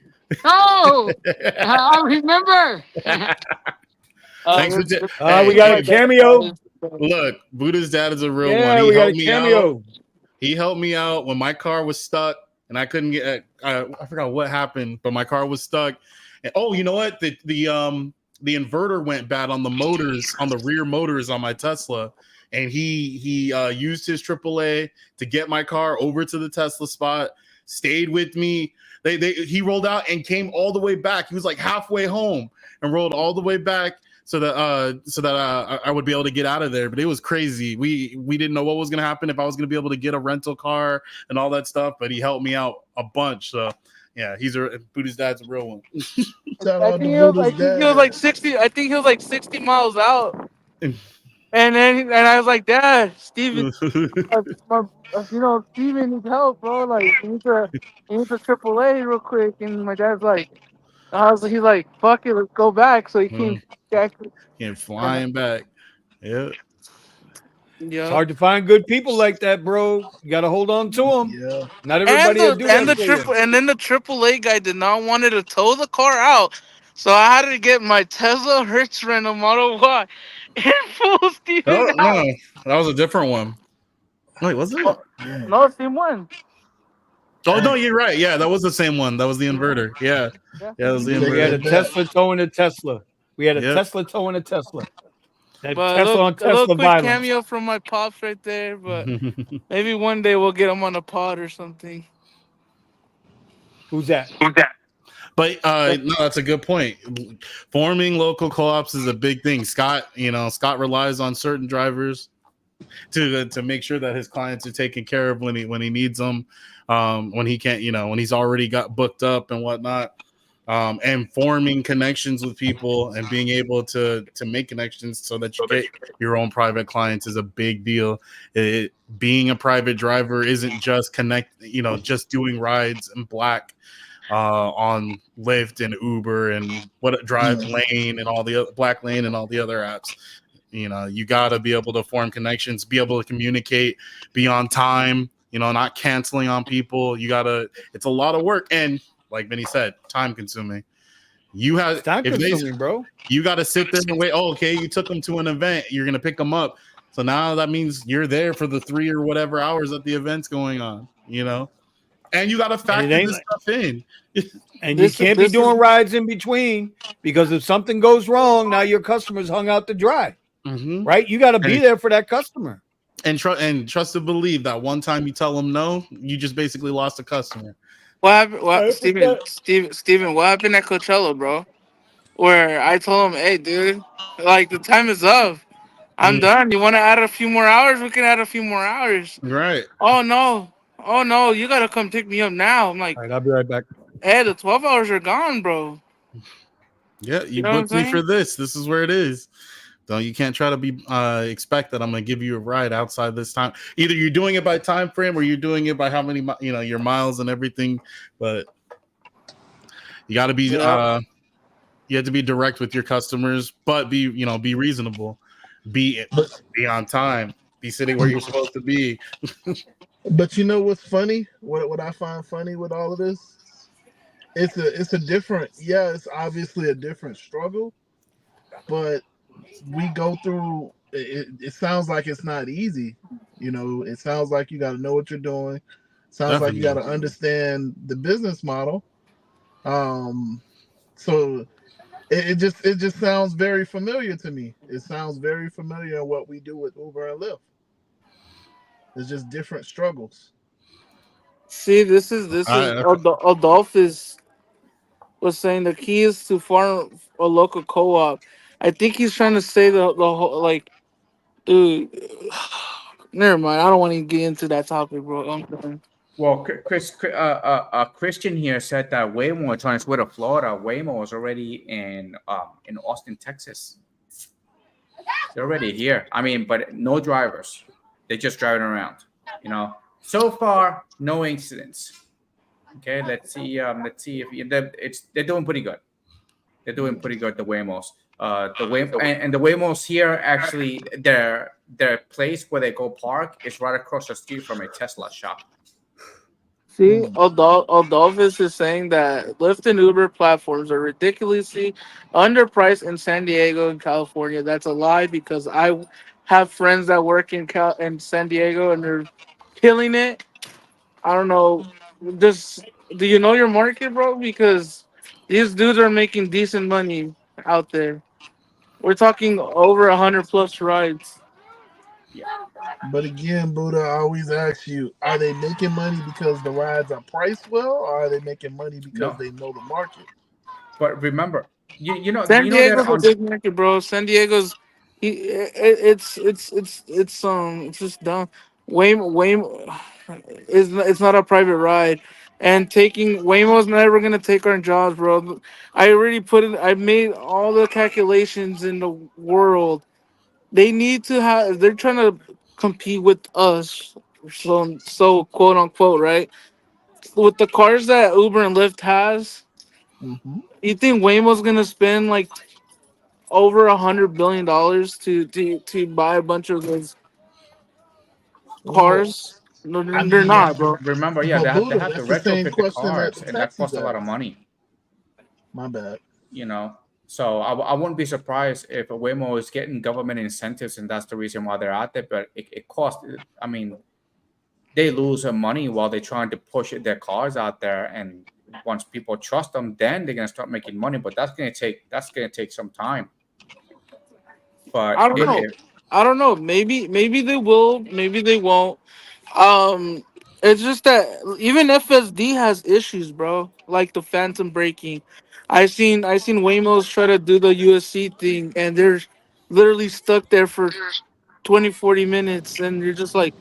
Oh, I remember. Thanks for we got a cameo. Look, Buddha's dad is a real one. Yeah, we got a cameo. He helped me out when my car was stuck and I couldn't get. I forgot what happened, but my car was stuck. And you know what? The inverter went bad on the motors, on the rear motors on my Tesla, and he used his AAA to get my car over to the Tesla spot. Stayed with me. He rolled out and came all the way back. He was like halfway home and rolled all the way back so that I would be able to get out of there. But it was crazy. We didn't know what was going to happen, if I was going to be able to get a rental car and all that stuff. But he helped me out a bunch. So yeah, Buddha's dad's a real one. I think he was like 60. I think he was like 60 miles out. And I was like, Dad, Steven, Steven needs help, bro. Like, he needs a AAA real quick. And my dad's like, he's like, fuck it, let's go back. So he came flying back. Yeah. It's hard to find good people like that, bro. You got to hold on to them. Yeah. Not everybody will do that. And then the AAA guy did not want to tow the car out, so I had to get my Tesla Hertz rental Model Y and full Steven. No, that was a different one. Wait, was it? No, same one. Oh no, you're right. Yeah, that was the same one. That was the inverter. Yeah, that was the inverter. We had a Tesla towing a Tesla. Tesla towing a Tesla. That Tesla on Tesla a little quick violence. cameo from my pops right there, but maybe one day we'll get him on a pod or something. Who's that? But no, that's a good point. Forming local co-ops is a big thing. Scott relies on certain drivers to make sure that his clients are taken care of when he needs them, when he can't, when he's already got booked up and whatnot. And forming connections with people and being able to make connections so that you get your own private clients is a big deal. Being a private driver isn't just just doing rides in black on Lyft and Uber and Drive Lane and all the other Black Lane and all the other apps. You got to be able to form connections, be able to communicate, be on time, not canceling on people. It's a lot of work. And like Vinny said, time consuming. Bro. You got to sit there and wait. Oh, okay, you took them to an event. You're going to pick them up. So now that means you're there for the 3 or whatever hours that the event's going on, And you got to factor this stuff in. And you can't be doing rides in between, because if something goes wrong, now your customer's hung out to dry. Mm-hmm. Right? You got to be there for that customer. And trust to believe that one time you tell them no, you just basically lost a customer. Steven, what happened at Coachella, bro? Where I told him, hey, dude, like, the time is up. I'm done. You want to add a few more hours? We can add a few more hours. Right. Oh, no. You got to come pick me up now. I'm like, all right, I'll be right back. Hey, the 12 hours are gone, bro. Yeah, you booked me for this. This is where it is. You can't try to be expect that I'm going to give you a ride outside this time. Either you're doing it by time frame or you're doing it by how many your miles and everything. But you got to be you have to be direct with your customers, but be reasonable, be on time, be sitting where you're supposed to be. But you know what's funny? What I find funny with all of this? It's a different. Yeah, it's obviously a different struggle, but we go through. It sounds like it's not easy. It sounds like you got to know what you're doing. Sounds like you got to understand the business model. So it just sounds very familiar to me. It sounds very familiar in what we do with Uber and Lyft. It's just different struggles. See, this is Adolphus was saying the key is to form a local co-op. I think he's trying to say the whole like, dude. Never mind. I don't want to get into that topic, bro. I'm done. Well, Christian here said that Waymo is trying to switch to Florida. Waymo is already in Austin, Texas. They're already here. I mean, but no drivers. They're just driving around. So far, no incidents. Okay, let's see if they're doing pretty good. They're doing pretty good. The Waymos, and the Waymos here actually their place where they go park is right across the street from a Tesla shop. See, Adolphus is saying that Lyft and Uber platforms are ridiculously underpriced in San Diego and California. That's a lie because I have friends that work in San Diego and they're killing it. I don't know. Do you know your market, bro? Because these dudes are making decent money out there. We're talking over 100+ rides. But again, Buddha, I always ask you: are they making money because the rides are priced well, or are they making money because they know the market? But remember, San Diego's a big market, bro. San Diego's it's just dumb. Waymo it's not a private ride, and Waymo's never gonna take our jobs, bro. I made all the calculations in the world. They need to have. They're trying to compete with us, so quote unquote, right? With the cars that Uber and Lyft has, you think Waymo's gonna spend like over $100 billion to buy a bunch of those cars? No, they're not, bro. Remember, But they have Buddha, to that's the same retrofit the question that cars, the and that taxi costs a lot of guys. money. My bad. So I wouldn't be surprised if Waymo is getting government incentives, and that's the reason why they're out there. But it costs. I mean, they lose money while they're trying to push their cars out there, and once people trust them, then they're gonna start making money. But that's gonna take some time. But I don't know. Maybe they will. Maybe they won't. It's just that even FSD has issues, bro. Like the phantom braking. I seen Waymos try to do the USC thing, and they're literally stuck there for 20-40 minutes, and you're just like,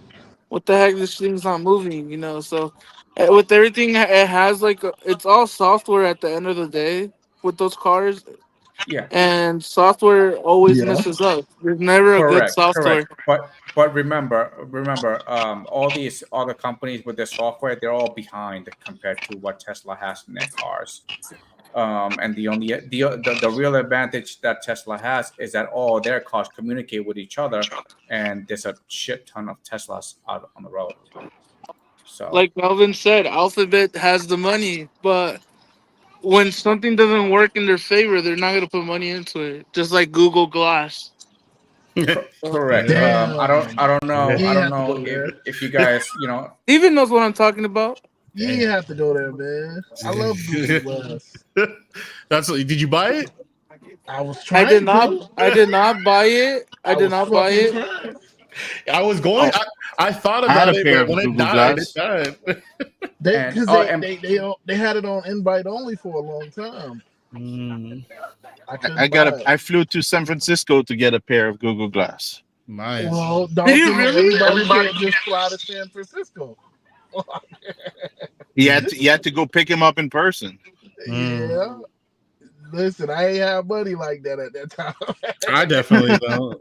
what the heck? This thing's not moving. So with everything, it has it's all software at the end of the day with those cars, yeah, and software always messes up. There's never a good software. But remember, all these other companies with their software, they're all behind compared to what Tesla has in their cars. And the real advantage that Tesla has is that all their cars communicate with each other, and there's a shit ton of Teslas out on the road. So, like Melvin said, Alphabet has the money, but when something doesn't work in their favor, they're not gonna put money into it. Just like Google Glass. correct. Damn. I don't know. You I ain't don't have to know go there. if you guys, Steven knows what I'm talking about. You ain't have to go there, man. I love Google Glass. Did you buy it? I was trying. I did not buy it. I did not buy it. Trying. I was going. I thought I had about a it, pair but of when Google it died, Glass. it died. They And- had it on invite only for a long time. I flew to San Francisco to get a pair of Google Glass. Nice. Well, Did you really? everybody can't just fly to San Francisco. You had to go pick him up in person. Yeah. Listen, I ain't have money like that at that time. I definitely don't.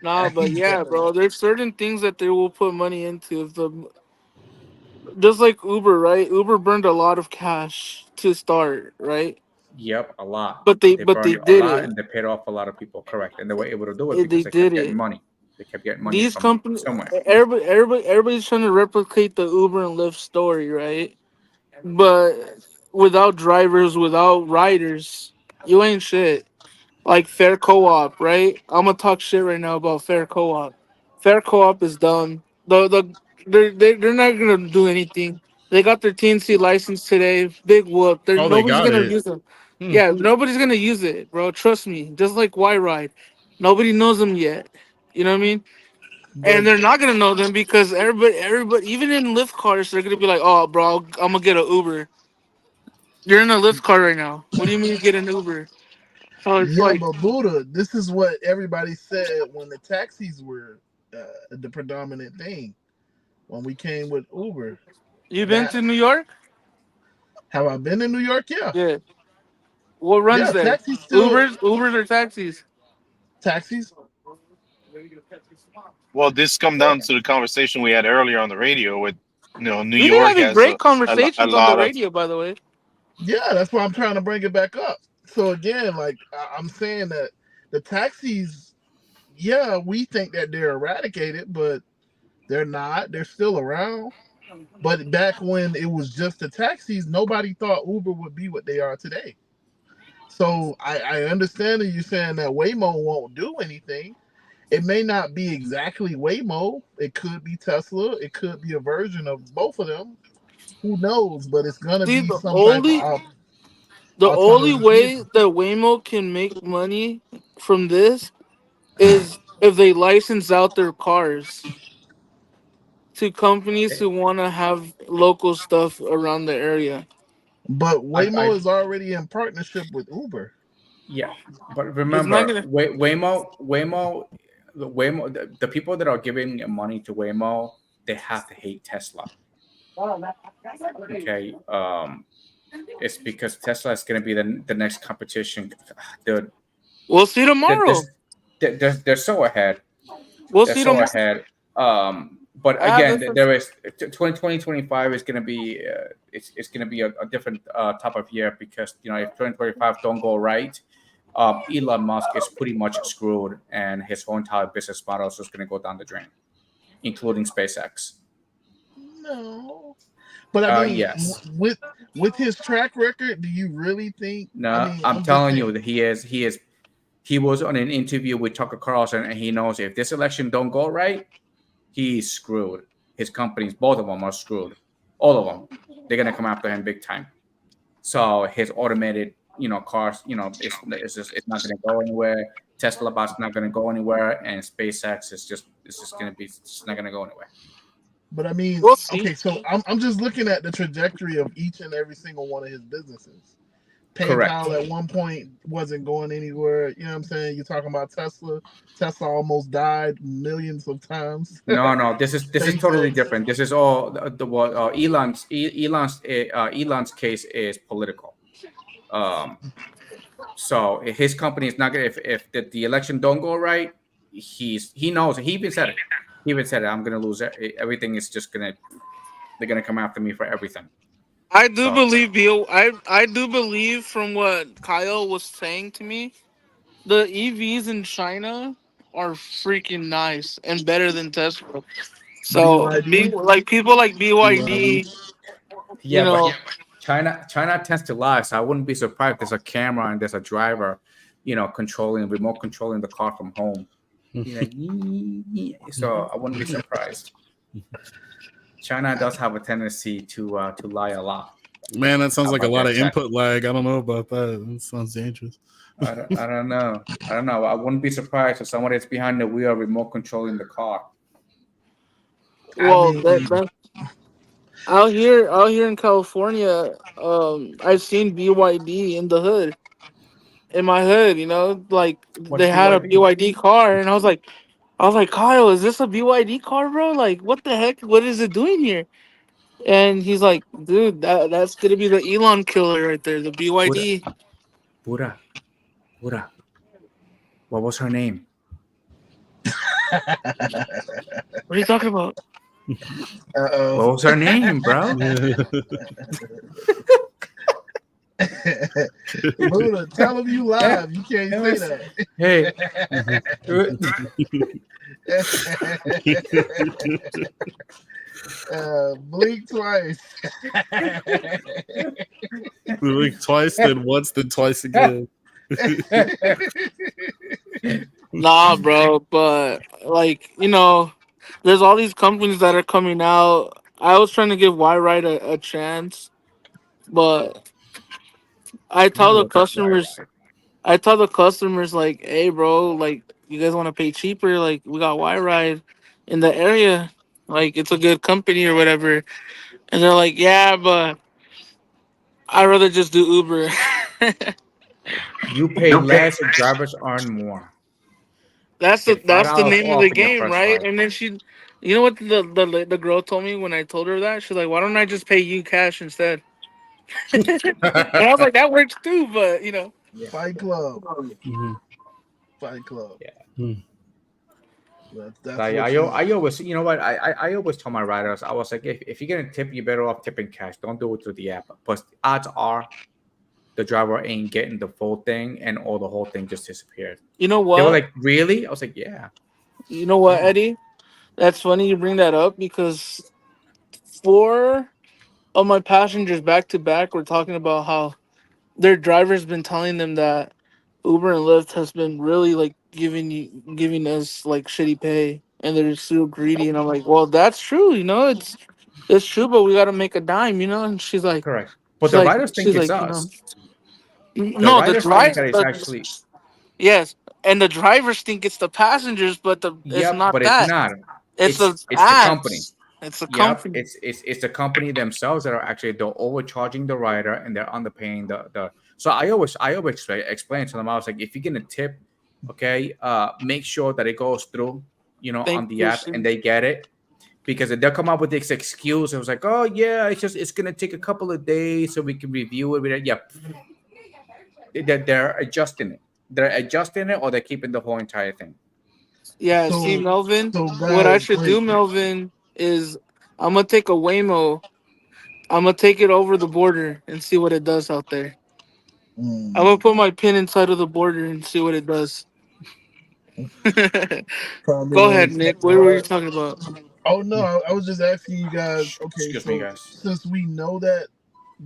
Nah, but yeah, bro. There's certain things that they will put money into. If the just like Uber, right? Uber burned a lot of cash to start, right? Yep, a lot. But they They but they burned a did lot it. and they paid off a lot of people. Correct, and they were able to do it They because they did kept getting it. money. They kept getting money These from companies, somewhere. everybody's trying to replicate the Uber and Lyft story, right? But without drivers, without riders, you ain't shit. Like Fair Co-op, right? I'm gonna talk shit right now about Fair Co-op. Fair Co-op is done. They're not gonna do anything. They got their TNC license today. Big whoop. Oh, they Nobody's got gonna it. use them. Hmm. Yeah, nobody's gonna use it, bro. Trust me. Just like Y Ride, nobody knows them yet. You know what I mean? But And they're not gonna know them because everybody, even in Lyft cars, they're gonna be like, "Oh, bro, I'm gonna get an Uber." You're in a Lyft car right now. What do you mean you get an Uber? So it's yeah, like but Buddha, this is what everybody said when the taxis were the predominant thing. When we came with Uber, you've been that to New York? have I been in New York? Yeah, Yeah. What runs yeah. there? Taxis still Ubers or taxis? taxis. Well, this come down to the conversation we had earlier on the radio with, New We've been York having has great a conversations on the lot of. radio, by the way. Yeah, that's why I'm trying to bring it back up. So again, like I'm saying that the taxis, yeah, we think that they're eradicated, but they're not. They're still around. But back when it was just the taxis, nobody thought Uber would be what they are today. So I understand that you saying that Waymo won't do anything. It may not be exactly Waymo. It could be Tesla. It could be a version of both of them. Who knows? But it's gonna See, be some type of the only autonomous way vehicle. that Waymo can make money from this is if they license out their cars to companies who want to have local stuff around the area. But I Waymo is already in partnership with Uber. Yeah, but It's not remember, gonna. The people that are giving money to Waymo, they have to hate Tesla. Okay, it's because Tesla is going to be the next competition. They're We'll see they're, tomorrow. they're so ahead. We'll They're see so tomorrow. ahead. But I have again, this. there is 2025 is going to be it's going to be a different type of year because if 2025 don't go right, Elon Musk is pretty much screwed, and his whole entire business model is just going to go down the drain, including SpaceX. No. But I mean, Yes. with his track record, do you really think? I No, mean, I'm I'm just telling saying. you that he was on an interview with Tucker Carlson, and he knows if this election don't go right, he's screwed. His companies, both of them, are screwed. All of them, they're gonna come after him big time. So his automated, cars, it's not gonna go anywhere. Tesla bot's not gonna go anywhere, and SpaceX it's just gonna be it's just not gonna go anywhere. But I mean, We'll see. okay, so I'm just looking at the trajectory of each and every single one of his businesses. Correct. PayPal at one point wasn't going anywhere. You know what I'm saying? You're talking about Tesla. Tesla almost died millions of times. No, this is totally SpaceX. different. This is all the what Elon's case is political. Um, so his company is not gonna if the election don't go right, he knows it. He even said it. He even said it. I'm gonna lose everything. Is just gonna they're gonna come after me for everything. I do So believe, Bill. I do believe from what Kyle was saying to me, the EVs in China are freaking nice and better than Tesla. So, BYD. like people like BYD. BYD, you yeah, but know, China tends to lie. So I wouldn't be surprised if there's a camera and there's a driver, remote controlling the car from home. So I wouldn't be surprised. China does have a tendency to lie a lot. Man, that sounds like a about lot their of tech. input lag. I don't know about that. That sounds dangerous. I don't know. I wouldn't be surprised if somebody that's behind the wheel remote controlling the car. well, mean, that out here in California, I've seen BYD in the hood, in my hood. Like What's they had a BYD? BYD car, and I was like, Kyle, is this a BYD car, bro? Like, what the heck? What is it doing here? And he's like, dude, that's gonna be the Elon killer right there, the BYD. Buddha. What was her name? What are you talking about? Uh-oh. What was her name, bro? Buddha, tell him you live. You can't say that. Hey. Blink twice. Blink twice, then once, then twice again. Nah, bro, but like, there's all these companies that are coming out. I was trying to give Y-Ride a chance, but I tell the customers, like, hey, bro, like, you guys want to pay cheaper? Like, we got Y-Ride in the area, like, it's a good company or whatever. And they're like, yeah, but I'd rather just do Uber. You pay less, and drivers earn more. That's Get the $5 name of off the in your game, first right? ride. And then you know what the girl told me when I told her that? She's like, why don't I just pay you cash instead? And I was like, that works too, but Fight Club. Mhm. Fight Club. Yeah. That's Like, what I always, you know what? I always tell my riders, I was like, if you're gonna tip, you're better off tipping cash. Don't do it through the app. But odds are, the driver ain't getting the full thing, and all the whole thing just disappeared. you know They were what? like, really? I was like, yeah. You know what, Eddie? That's funny you bring that up because 4 of my passengers back to back were talking about how their driver's been telling them that Uber and Lyft has been really like giving us like shitty pay, and they're so greedy. And I'm like, well, that's true, it's true, but we got to make a dime, And she's like, Correct. But the riders think she's it's like, us. The no, the riders think drive, that it's actually, yes, and the drivers think it's the passengers, but it's yep, not but it's that. not. It's the It's the company. ads. It's the Yep, company. it's the company themselves that are actually, they're overcharging the rider, and they're underpaying the. So I always explain to them. I was like, if you're gonna tip, okay, make sure that it goes through, Thank on the you, app, and they get it, because if they'll come up with this excuse, it was like, oh yeah, it's gonna take a couple of days so we can review it. Yeah, they're adjusting it. They're adjusting it, or they're keeping the whole entire thing. Yeah, see, So, Melvin, so what I guys, should wait. do, Melvin, is I'm gonna take a Waymo. I'm gonna take it over the border and see what it does out there. I'm gonna put my pin inside of the border and see what it does. Probably Go won't ahead, take Nick. What were you long. talking about? Oh no, I was just asking you guys. Okay, Excuse me, so guys. since we know that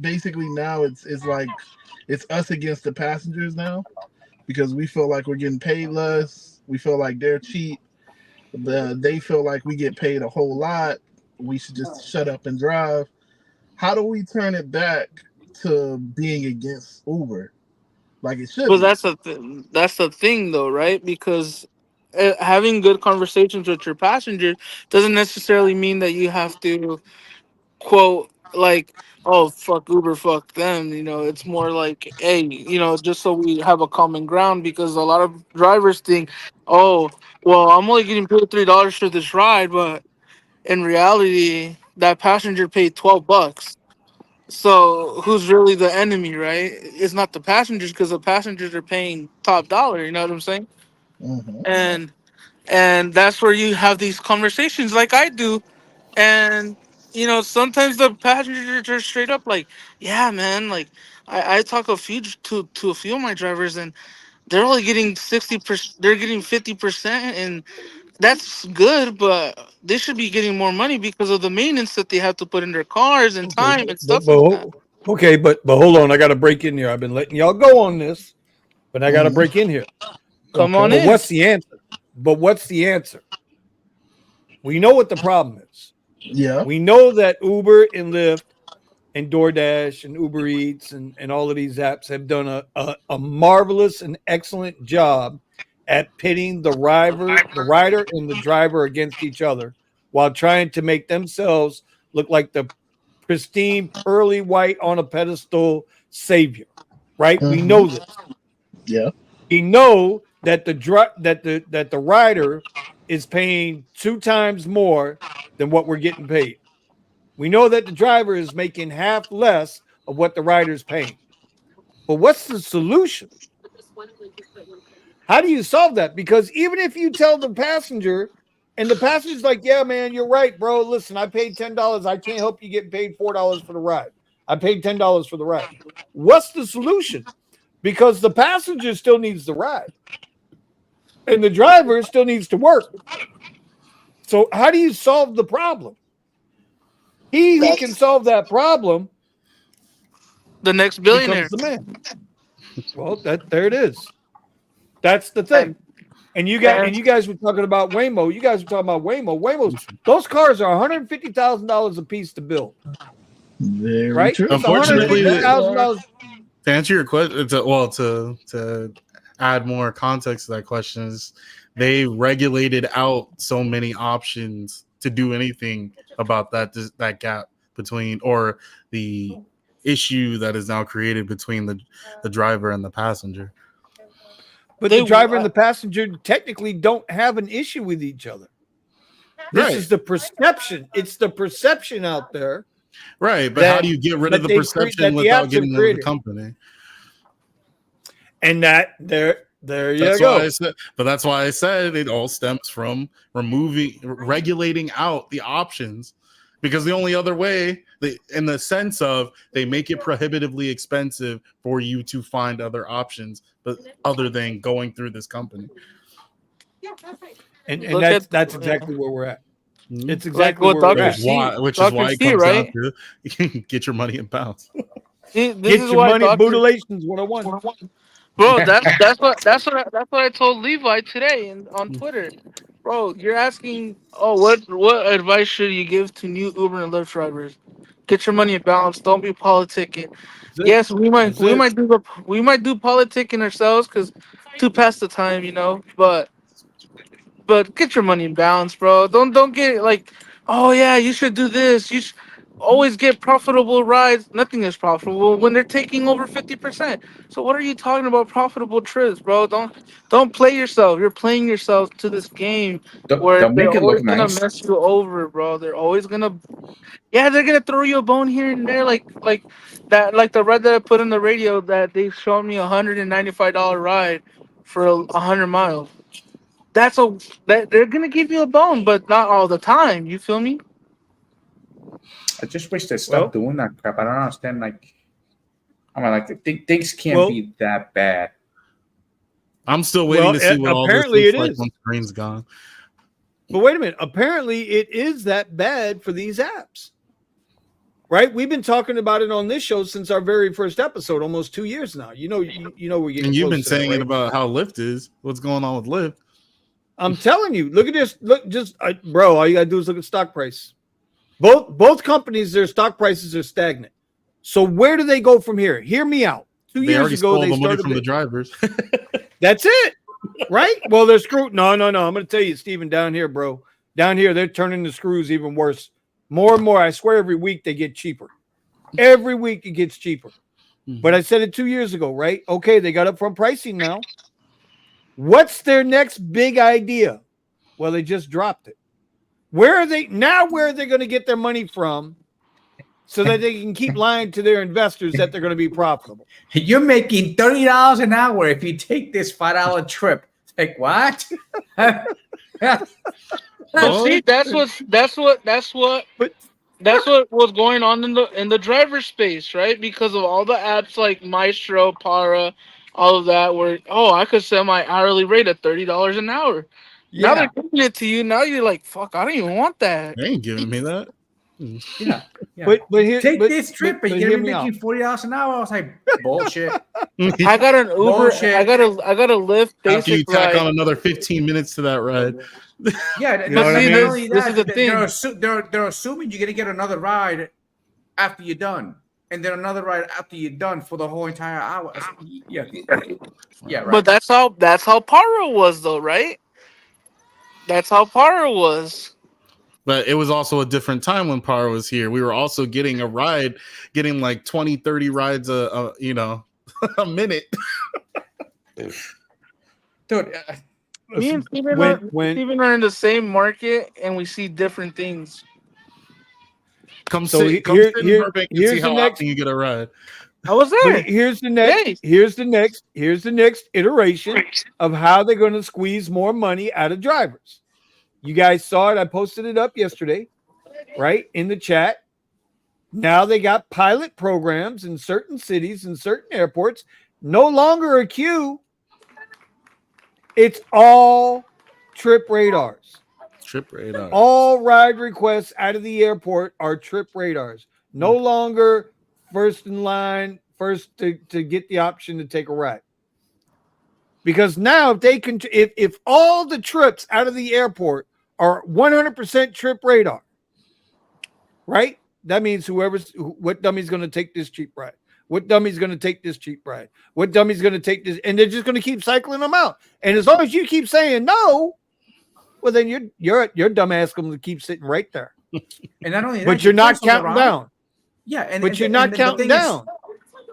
basically now it's like it's us against the passengers now because we feel like we're getting paid less. We feel like they're cheap. They feel like we get paid a whole lot. We should just shut up and drive. How do we turn it back to being against Uber like it should Well, be? that's the thing, though, right? Because having good conversations with your passengers doesn't necessarily mean that you have to quote like, oh, fuck Uber, fuck them. It's more like, hey, just so we have a common ground, because a lot of drivers think, oh, well, I'm only getting paid $3 for this ride, but in reality that passenger paid $12. So who's really the enemy, right? It's not the passengers, because the passengers are paying top dollar. You know what I'm saying? Mm-hmm. And that's where you have these conversations like I do. And sometimes the passengers are straight up like, yeah, man, like I talk to a few of my drivers, and they're only getting 60%, they're getting 50%, and that's good, but they should be getting more money because of the maintenance that they have to put in their cars and Okay, time and but stuff like that. okay, but hold on. I got to break in here. I've been letting y'all go on this, but I got to Mm-hmm. break in here. Come Okay. on But in. what's the answer? But what's the answer? We know what the problem is. Yeah. We know that Uber and Lyft and DoorDash and Uber Eats and all of these apps have done a marvelous and excellent job at pitting the rider and the driver against each other while trying to make themselves look like the pristine, pearly white on a pedestal savior. Right? We Mm-hmm. know this. Yeah. We know that the rider is paying 2 times more than what we're getting paid. We know that the driver is making half less of what the rider's paying. But what's the solution? How do you solve that? Because even if you tell the passenger, and the passenger's like, yeah, man, you're right, bro. Listen, I paid $10. I can't help you get paid $4 for the ride. I paid $10 for the ride. What's the solution? Because the passenger still needs the ride. And the driver still needs to work. So how do you solve the problem? He who can solve that problem, The next billionaire. becomes the man. Well, there it is. That's the thing. And you guys were talking about Waymo. You guys were talking about Waymo. Waymo's, those cars are $150,000 a piece to build. Very right? true. Unfortunately, $150,000. To answer your question, to add more context to that question, is they regulated out so many options to do anything about that gap between, or the issue that is now created between the driver and the passenger. But the driver and the passenger technically don't have an issue with each other. This is the perception. It's the perception out there. Right, but how do you get rid of the perception without getting rid of the company? And there you go. But that's why I said it all stems from regulating out the options, because the only other way, in the sense of they make it prohibitively expensive for you to find other options, but other than going through this company. And that's exactly where we're at. It's exactly like where we're at. Which is why it comes down to get your money in pounds. Get your money, Bootalations 101. Bro, that's what I told Levi today on Twitter. Bro, you're asking, what advice should you give to new Uber and Lyft drivers? Get your money in balance. Don't be politicking. Yes, we might do politicking ourselves because to pass the time, But get your money in balance, bro. Don't get like, oh yeah, you should do this. You should always get profitable rides. Nothing is profitable when they're taking over 50%. So what are you talking about profitable trips, bro? Don't play yourself. You're playing yourself to this game where Don't they're make it always look gonna nice. mess you over, bro. They're always gonna, they're gonna throw you a bone here and there, like the ride that I put in the radio that they showed me $195 ride for 100 miles. They're gonna give you a bone, but not all the time. You feel me? I just wish they stopped doing that crap. I don't understand. Things can't be that bad. I'm still waiting to see what all this looks like when screen's gone. But wait a minute. Apparently, it is that bad for these apps, right? We've been talking about it on this show since our very first episode, almost 2 years now. We're getting. And you've been close to saying that, it right? about how Lyft is. What's going on with Lyft? I'm telling you, look at this. Look, bro, all you gotta do is look at stock price. Both companies, their stock prices are stagnant. So where do they go from here? Hear me out. 2 years ago, they started from the drivers. That's it, right? Well, they're screwed. No. I'm going to tell you, Steven, down here, bro. Down here, they're turning the screws even worse. More and more. I swear, every week they get cheaper. Every week it gets cheaper. But I said it 2 years ago, right? Okay, they got upfront pricing now. What's their next big idea? Well, they just dropped it. Where are they going to get their money from so that they can keep lying to their investors that they're going to be profitable? You're making $30 an hour if you take this $5 trip. Like what? Well, see, that's what was going on in the driver space, right? Because of all the apps like Maestro, Para, all of that, where I could set my hourly rate at $30 an hour. Yeah. Now they're giving it to you. Now you're like, fuck, I don't even want that. They ain't giving me that. Yeah. But here, take this trip and you're hear gonna me be making $40 an hour. I was like, bullshit. I got an Uber. Bullshit. I got a Lyft basic After you tack ride. on another 15 minutes to that ride. Yeah, You know what I mean? This is the thing. They're assuming you're gonna get another ride after you're done, and then another ride after you're done for the whole entire hour. Yeah, right. But that's how Paro was, though, right? That's how Paro was. But it was also a different time when Par was here. We were also getting a ride, getting like 20, 30 rides a minute. Dude, Me and Steven are in the same market, and we see different things. Come So sit in Burbank and see how often you get a ride. I was there. But here's the next. Hey. Here's the next iteration of how they're going to squeeze more money out of drivers. You guys saw it. I posted it up yesterday, right in the chat. Now they got pilot programs in certain cities and certain airports. No longer a queue. It's all trip radars. Trip radar. All ride requests out of the airport are trip radars. No longer first in line, first to get the option to take a ride. Because now if they can, if all the trips out of the airport are 100% trip radar, right? That means what dummy's going to take this cheap ride? What dummy's going to take this cheap ride? What dummy's going to take this? And they're just going to keep cycling them out. And as long as you keep saying no, well, then you're dumbass going to keep sitting right there. And not only that, but you're not counting down. Yeah, but you're not counting down.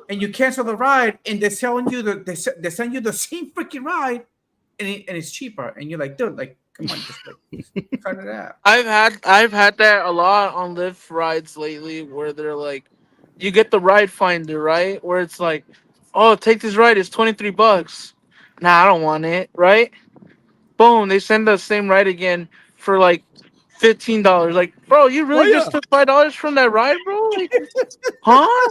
And you cancel the ride, and they're selling you they send you the same freaking ride, and it's cheaper. And you're like, dude, like, come on, just like cut it out. I've had that a lot on Lyft rides lately, where they're like, you get the ride finder, right? Where it's like, oh, take this ride, it's $23. Nah, I don't want it, right? Boom, they send the same ride again for like $15. Like, bro, you really just took $5 from that ride, bro? Like, huh?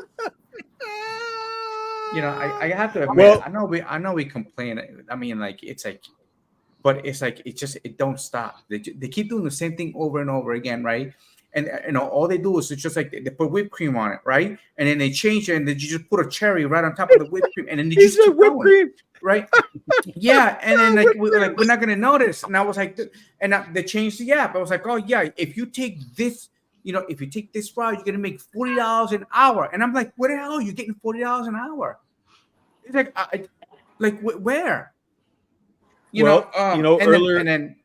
You know, I have to admit, I know we complain. I mean, like, it's like, but it's like it don't stop. They keep doing the same thing over and over again, right? And you know, all they do is it's just like they put whipped cream on it, right? And then they change it, and then you just put a cherry right on top of the whipped cream, and then they just keep going, right? Yeah, and then like we're not gonna notice. And I was like, and they changed the app. I was like, oh yeah, if you take this. You know, if you take this ride, you're gonna make $40 an hour, and I'm like, where the hell are you getting $40 an hour? It's like, where? You know, earlier, and then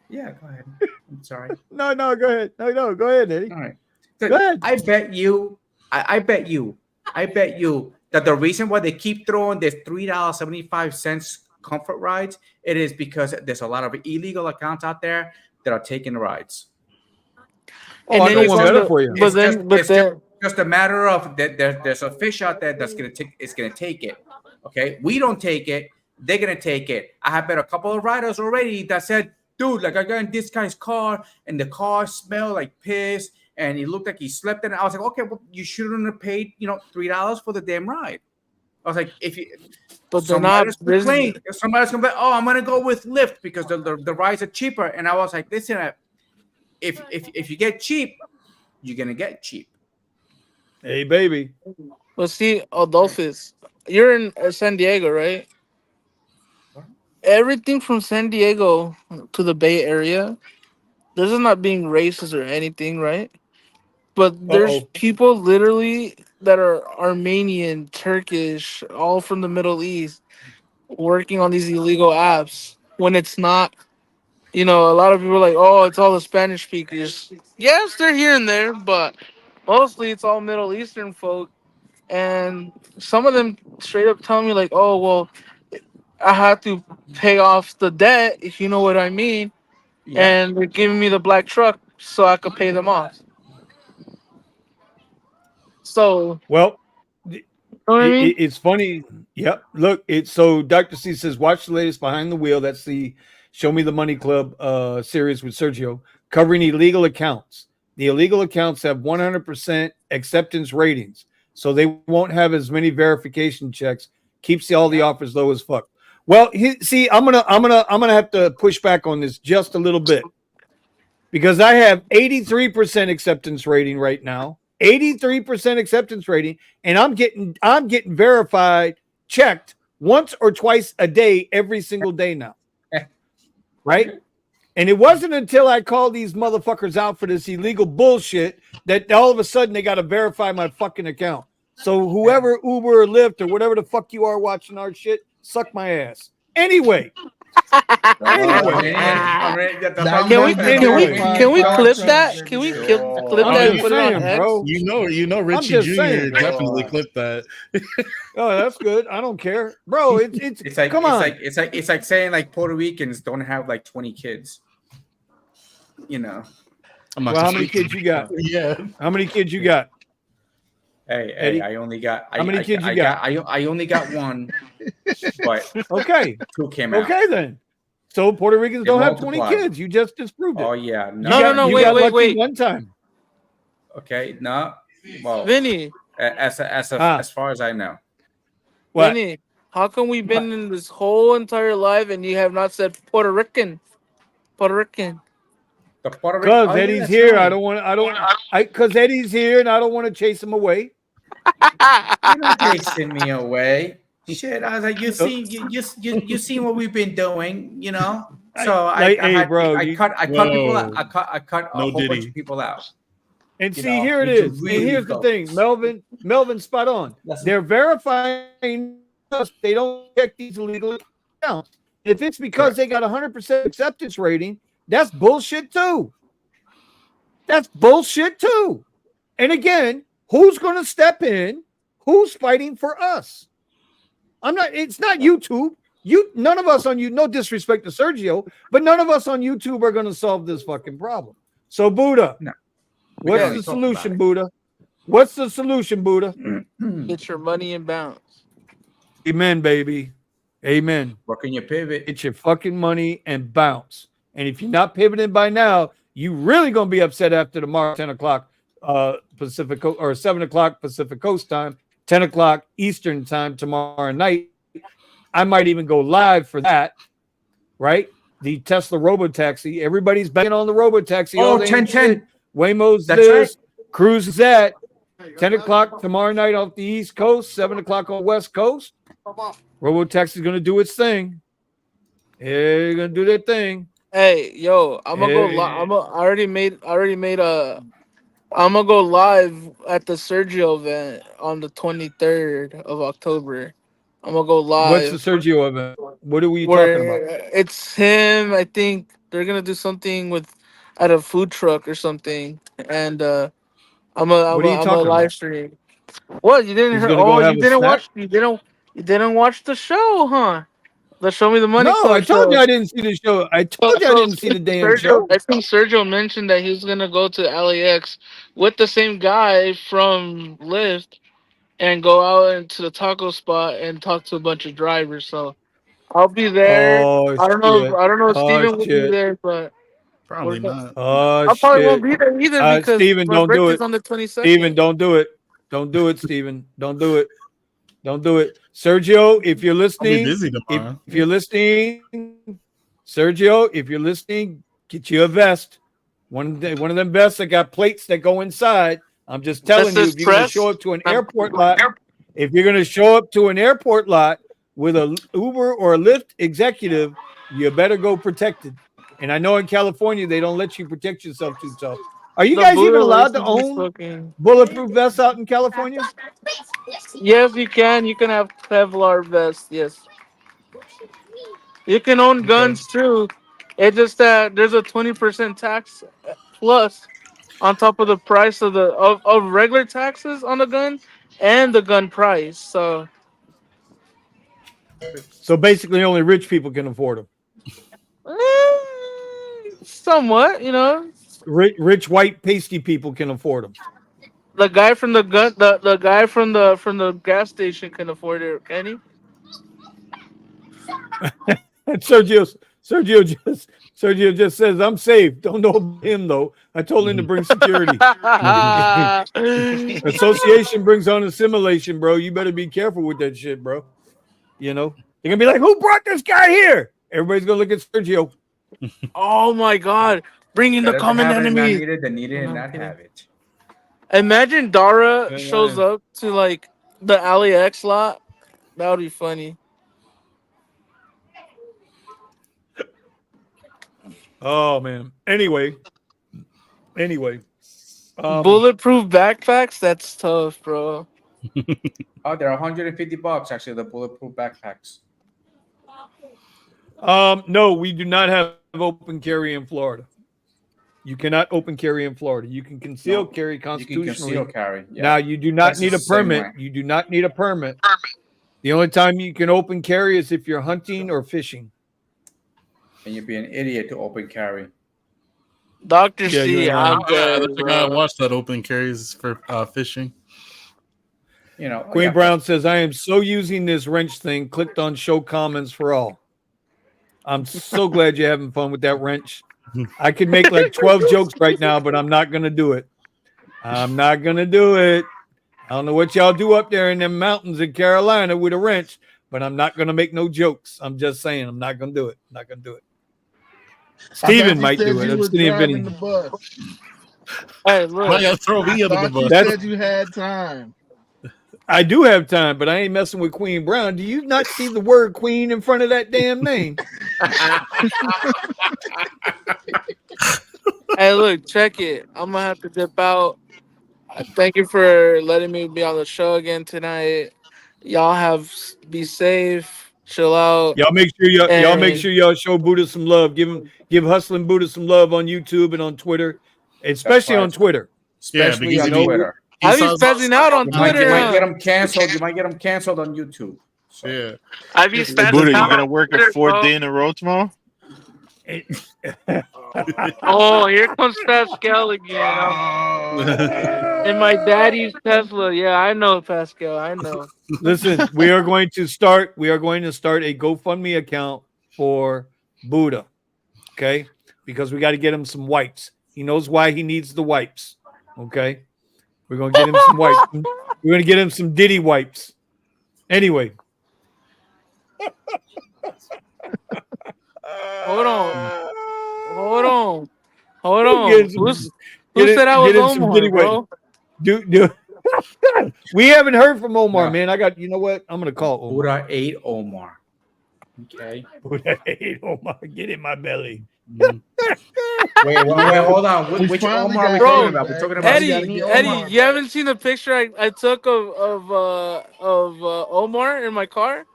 yeah, go ahead. I'm sorry. No, go ahead. No, go ahead, Eddie. All right, go ahead. I bet you that the reason why they keep throwing this $3.75 comfort rides, it is because there's a lot of illegal accounts out there that are taking the rides. Oh, I know one better for you. It's just a matter of that there's a fish out there that's gonna take it. Okay, we don't take it, they're gonna take it. I have been a couple of riders already that said, dude, like I got in this guy's car and the car smelled like piss and he looked like he slept in it. I was like, okay, well, you shouldn't have paid, $3 for the damn ride. I was like, but they're not. If somebody's gonna be, oh, I'm gonna go with Lyft because the rides are cheaper. And I was like, listen, if you get cheap, you're gonna get cheap. Hey, baby. Well, see, Adolphus, you're in San Diego, right? Everything from San Diego to the Bay Area, this is not being racist or anything, right? But there's people literally that are Armenian, Turkish, all from the Middle East, working on these illegal apps when it's not, a lot of people are like, oh, it's all the Spanish speakers. Yes, they're here and there, but mostly it's all Middle Eastern folk. And some of them straight up tell me like, oh, well, I had to pay off the debt, if you know what I mean. Yeah. And they're giving me the black truck so I could pay them off. So, well, it's funny. Yep. Look, so Dr. C says, watch the latest Behind the Wheel. That's the Show Me the Money Club series with Sergio covering illegal accounts. The illegal accounts have 100% acceptance ratings, so they won't have as many verification checks. Keeps all the offers low as fuck. Well, I'm gonna have to push back on this just a little bit because I have 83% acceptance rating right now. 83% acceptance rating, and I'm getting verified, checked once or twice a day, every single day now. Right? And it wasn't until I called these motherfuckers out for this illegal bullshit that all of a sudden they got to verify my fucking account. So whoever Uber or Lyft or whatever the fuck you are watching our shit, suck my ass. Anyway. Can we clip that? Can we clip that and put it on X? Bro. You know, Richie Jr. definitely clipped that. Oh, that's good. I don't care, bro. It's like, come on. It's like saying like Puerto Ricans don't have like 20 kids. I'm not Well, how gonna many speak kids you got? Yeah. How many kids you got? Hey, Eddie? I only got. How many kids you got? I only got one, but Okay. two came out. Okay, then. So Puerto Ricans It don't have 20 multiplied. kids. You just disproved it. Oh yeah, You no, got, no, you wait, got wait, lucky wait. one time. Okay, no. Well, Vinny, as far as I know, What? Vinny, how come we've been in this whole entire life and you have not said Puerto Rican? Puerto Rican. the Puerto Rican. Because Oh, yeah, Eddie's that's here. right. Because Eddie's here and I don't want to chase him away. You're not chasing me away. Shit, I was like, you So- seen what we've been doing, you know. So hey, bro, I cut people out. Whoa. I cut a No whole bunch Diddy. of people out. And You see, know, here it need to is. really And here's the focus. thing, Melvin, spot on. That's- They're verifying us. They don't check these illegal accounts. If it's because they got 100% acceptance rating, that's bullshit too. That's bullshit too. And again, who's going to step in? Who's fighting for us? It's not YouTube. None of us on you, no disrespect to Sergio, but none of us on YouTube are going to solve this fucking problem. So Buddha, No. what's already the talked solution, about it. Buddha? What's the solution, Buddha? Get your money in bounce. Amen, baby. Amen. Working your pivot. Get your fucking money and bounce. And if you're not pivoting by now, you really gonna be upset after tomorrow, 10 o'clock Pacific or 7 o'clock Pacific Coast time, 10 o'clock Eastern time tomorrow night. I might even go live for that, right? The Tesla Robotaxi. Everybody's banging on the Robotaxi. Oh, they 10, ain't 10. shit. Waymo's That's this. Cruise is that. 10 o'clock tomorrow night off the East Coast, 7 o'clock on West Coast. Robotaxi is going to do its thing. They're going to do their thing. Hey, yo, I'm gonna go. I already made a. I'm gonna go live at the Sergio event on the 23rd of October. I'm gonna go live. What's the Sergio event? What are we where talking about? It's him. I think they're gonna do something at a food truck or something, and I'm a What are you talking live about? stream. What you didn't He's hear? gonna go Oh, have you a didn't snack? watch. You didn't watch the show, huh? The Show Me the Money No, Club I told show. you I didn't see the show. I told you I didn't see the damn show. I think Sergio mentioned that he was gonna go to LAX with the same guy from Lyft and go out into the taco spot and talk to a bunch of drivers. So I'll be there. Oh, I don't know. shit. I don't know if Oh, Steven will be shit. there, but Probably not. Oh, I probably shit. won't be there either because Steven, my don't do birthday's it. on the 22nd. Steven, don't do it. Don't do it, Steven. Don't do it. Don't do it. Sergio, if you're I'll be listening, busy tomorrow. if you're listening, Sergio, if you're listening, get you a vest. One of them vests that got plates that go inside. I'm just telling you, says if you're going to press. show up to an airport lot, if you're going to show up to an airport lot with a Uber or a Lyft executive, you better go protected. And I know in California they don't let you protect yourself too tough. Are you The guys even Buddha allowed to license is own fucking- bulletproof vests out in California? Yes, you can. You can have Kevlar vests. Yes, you can own guns too. It's just that there's a 20% tax plus on top of the price of of regular taxes on the gun and the gun price. So So basically, only rich people can afford them. somewhat, you know. Rich white pasty people can afford them. The guy from the gun, the guy from the gas station can afford it, can he? And Sergio just says, "I'm safe. Don't know about him though. I told him to bring security. Association brings on assimilation, bro. You better be careful with that shit, bro. You know they're gonna be like, who brought this guy here? Everybody's gonna look at Sergio. Oh my God! Bringing the Better to common have it and not enemy. need it than need it and No, not I'm kidding. have it. Imagine Dara Yeah, shows yeah. up to like the LAX lot. That would be funny. Oh man. Anyway. Bulletproof backpacks. That's tough, bro. Oh, they're $150 actually. The bulletproof backpacks. No, we do not have open carry in Florida. You cannot open carry in Florida. You can conceal carry You can constitutionally. conceal carry. Yeah. Now you do not That's need the a same permit. way. You do not need a permit. The only time you can open carry is if you're hunting or fishing. And you'd be an idiot to open carry. Dr. Yeah, you C, ain't I'm lying. good, There's a guy I bro. watched that open carries for fishing. You know, Queen yeah, Brown says, I am so using this wrench thing. Clicked on show comments for all. I'm so glad you're having fun with that wrench. I could make like 12 jokes right now, but I'm not going to do it. I'm not going to do it. I don't know what y'all do up there in them mountains in Carolina with a wrench, but I'm not going to make no jokes. I'm just saying I'm not going to do it. I'm not going to do it. Steven might do it. You I'm were sitting driving Vinny. the bus. Hey, Why look. you gotta throw me under the Thought you bus? said you had time. I do have time, but I ain't messing with Queen Brown. Do you not see the word Queen in front of that damn name? Hey, look, check it. I'm gonna have to dip out. Thank you for letting me be on the show again tonight. Y'all be safe, chill out, Y'all make sure and y'all show Buddha some love. Give Hustling Buddha some love on YouTube and on Twitter, that's especially right. on Twitter. Yeah, Especially because on You know, Twitter. I be spazzing out on You might Twitter. get Huh? them canceled. You might get them canceled on YouTube. So. Yeah. I be Hey, spazzing Buddha, you out gonna on work a Twitter, fourth bro. day in a row tomorrow? Oh, here comes Pascal again. In my daddy's Tesla. Yeah, I know Pascal. I know. listen, we are going to start a GoFundMe account for Buddha. Okay, because we got to get him some wipes. He knows why he needs the wipes. Okay, we're gonna get him some wipes. We're gonna get him some Diddy wipes. Anyway, Hold on. Hold on. Hold get on. him Who said I was some Diddy Omar, wipes. bro? Do we haven't heard from Omar, No. man. You know what? I'm gonna call Omar. Buddha ate Omar. Okay. Buddha ate Omar. Get in my belly. Wait, hold on. We Which finally Omar are we got talking Bro, about? We're back. talking Now about we gotta skinny get Eddie, Omar. Omar you back. haven't seen the picture I took of Omar in my car?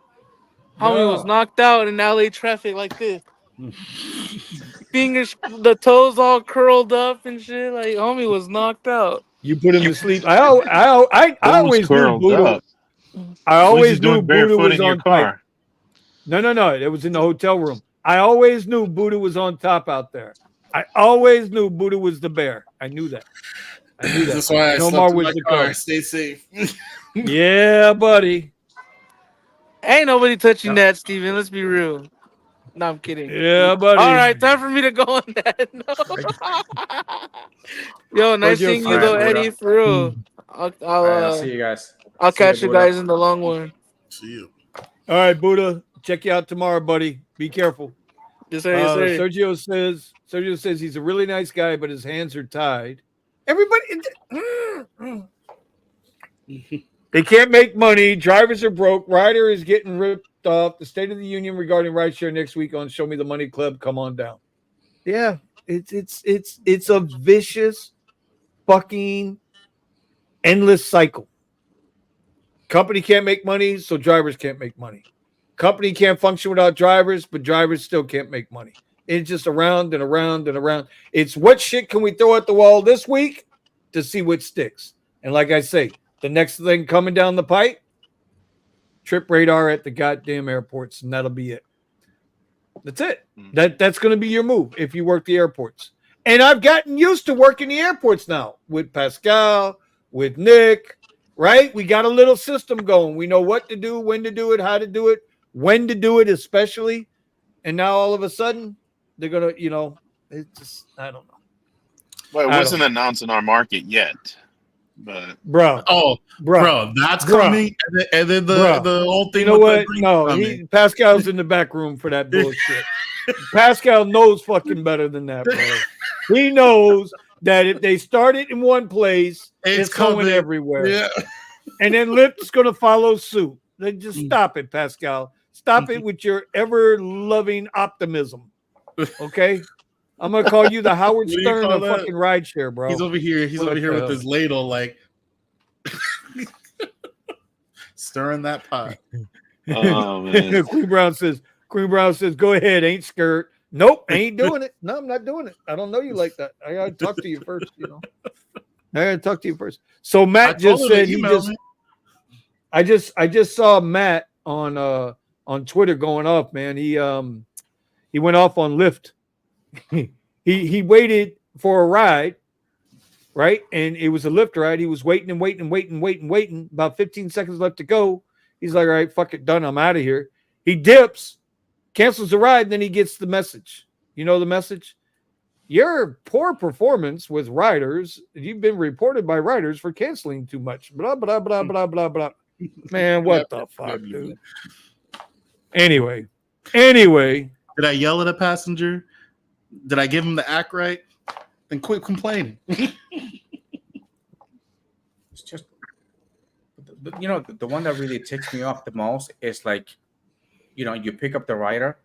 Homie was No. knocked out in LA traffic like this. Fingers, the toes all curled up and shit. Like homie was knocked out. You put him You to sleep. I who's always knew curled Buddha. up? I What was you always knew doing Buddha barefoot was in your on type. car? No. It was in the hotel room. I always knew Buddha was on top out there. I always knew Buddha was the bear. I knew that. That's why I And slept Omar in was my the car. cub. Stay safe. Yeah, buddy. Ain't nobody touching No. that, Steven. Let's be real. No, I'm kidding. Yeah, All buddy. right, time for me to go on that. No. Yo, nice Your seeing you All right, though, sister. Buddha. Eddie. For real. I'll All right, I'll see you guys. I'll See you, catch you Buddha. guys in the long one. See you. All right, Buddha. Check you out tomorrow, buddy. Be careful. Yes, sir. Yes, sir. Sergio says he's a really nice guy, but his hands are tied. Everybody, they can't make money. Drivers are broke. Ryder is getting ripped off. The State of the Union regarding rideshare next week on Show Me the Money Club. Come on down. Yeah, it's a vicious, fucking, endless cycle. Company can't make money, so drivers can't make money. Company can't function without drivers, but drivers still can't make money. It's just around and around and around. It's what shit can we throw at the wall this week to see what sticks. And like I say, the next thing coming down the pipe, trip radar at the goddamn airports, and that'll be it. That's it. That's going to be your move if you work the airports. And I've gotten used to working the airports now with Pascal, with Nick, right? We got a little system going. We know what to do, when to do it, how to do it, when to do it, especially. And now all of a sudden, they're going to, it's just, I don't know. Well, it wasn't announced in our market yet, but bro, that's coming, and then the whole thing. You know with what? No, Pascal's in the back room for that bullshit. Pascal knows fucking better than that, bro. He knows that if they start it in one place, it's going everywhere. Yeah. And then Lyft's going to follow suit. Then just stop it, Pascal. Stop it with your ever-loving optimism. Okay? I'm going to call you the Howard Stern of fucking rideshare, bro. He's over here. He's over here with his ladle, like stirring that pot. Oh, man. Queen Brown says, go ahead, ain't scared. Nope, ain't doing it. No, I'm not doing it. I don't know you like that. I gotta talk to you first, I gotta talk to you first. So Matt just said I just saw Matt on Twitter going off, man. He went off on Lyft. he waited for a ride, right? And it was a Lyft ride. He was waiting and waiting and waiting and waiting and waiting. About 15 seconds left to go. He's like, all right, fuck it, done. I'm out of here. He dips, cancels the ride, and then he gets the message. You know the message? Your poor performance with riders, you've been reported by riders for canceling too much. Blah, blah, blah, blah, blah, blah. Man, what the fuck, dude? Anyway. Did I yell at a passenger? Did I give him the act right? Then quit complaining. It's just, you know, the one that really ticks me off the most is like, you know, you pick up the rider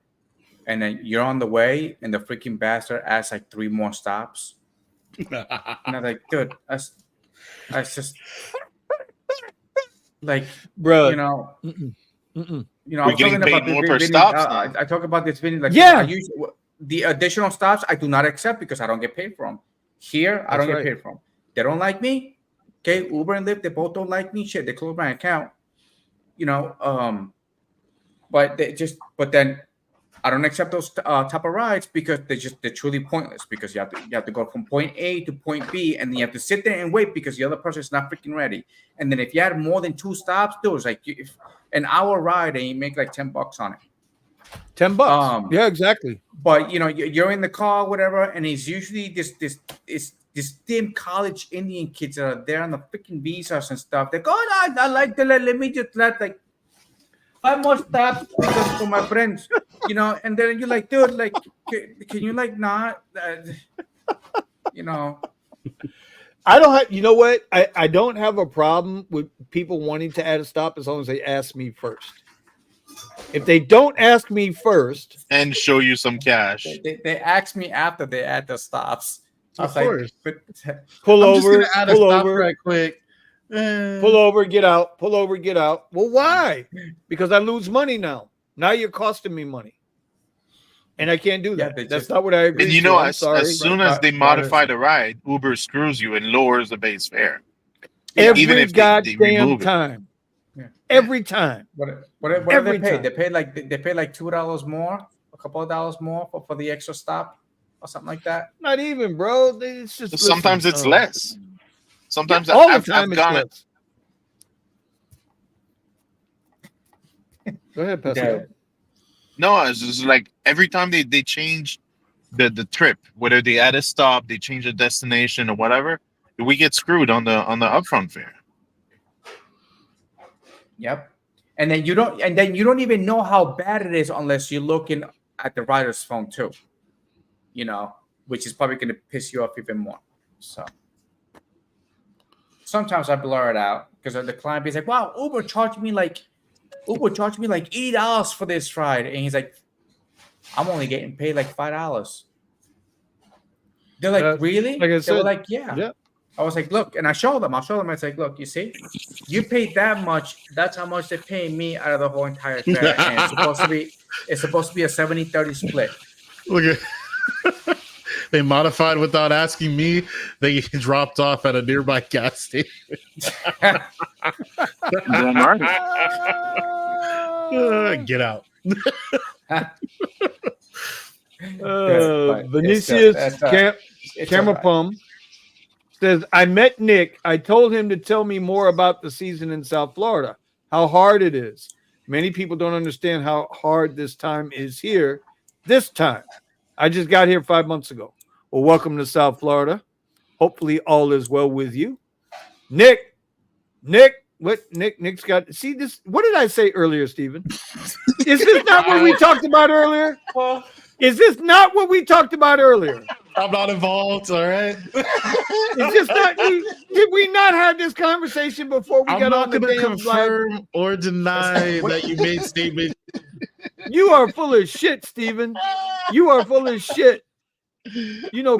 and then you're on the way and the freaking bastard adds like 3 more stops. And I'm like, dude, that's just like, bro, you know, mm-mm. you know, We're I'm getting talking paid about more per this stop. I talk about this video like, Yeah. I use the additional stops I do not accept because I don't get paid for them. Here, I don't That's get right. paid for them. They don't like me. Okay, Uber and Lyft, they both don't like me. Shit, they close my account. You know, but then I don't accept those type of rides because they're truly pointless because you have to go from point A to point B and then you have to sit there and wait because the other person is not freaking ready. And then if you had more than 2 stops, dude, it's like if an hour ride and you make like $10 on it. $10. Yeah, exactly. But you know, you're in the car, whatever, and it's usually this damn college Indian kids that are there on the freaking visas and stuff. They go, oh, I like to let me just let like 5 more stops because for my friends, you know. And then you're like, dude, like, can you like not, you know? I don't have, you know what? I don't have a problem with people wanting to add a stop as long as they ask me first. If they don't ask me first and show you some cash. They ask me after they add the stops. Of course. Like, pull I'm over, just gonna add a pull stop over, right quick. pull over, get out, pull over, get out. Well, why? Because I lose money now. Now you're costing me money. And I can't do that. That's not what I agree And you to. know, I'm as sorry. soon as they modify the ride, Uber screws you and lowers the base fare. Every Even if they goddamn remove it. time. Yeah. Every time. What Every they pay? time. They pay like $2 more, a couple of dollars more for the extra stop or something like that. Not even, bro. It's just Sometimes it's less. Sometimes all I've the time gone it's less. Go ahead, Pascal. No, it's just like every time they change the trip, whether they add a stop, they change a destination or whatever, we get screwed on the upfront fare. Yep. And then you don't even know how bad it is unless you're looking at the rider's phone too. You know, which is probably going to piss you off even more. So sometimes I blur it out because the client is like, "Wow, Uber charged me like $80 for this ride," and he's like, "I'm only getting paid like $5." They're like, "Really?" Like I They said, were like, "Yeah." I was like, "Look," and I'll show them. It's like, "Look, you see, you paid that much. That's how much they're paying me out of the whole entire fare. And it's supposed to be a 70-30 split." Look at they modified without asking me. They dropped off at a nearby gas station. Get out. Vinicius Camera Pum says, I met Nick. I told him to tell me more about the season in South Florida, how hard it is. Many people don't understand how hard this time is here. This time. I just got here 5 months ago. Well, welcome to South Florida. Hopefully all is well with you. Nick's got, see this, what did I say earlier, Stephen? Is this not what we talked about earlier? Is this not what we talked about earlier? I'm not involved, all right? It's just not, did we not have this conversation before we got on the damn confirm or deny that you made statements. You are full of shit, Stephen. You are full of shit. You know,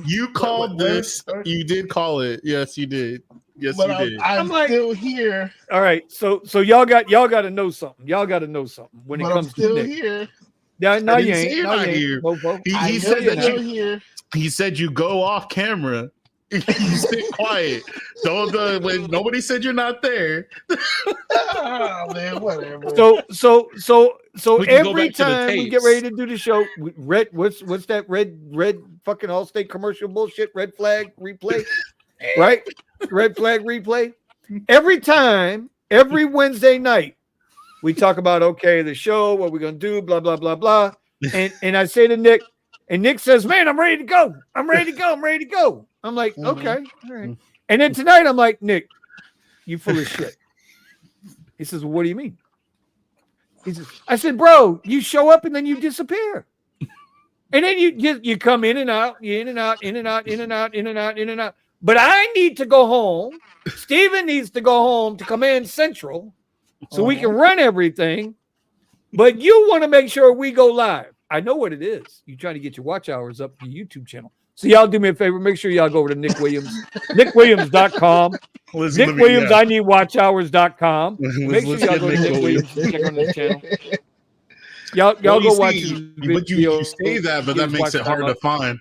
you called this. You did call it. Yes, you did. Yes, But you did. I'm like, still here. All right, so y'all got to know something. Y'all got to know something when But it comes I'm still to Nick. here. Yeah, no, I you didn't say ain't. you're No, not you here. ain't. Mofo. He I said know that you're here. he said you go off camera You stay quiet. Don't when nobody said you're not there. Oh man, whatever. So We can go every back to the time we get tapes. ready to do the show, red what's that red fucking Allstate commercial bullshit? Red flag replay, right? Red flag replay. Every time, every Wednesday night, we talk about the show, what we're gonna do, blah blah blah blah, and I say to Nick, and Nick says, "Man, I'm ready to go. I'm ready to go. I'm ready to go." I'm like, "Okay, all right." And then tonight, I'm like, "Nick, you full of shit." He says, "Well, what do you mean?" He says, "I said, bro, you show up and then you disappear, and then you come in and out, you in and out, in and out, in and out, in and out, in and out. But I need to go home. Steven needs to go home to Command Central, so we can run everything. But you want to make sure we go live. I know what it is. You're trying to get your watch hours up to your YouTube channel. So y'all do me a favor. Make sure y'all go over to Nick Williams, NickWilliams.com. Nick Williams, I need watchhours.com. Make sure y'all go to Nick Williams and check on the channel. Y'all go watch his video. But you say that, but that makes it hard to find.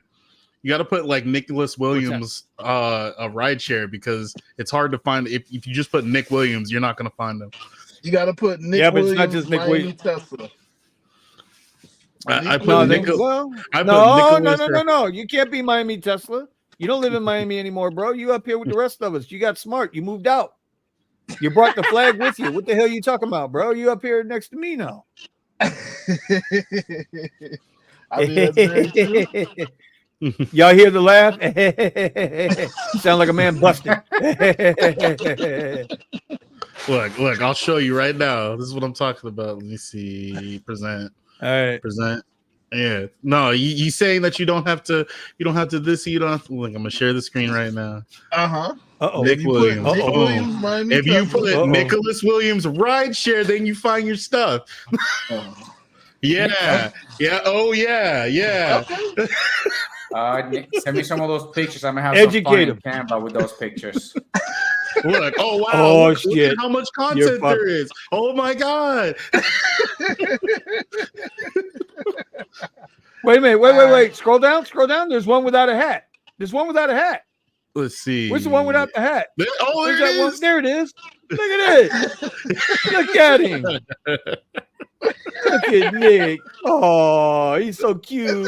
You got to put like Nicholas Williams a rideshare because it's hard to find. If you just put Nick Williams, you're not going to find him. You got to put Nick Williams. It's not just Nick Williams. Tesla. I put No. You can't be Miami Tesla. You don't live in Miami anymore, bro. You up here with the rest of us. You got smart. You moved out. You brought the flag with you. What the hell are you talking about, bro? You up here next to me now. I mean, that's very true. Y'all hear the laugh? Sound like a man busted. Look, I'll show you right now. This is what I'm talking about. Let me see. Present. All right. Present. Yeah. No, you saying that you don't have to this, you don't have to. Look, I'm gonna share the screen right now. Nick Williams. If you put Nicholas Williams rideshare, then you find your stuff. Yeah. Oh yeah. Nick, send me some of those pictures. I'm gonna have some fun in Canva with those pictures. Look, oh wow, oh look shit, at how much content there is. Oh my god. Wait a minute, wait. Scroll down. There's one without a hat. Let's see. Where's the one without the hat? Oh, there it is. There it is. Look at it. Look at him. Look at Nick. Oh, he's so cute.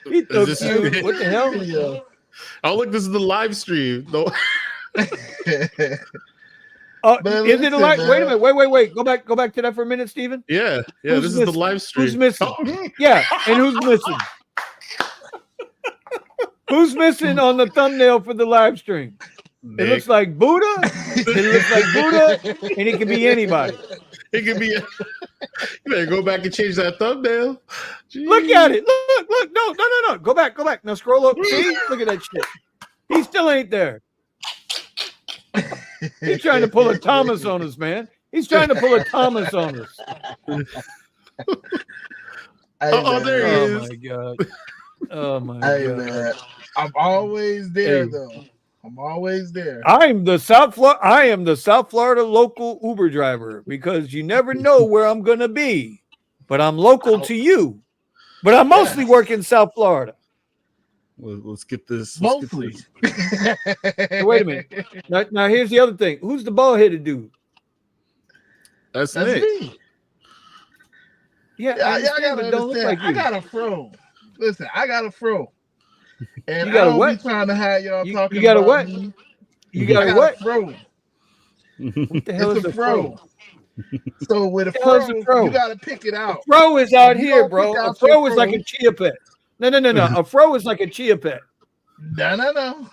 He's so cute. What the hell? Oh, look, this is the live stream. No. Is it a live? Wait a minute. Wait. Go back to that for a minute, Steven. Yeah. This is the live stream. Who's missing? Yeah, and who's missing? Who's missing on the thumbnail for the live stream? Nick. It looks like Buddha. And it can be anybody. It could be. You better go back and change that thumbnail. Jeez. Look at it. Look. No. Go back. Now scroll up. See? Look at that shit. He still ain't there. He's trying to pull a Thomas on us, man. He's trying to pull a Thomas on us. There he is. Oh my god. Oh my god. Man. I'm always there though. I'm always there. I am the South Florida local Uber driver because you never know where I'm gonna be, but I'm local to you. But I mostly work in South Florida. Let's get this. Mostly. So wait a minute. Now here's the other thing. Who's the bald-headed dude? That's Nick. Me. Yeah, I gotta understand. I got a fro. Listen, I got a fro. And you got a what? Be trying to have y'all talking. You got about a what? Me. You got a what? Fro. What the hell is a fro? So with a fro, you gotta pick it out. A fro is out here, bro. A fro is like a chia pet. No. A fro is like a chia pet. No.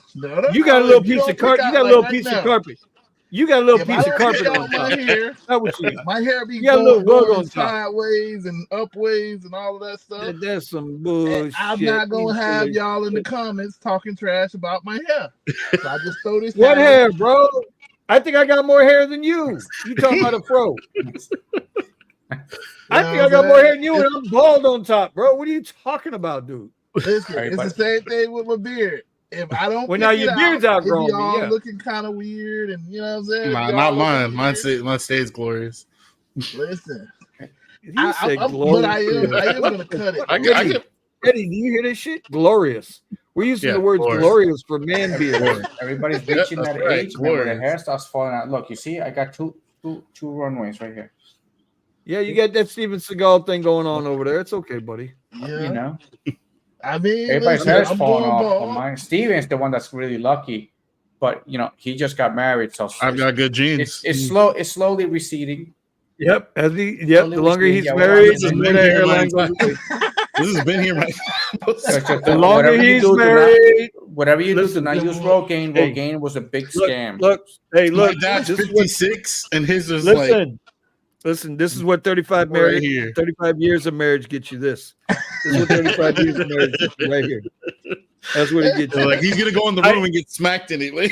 You got a little piece of carpet. You got a little piece of carpet. You got a little piece of carpet on top. My hair be going sideways and upways and all of that stuff. That's some bullshit. I'm not gonna have y'all in the comments talking trash about my hair. So I just throw this. What hair, bro? I think I got more hair than you. You talking about a fro? I think I got more hair than you, and I'm bald on top, bro. What are you talking about, dude? Listen, it's the same thing with my beard. If I don't, now your beard's outgrown. Y'all looking kind of weird, and you know what I'm saying. Not mine. Mine stays glorious. Listen, I am gonna cut it. Eddie, do you hear this shit? Glorious. We're using Yeah, the words glorious. glorious for man beard. Everybody's reaching That's that right, age, man, where the glorious. hair starts falling out. Look, you see, I got two runways right here. Yeah, you got that Steven Seagal thing going on over there. It's okay, buddy. Yeah. You know, I mean, everybody's listen, hair's I'm falling going off. But bald. mine, Steven's the one that's really lucky. But you know, he just got married, so I've got good genes. it's slow. It's slowly receding. Yep. The longer he's Yeah, married, This the has more been that here hairline my goes away. This has been here my The longer he's married, whatever you listen, do, do not use the- Rogaine. hey, Rogaine was a big Look, scam. look, hey, My look. dad's This is what, 56 and his is like listen. This is what 35 right marriage, here. 35 years of marriage gets you. This is what 35 years of marriage gets you right here. That's what it gets you. Like he's gonna go in the room and get smacked in it. Like,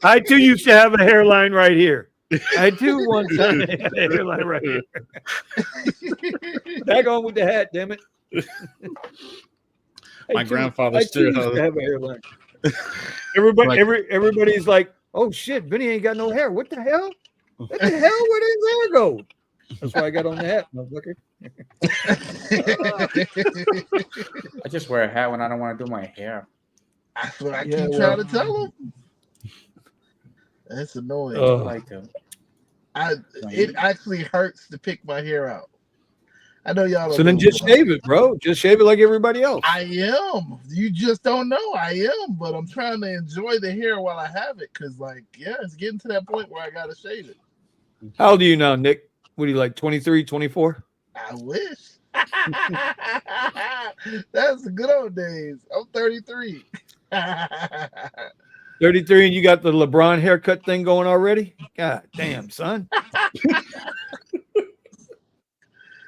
I too used to have a hairline right here. I too one time had a hairline right here. Back on with the hat, damn it. my grandfather I too still used has. to have a hairline. Everybody, Like- everybody's like, "Oh shit, Vinny ain't got no hair. What the hell? What the hell? Where did his hair go?" That's why I got on the hat, motherfucker. I just wear a hat when I don't want to do my hair. That's what I Yeah, keep well. trying to tell him. That's annoying. I like to. It actually hurts to pick my hair out. I know y'all don't. So then know just about shave it, bro. Just shave it like everybody else. I am. You just don't know. I am, but I'm trying to enjoy the hair while I have it, because, like, yeah, it's getting to that point where I gotta shave it. How old are you now, Nick? What are you like, 23, 24? I wish. That's the good old days. I'm 33. 33 and you got the LeBron haircut thing going already? God damn, son.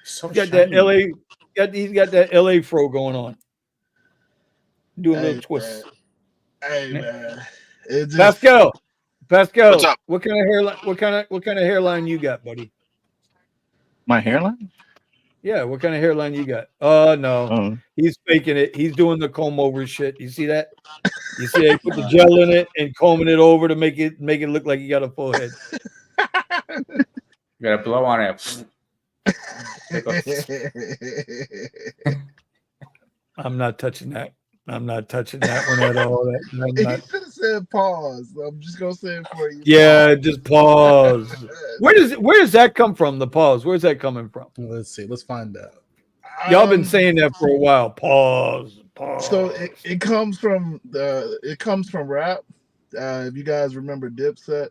So Got that shiny. he's got that LA fro going on. Doing little twists. Hey man. It just, Pascal. What's up? What kind of hairline what kind of hairline you got, buddy? My hairline? Yeah, what kind of hairline you got? Oh no. Oh, He's faking it. He's doing the comb over shit. You see that? You see they put the gel in it and combing it over to make it look like you got a full head. You gotta blow on it. I'm not touching that. I'm not touching that one at all. I'm he not- should have said pause. I'm just gonna say it for you. Yeah, just pause. Where does that come from? The pause. Where's that coming from? let's see. Let's find out. Y'all been saying that for a while. Pause. Pause. So it comes from rap. If you guys remember Dipset,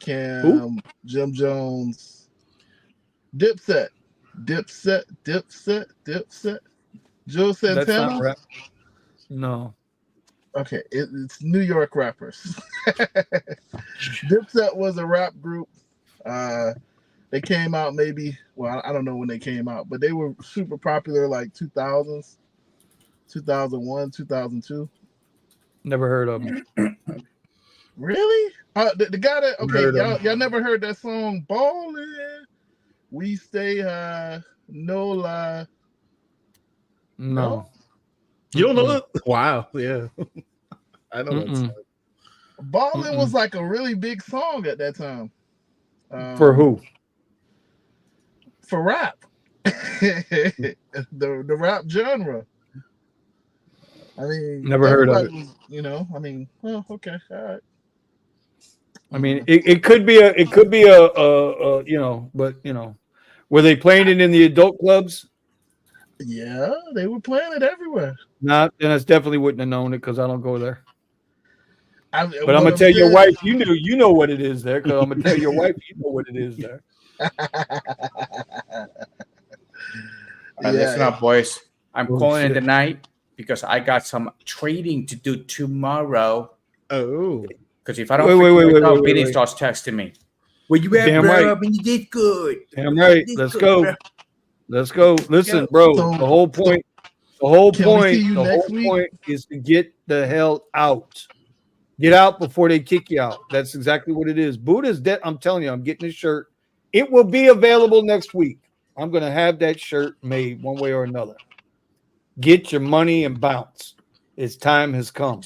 Cam, Jim Jones, Dipset. Joe That's Santana. not rap. No. Okay, it's New York rappers. Dipset was a rap group. They came out maybe, well, I don't know when they came out, but they were super popular like 2000s, 2001, 2002. Never heard of him. Really? The guy that, Heard okay, of y'all never heard that song, Ballin', We Stay High, No Lie. No. You don't know that? Wow. Yeah. I know that song. Ballin' was like a really big song at that time. For who? For rap. the rap genre. I mean, Never heard of everybody was, I mean, well, okay, all right. I mean, it could be a but were they playing it in the adult clubs? Yeah, they were playing it everywhere. Not, then I definitely wouldn't have known it because I don't go there. But I'm gonna tell your wife, you know what it is there, because I'm gonna tell your wife, you know what it is there. Listen up, boys. I'm Oh, calling shit. it the night because I got some trading to do tomorrow. Oh. Because if I don't, Wait, Vinny wait. starts texting me. Where you at, Damn bro? right. I mean, you did good. Damn right. You did Let's good, go. bro. Let's go. Listen, bro. So- The whole point Can we see you next week? is to get the hell out. Get out before they kick you out. That's exactly what it is. Buddha's dead. I'm telling you, I'm getting this shirt. It will be available next week. I'm going to have that shirt made one way or another. Get your money and bounce. Its time has come.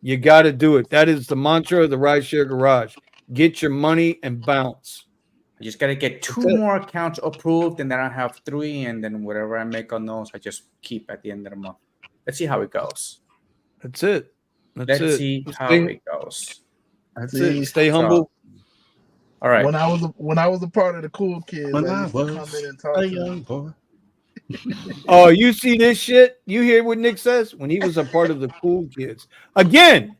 You got to do it. That is the mantra of the Rideshare Garage. Get your money and bounce. I just got to get two That's it. more accounts approved, and then I have 3, and then whatever I make on those, I just keep at the end of the month. Let's see how it goes. That's it. Let's see how it goes. That's See, it. Stay humble. All right. When I was a part of the cool kids, When I I used to was come in and talk a to young them. boy. Oh, you see this shit? You hear what Nick says? When he was a part of the cool kids. Again,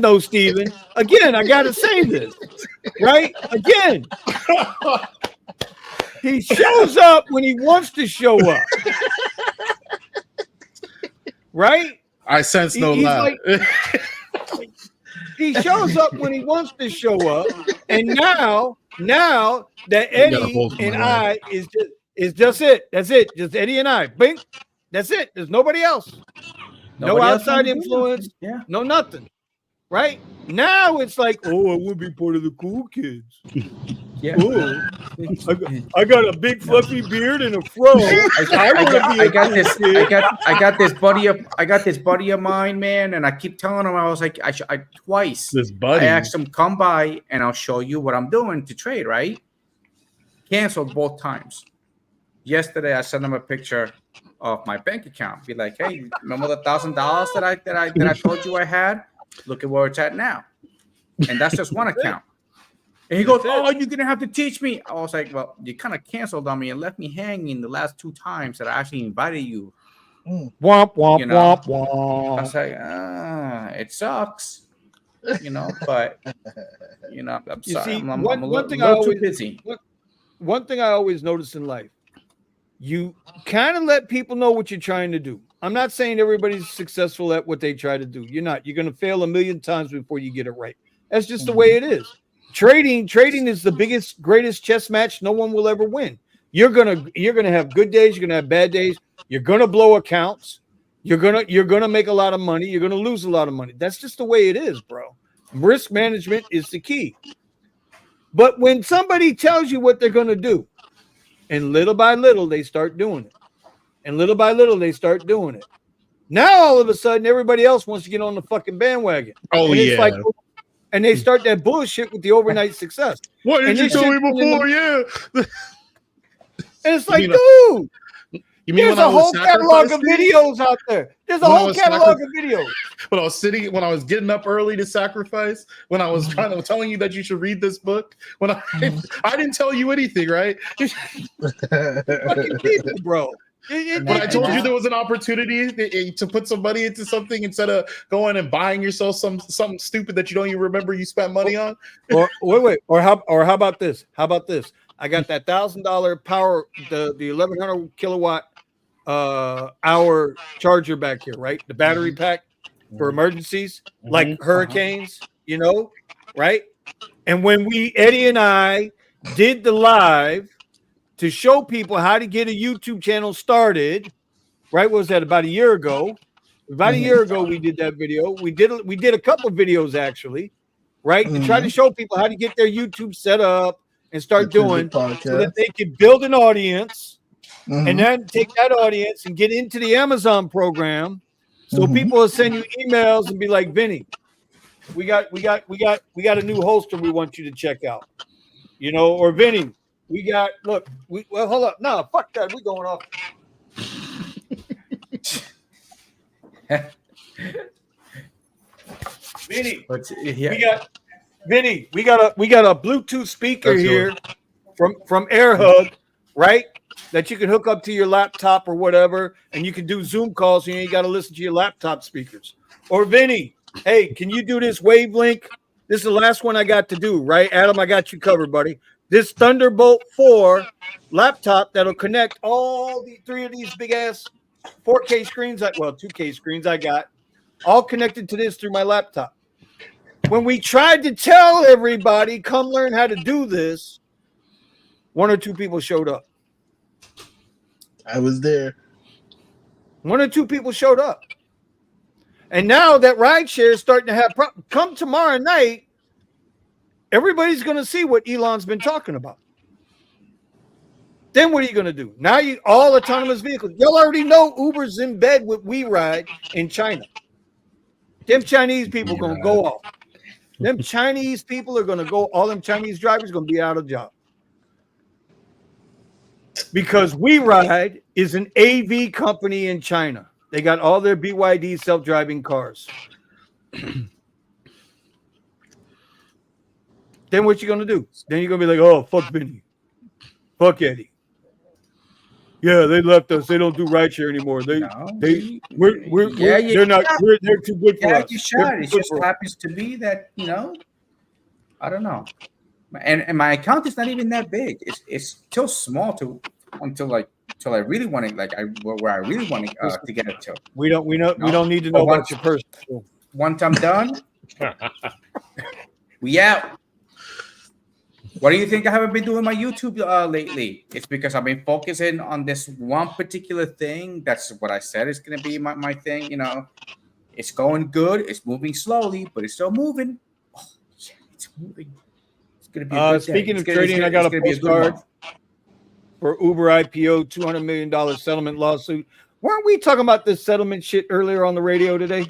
though, Steven. Again, I gotta say this. Right? Again. He shows up when he wants to show up. Right? I sense no He's lie. like- He shows up when he wants to show up. And now that Eddie hold and my I is just it. That's it. Just Eddie and I. Bing. That's it. There's nobody else. No Nobody else outside wanna do influence. nothing. Yeah. No nothing. Right? Now it's like, oh, I want to be part of the cool kids. Yeah. Oh, I got a big fluffy beard and a fro. I got this buddy of mine, man, and I keep telling him, I was like, twice. This buddy. I asked him, come by and I'll show you what I'm doing to trade, right? Canceled both times. Yesterday, I sent him a picture of my bank account. Be like, hey, remember the $1,000 that I told you I had? Look at where it's at now. And that's just one account. And he goes, oh, you're going to have to teach me. I was like, well, you kind of canceled on me and left me hanging the last 2 times that I actually invited you. Womp, womp, You know? womp, I womp. was like, it sucks, but, I'm You sorry. see, I'm a one little thing I too always- busy. One thing I always notice in life, you kind of let people know what you're trying to do. I'm not saying everybody's successful at what they try to do. You're not. You're going to fail a million times before you get it right. That's just the way it is. Trading is the biggest, greatest chess match no one will ever win. You're gonna have good days. You're gonna have bad days. You're gonna blow accounts. You're gonna make a lot of money. You're gonna lose a lot of money. That's just the way it is, bro. Risk management is the key. But when somebody tells you what they're gonna do, and little by little they start doing it, and little by little they start doing it. Now all of a sudden everybody else wants to get on the fucking bandwagon. Oh, and it's yeah. like, and they start that bullshit with the overnight success. What did And you this tell me shit's been in before? Yeah. And it's like, You know- dude, You mean there's when I a was whole catalog of sacrificing? videos out there. There's a When I whole was catalog of videos. When I was getting up early to sacrifice, when I was telling you that you should read this book, when I didn't tell you anything, right? Fucking people, bro. When I told you there was an opportunity to put some money into something instead of going and buying yourself something stupid that you don't even remember you spent money on. Or wait. Or how about this? How about this? I got that $1,000 power, the 1,100 kilowatt hour charger back here, right? The battery pack for emergencies, like hurricanes, right? And when Eddie and I did the live to show people how to get a YouTube channel started, right? What was that, about a year ago? About a year ago, we did that video. We did a couple of videos actually, right? To try to show people how to get their YouTube set up and start doing so that they can build an audience and then take that audience and get into the Amazon program. So people will send you emails and be like, Vinny, we got a new holster we want you to check out. Or Vinny, hold up. No, fuck that. We're going off. Vinny, we got a Bluetooth speaker here from AirHug, right? That you can hook up to your laptop or whatever, and you can do Zoom calls, and you ain't got to listen to your laptop speakers. Or Vinny, hey, can you do this Wavelink? This is the last one I got to do, right? Adam, I got you covered, buddy. This Thunderbolt 4 laptop that'll connect all the 3 of these big ass 4K screens, 2K screens I got, all connected to this through my laptop. When we tried to tell everybody, come learn how to do this, 1 or 2 people showed up. I was there. 1 or 2 people showed up. And now that Rideshare is starting to have come tomorrow night, everybody's going to see what Elon's been talking about. Then what are you going to do? Now all autonomous vehicles. Y'all already know Uber's in bed with WeRide in China. Them Chinese people going to go off. Them Chinese people are going to go, all them Chinese drivers are going to be out of job. Because WeRide is an AV company in China. They got all their BYD self-driving cars. Then what you gonna do? Then you're gonna be like, oh, fuck Vinny. Fuck Eddie. Yeah, they left us. They don't do rideshare anymore. They're too good for us. You should. It just happens to be that, I don't know. And my account is not even that big. It's still small until I really want to where I really want to get it to. We don't need to know about your personal. Once I'm done, we out. What do you think I haven't been doing my YouTube lately? It's because I've been focusing on this one particular thing. That's what I said is going to be my thing. It's going good. It's moving slowly, but it's still moving. Oh, yeah, it's moving. It's going to be a good speaking day. of trading, I got a postcard for Uber IPO $200 million settlement lawsuit. Weren't we talking about this settlement shit earlier on the radio today?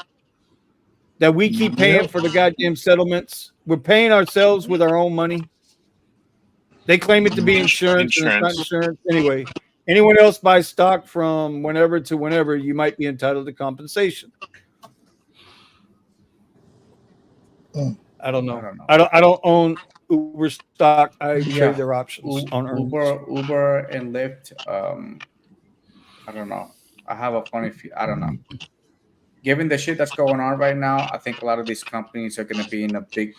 That we keep paying for the goddamn settlements. We're paying ourselves with our own money. They claim it to be insurance. And it's not insurance. Anyway, anyone else buys stock from whenever to whenever, you might be entitled to compensation. I don't know. I don't own Uber stock. I trade their options on Uber and Lyft. I don't know. I have a funny feeling. I don't know. Given the shit that's going on right now, I think a lot of these companies are going to be in a big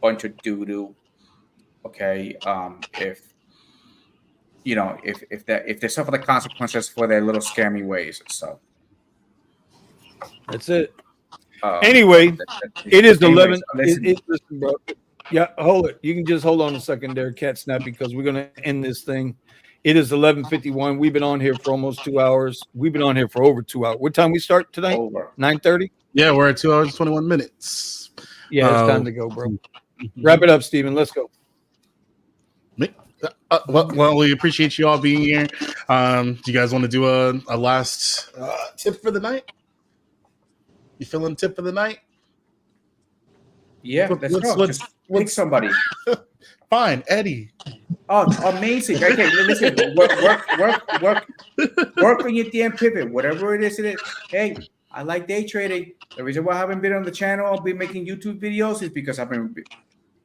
bunch of doo-doo. Okay, if they suffer the consequences for their little scammy ways, so that's it. Anyway, it is 11. Listen, bro. Yeah, hold it. You can just hold on a second there, Cat Snap, because we're gonna end this thing. It is 11:51. We've been on here for almost 2 hours. We've been on here for over 2 hours. What time we start tonight? 9:30. Yeah, we're at 2 hours 21 minutes. Yeah, it's time to go, bro. Wrap it up, Steven. Let's go. Well, we appreciate you all being here. Do you guys want to do a last tip for the night? You feeling tip for the night? Yeah, let's go. Just pick somebody. Fine, Eddie. Oh, amazing. Okay, listen. Work on your damn pivot, whatever it is. Hey, I like day trading. The reason why I haven't been on the channel, I'll be making YouTube videos, is because I've been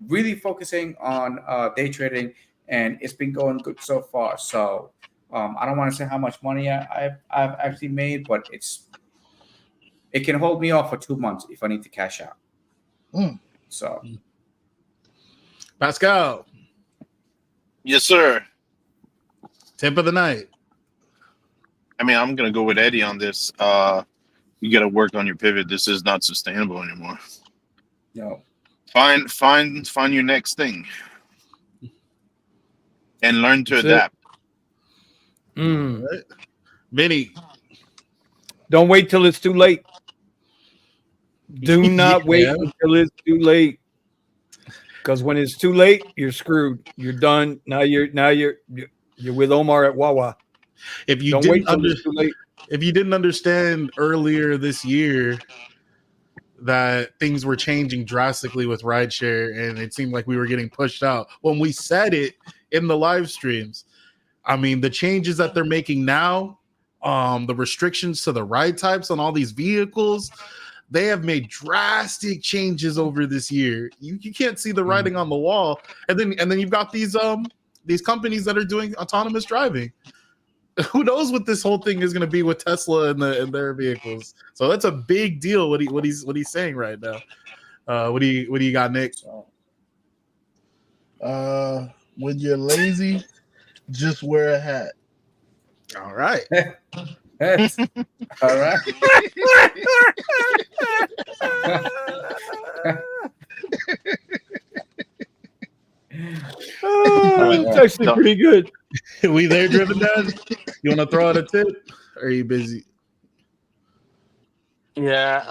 really focusing on day trading. And it's been going good so far. So I don't want to say how much money I've actually made, but it can hold me off for 2 months if I need to cash out. So, Pascal. Yes, sir. Tip of the night. I mean, I'm gonna go with Eddie on this. You got to work on your pivot. This is not sustainable anymore. No. Find your next thing. And learn to adapt. Right. Vinny. Don't wait till it's too late. Do not wait until it's too late. Because when it's too late, you're screwed. You're done. Now you're with Omar at Wawa. If you didn't understand earlier this year that things were changing drastically with rideshare and it seemed like we were getting pushed out, when we said it in the live streams, I mean, the changes that they're making now, the restrictions to the ride types on all these vehicles, they have made drastic changes over this year. You can't see the writing on the wall. And then you've got these companies that are doing autonomous driving. Who knows what this whole thing is going to be with Tesla and their vehicles? So that's a big deal. What he's saying right now. What do you got, Nick? When you're lazy, just wear a hat. All right. All right. It's actually pretty good. We there, Driven Dad? You want to throw out a tip? Or are you busy? Yeah.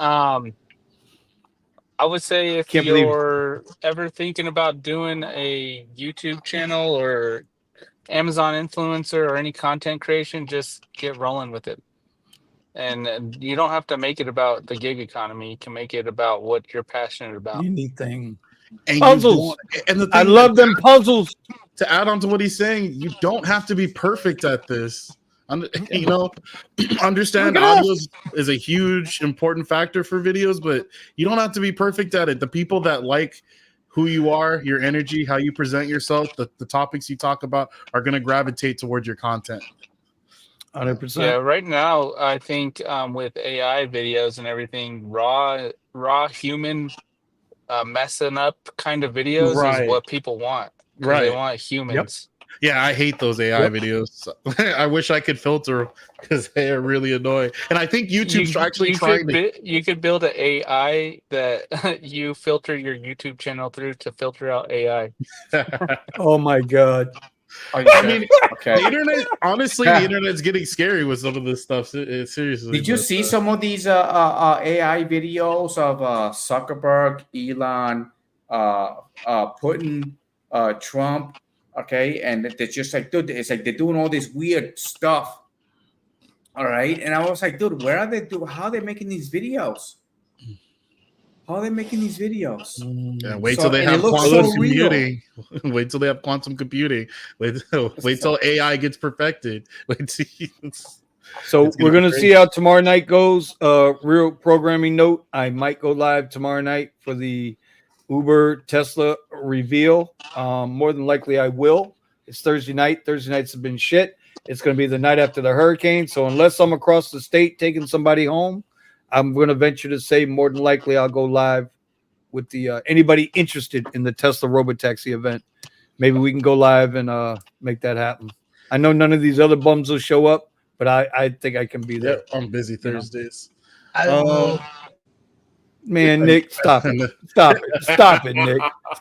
I would say if you're ever thinking about doing a YouTube channel or Amazon influencer or any content creation, just get rolling with it. And you don't have to make it about the gig economy. You can make it about what you're passionate about. Anything. And puzzles. I love them puzzles. To add on to what he's saying, you don't have to be perfect at this. You know, understand Look at audio is a huge important factor for videos, but you don't have to be perfect at it. The people that like who you are, your energy, how you present yourself, the topics you talk about are going to gravitate towards your content. 100%. Yeah, right now I think with AI videos and everything, raw human messing up kind of videos is Right. what people want because they want humans. Yeah, I hate those AI videos. I wish I could filter because they are really annoying. And I think YouTube's actually trying to. You could build an AI that you filter your YouTube channel through to filter out AI. Oh my God. I mean, Okay. the internet. Honestly, the internet's getting scary with some of this stuff. Seriously. Did you see some of these AI videos of Zuckerberg, Elon, Putin, Trump? Okay, and they're just like, dude, it's like they're doing all this weird stuff. All right, and I was like, dude, where are they? How are they making these videos? How are they making these videos? Yeah, wait till they have quantum computing. Wait till they have quantum computing. Wait till AI gets perfected. So we're gonna see how tomorrow night goes. Real programming note: I might go live tomorrow night for the Uber Tesla reveal. More than likely, I will. It's Thursday night. Thursday nights have been shit. It's going to be the night after the hurricane. So unless I'm across the state taking somebody home, I'm going to venture to say more than likely I'll go live with the anybody interested in the Tesla Robotaxi event. Maybe we can go live and make that happen. I know none of these other bums will show up, but I think I can be there. Yeah, I'm busy Thursdays. I will. Man, Nick, stop it. Stop it. Stop it, Nick.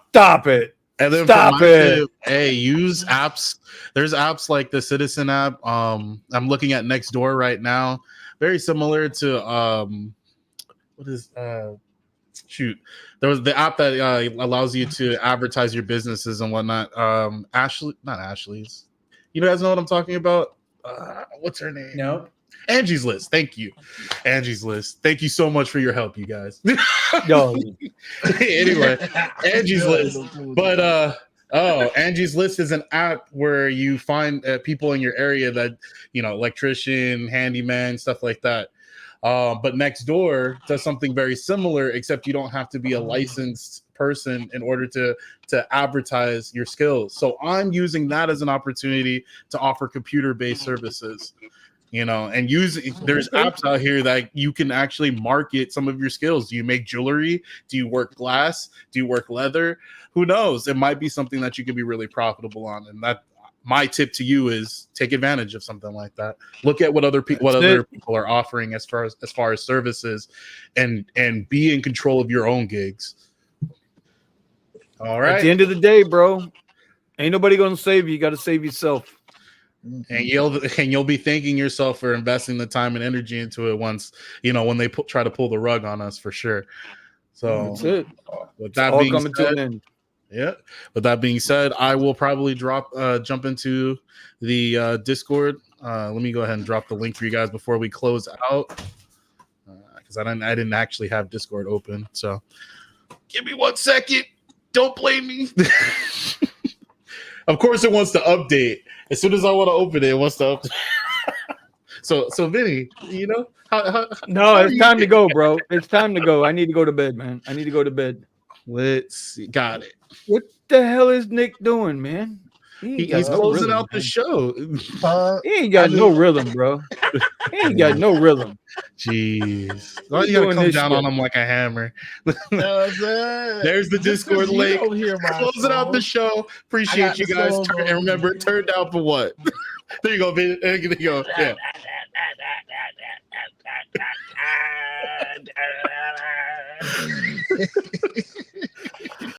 Stop it. And then Stop it. Hey, use apps. There's apps like the Citizen app. I'm looking at Nextdoor right now. Very similar to what is shoot. There was the app that allows you to advertise your businesses and whatnot. Not Ashley's. You guys know what I'm talking about? What's her name? No. Angie's List. Thank you. Angie's List. Thank you so much for your help, you guys. Yo. Anyway, Angie's List. But Angie's List is an app where you find people in your area that, you know, electrician, handyman, stuff like that. But Nextdoor does something very similar, except you don't have to be a licensed person in order to advertise your skills. So I'm using that as an opportunity to offer computer-based services. You know, and there's apps out here that you can actually market some of your skills. Do you make jewelry? Do you work glass? Do you work leather? Who knows? It might be something that you could be really profitable on. And that my tip to you is take advantage of something like that. Look at what other people are offering as far as services, and be in control of your own gigs. All right. At the end of the day, bro, ain't nobody gonna save you. You got to save yourself. And you'll be thanking yourself for investing the time and energy into it once, you know, when they try to pull the rug on us, for sure. So That's it. With that all being coming said, to an end. Yeah. With that being said, I will probably jump into the Discord. Let me go ahead and drop the link for you guys before we close out, because I didn't actually have Discord open. So give me 1 second. Don't blame me. Of course, it wants to update. As soon as I want to open it, it wants to update. So Vinny, you know, no, it's time to go, bro. It's time to go. I need to go to bed, man. I need to go to bed. Let's see. Got it. What the hell is Nick doing, man? He's closing out the show. He ain't got no rhythm, bro. He ain't got no rhythm. Jeez. Why you gotta come down on him like a hammer? There's the Discord link. Closing out the show. Appreciate you guys. And remember, turn down for what? There you go, man. There you go. Yeah.